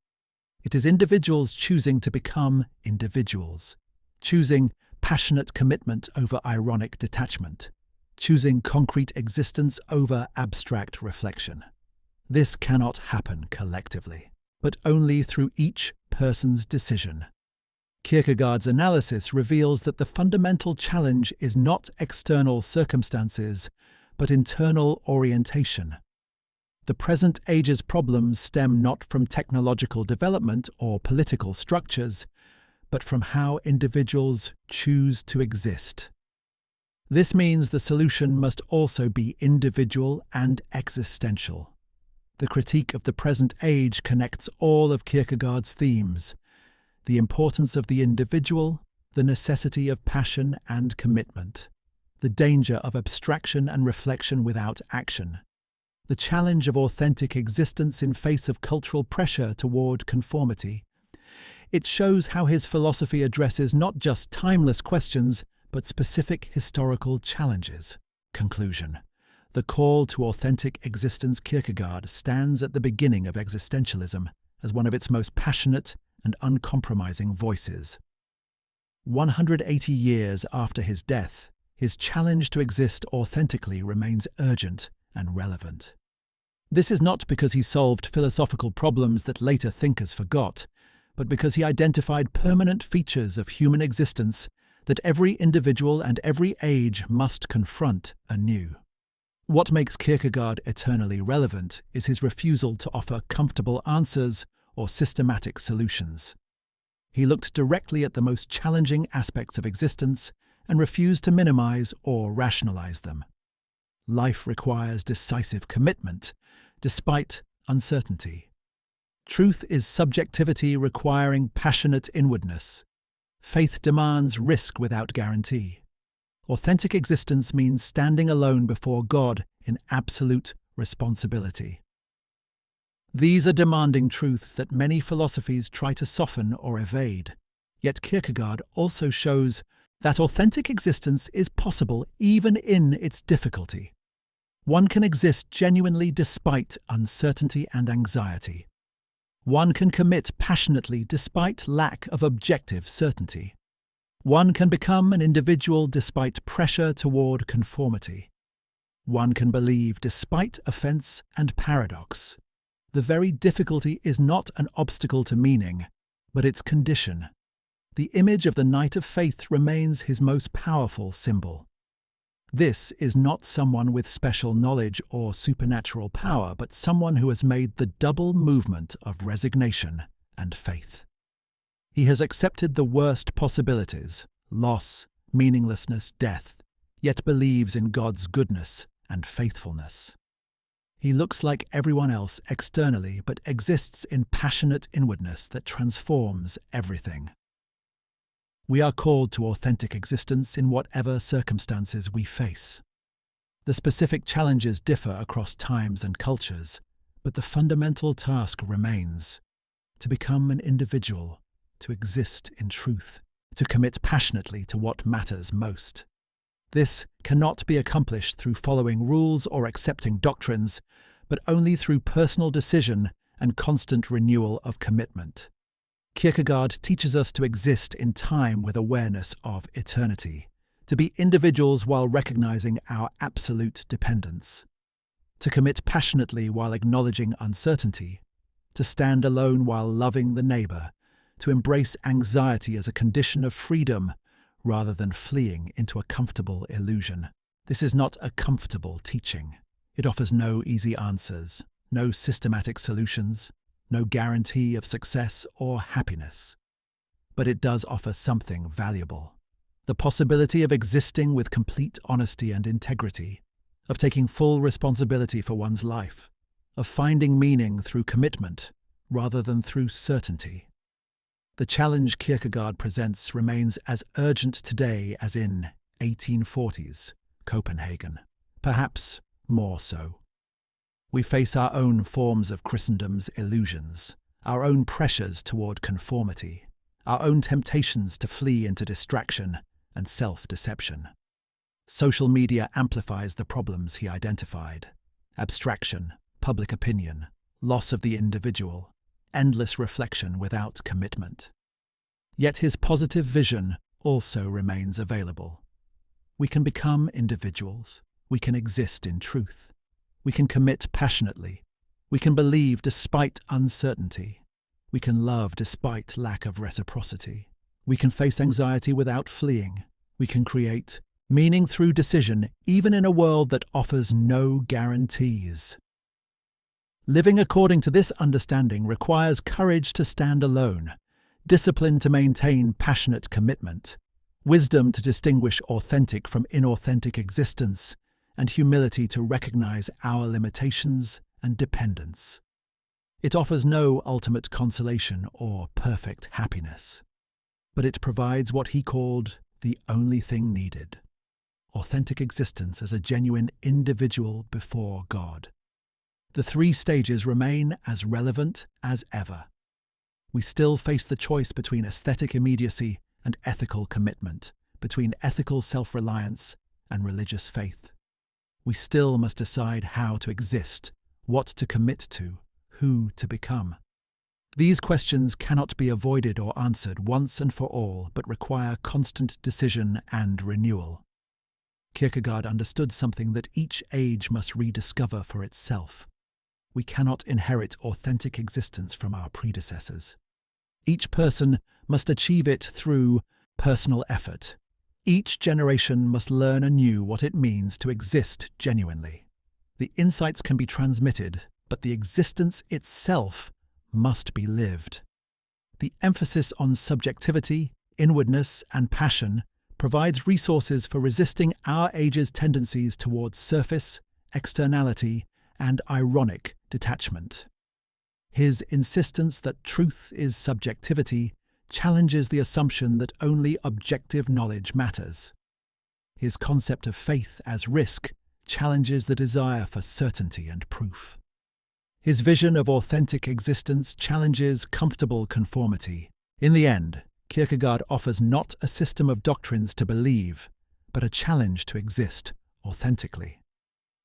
It is individuals choosing to become individuals, choosing passionate commitment over ironic detachment, choosing concrete existence over abstract reflection. This cannot happen collectively, but only through each person's decision. Kierkegaard's analysis reveals that the fundamental challenge is not external circumstances, but internal orientation. The present age's problems stem not from technological development or political structures, but from how individuals choose to exist. This means the solution must also be individual and existential. The critique of the present age connects all of Kierkegaard's themes: the importance of the individual, the necessity of passion and commitment, the danger of abstraction and reflection without action, the challenge of authentic existence in face of cultural pressure toward conformity. It shows how his philosophy addresses not just timeless questions, but specific historical challenges. Conclusion. The call to authentic existence. Kierkegaard stands at the beginning of existentialism as one of its most passionate and uncompromising voices. 180 years after his death, his challenge to exist authentically remains urgent and relevant. This is not because he solved philosophical problems that later thinkers forgot, but because he identified permanent features of human existence that every individual and every age must confront anew. What makes Kierkegaard eternally relevant is his refusal to offer comfortable answers or systematic solutions. He looked directly at the most challenging aspects of existence and refused to minimize or rationalize them. Life requires decisive commitment, despite uncertainty. Truth is subjectivity requiring passionate inwardness. Faith demands risk without guarantee. Authentic existence means standing alone before God in absolute responsibility. These are demanding truths that many philosophies try to soften or evade. Yet Kierkegaard also shows that authentic existence is possible even in its difficulty. One can exist genuinely despite uncertainty and anxiety. One can commit passionately despite lack of objective certainty. One can become an individual despite pressure toward conformity. One can believe despite offense and paradox. The very difficulty is not an obstacle to meaning, but its condition. The image of the Knight of Faith remains his most powerful symbol. This is not someone with special knowledge or supernatural power, but someone who has made the double movement of resignation and faith. He has accepted the worst possibilities, loss, meaninglessness, death, yet believes in God's goodness and faithfulness. He looks like everyone else externally, but exists in passionate inwardness that transforms everything. We are called to authentic existence in whatever circumstances we face. The specific challenges differ across times and cultures, but the fundamental task remains: to become an individual, to exist in truth, to commit passionately to what matters most. This cannot be accomplished through following rules or accepting doctrines, but only through personal decision and constant renewal of commitment. Kierkegaard teaches us to exist in time with awareness of eternity, to be individuals while recognizing our absolute dependence, to commit passionately while acknowledging uncertainty, to stand alone while loving the neighbor, to embrace anxiety as a condition of freedom rather than fleeing into a comfortable illusion. This is not a comfortable teaching. It offers no easy answers, no systematic solutions, no guarantee of success or happiness. But it does offer something valuable. The possibility of existing with complete honesty and integrity, of taking full responsibility for one's life, of finding meaning through commitment rather than through certainty. The challenge Kierkegaard presents remains as urgent today as in 1840s Copenhagen, perhaps more so. We face our own forms of Christendom's illusions, our own pressures toward conformity, our own temptations to flee into distraction and self-deception. Social media amplifies the problems he identified: abstraction, public opinion, loss of the individual, endless reflection without commitment. Yet his positive vision also remains available. We can become individuals. We can exist in truth. We can commit passionately. We can believe despite uncertainty. We can love despite lack of reciprocity. We can face anxiety without fleeing. We can create meaning through decision, even in a world that offers no guarantees. Living according to this understanding requires courage to stand alone, discipline to maintain passionate commitment, wisdom to distinguish authentic from inauthentic existence, and humility to recognize our limitations and dependence. It offers no ultimate consolation or perfect happiness, but it provides what he called the only thing needed: authentic existence as a genuine individual before God. The three stages remain as relevant as ever. We still face the choice between aesthetic immediacy and ethical commitment, between ethical self-reliance and religious faith. We still must decide how to exist, what to commit to, who to become. These questions cannot be avoided or answered once and for all, but require constant decision and renewal. Kierkegaard understood something that each age must rediscover for itself. We cannot inherit authentic existence from our predecessors. Each person must achieve it through personal effort. Each generation must learn anew what it means to exist genuinely. The insights can be transmitted, but the existence itself must be lived. The emphasis on subjectivity, inwardness, and passion provides resources for resisting our age's tendencies towards surface, externality, and ironic detachment. His insistence that truth is subjectivity challenges the assumption that only objective knowledge matters. His concept of faith as risk challenges the desire for certainty and proof. His vision of authentic existence challenges comfortable conformity. In the end, Kierkegaard offers not a system of doctrines to believe, but a challenge to exist authentically.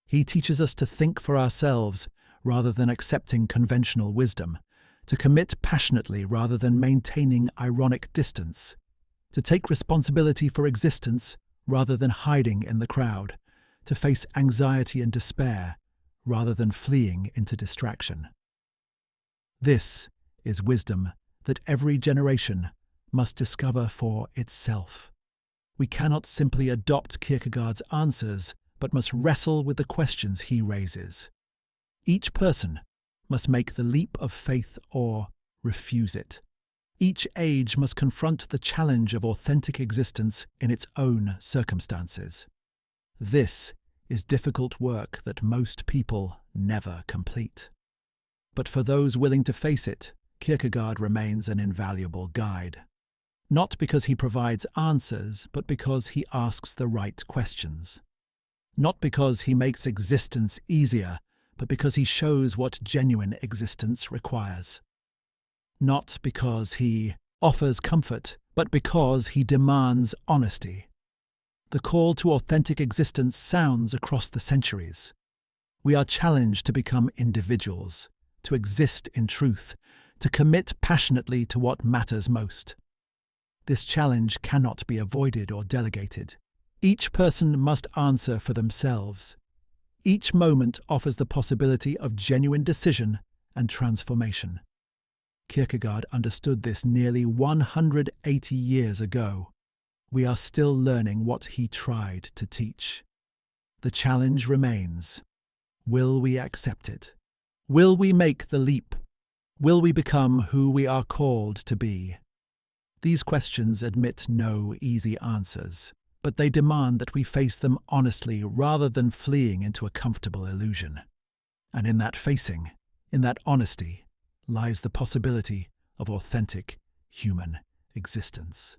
He teaches us to think for ourselves rather than accepting conventional wisdom, to commit passionately rather than maintaining ironic distance, to take responsibility for existence rather than hiding in the crowd, to face anxiety and despair rather than fleeing into distraction. This is wisdom that every generation must discover for itself. We cannot simply adopt Kierkegaard's answers, but must wrestle with the questions he raises. Each person must make the leap of faith or refuse it. Each age must confront the challenge of authentic existence in its own circumstances. This is difficult work that most people never complete. But for those willing to face it, Kierkegaard remains an invaluable guide. Not because he provides answers, but because he asks the right questions. Not because he makes existence easier, but because he shows what genuine existence requires. Not because he offers comfort, but because he demands honesty. The call to authentic existence sounds across the centuries. We are challenged to become individuals, to exist in truth, to commit passionately to what matters most. This challenge cannot be avoided or delegated. Each person must answer for themselves. Each moment offers the possibility of genuine decision and transformation. Kierkegaard understood this nearly 180 years ago. We are still learning what he tried to teach. The challenge remains. Will we accept it? Will we make the leap? Will we become who we are called to be? These questions admit no easy answers, but they demand that we face them honestly rather than fleeing into a comfortable illusion. And in that facing, in that honesty, lies the possibility of authentic human existence.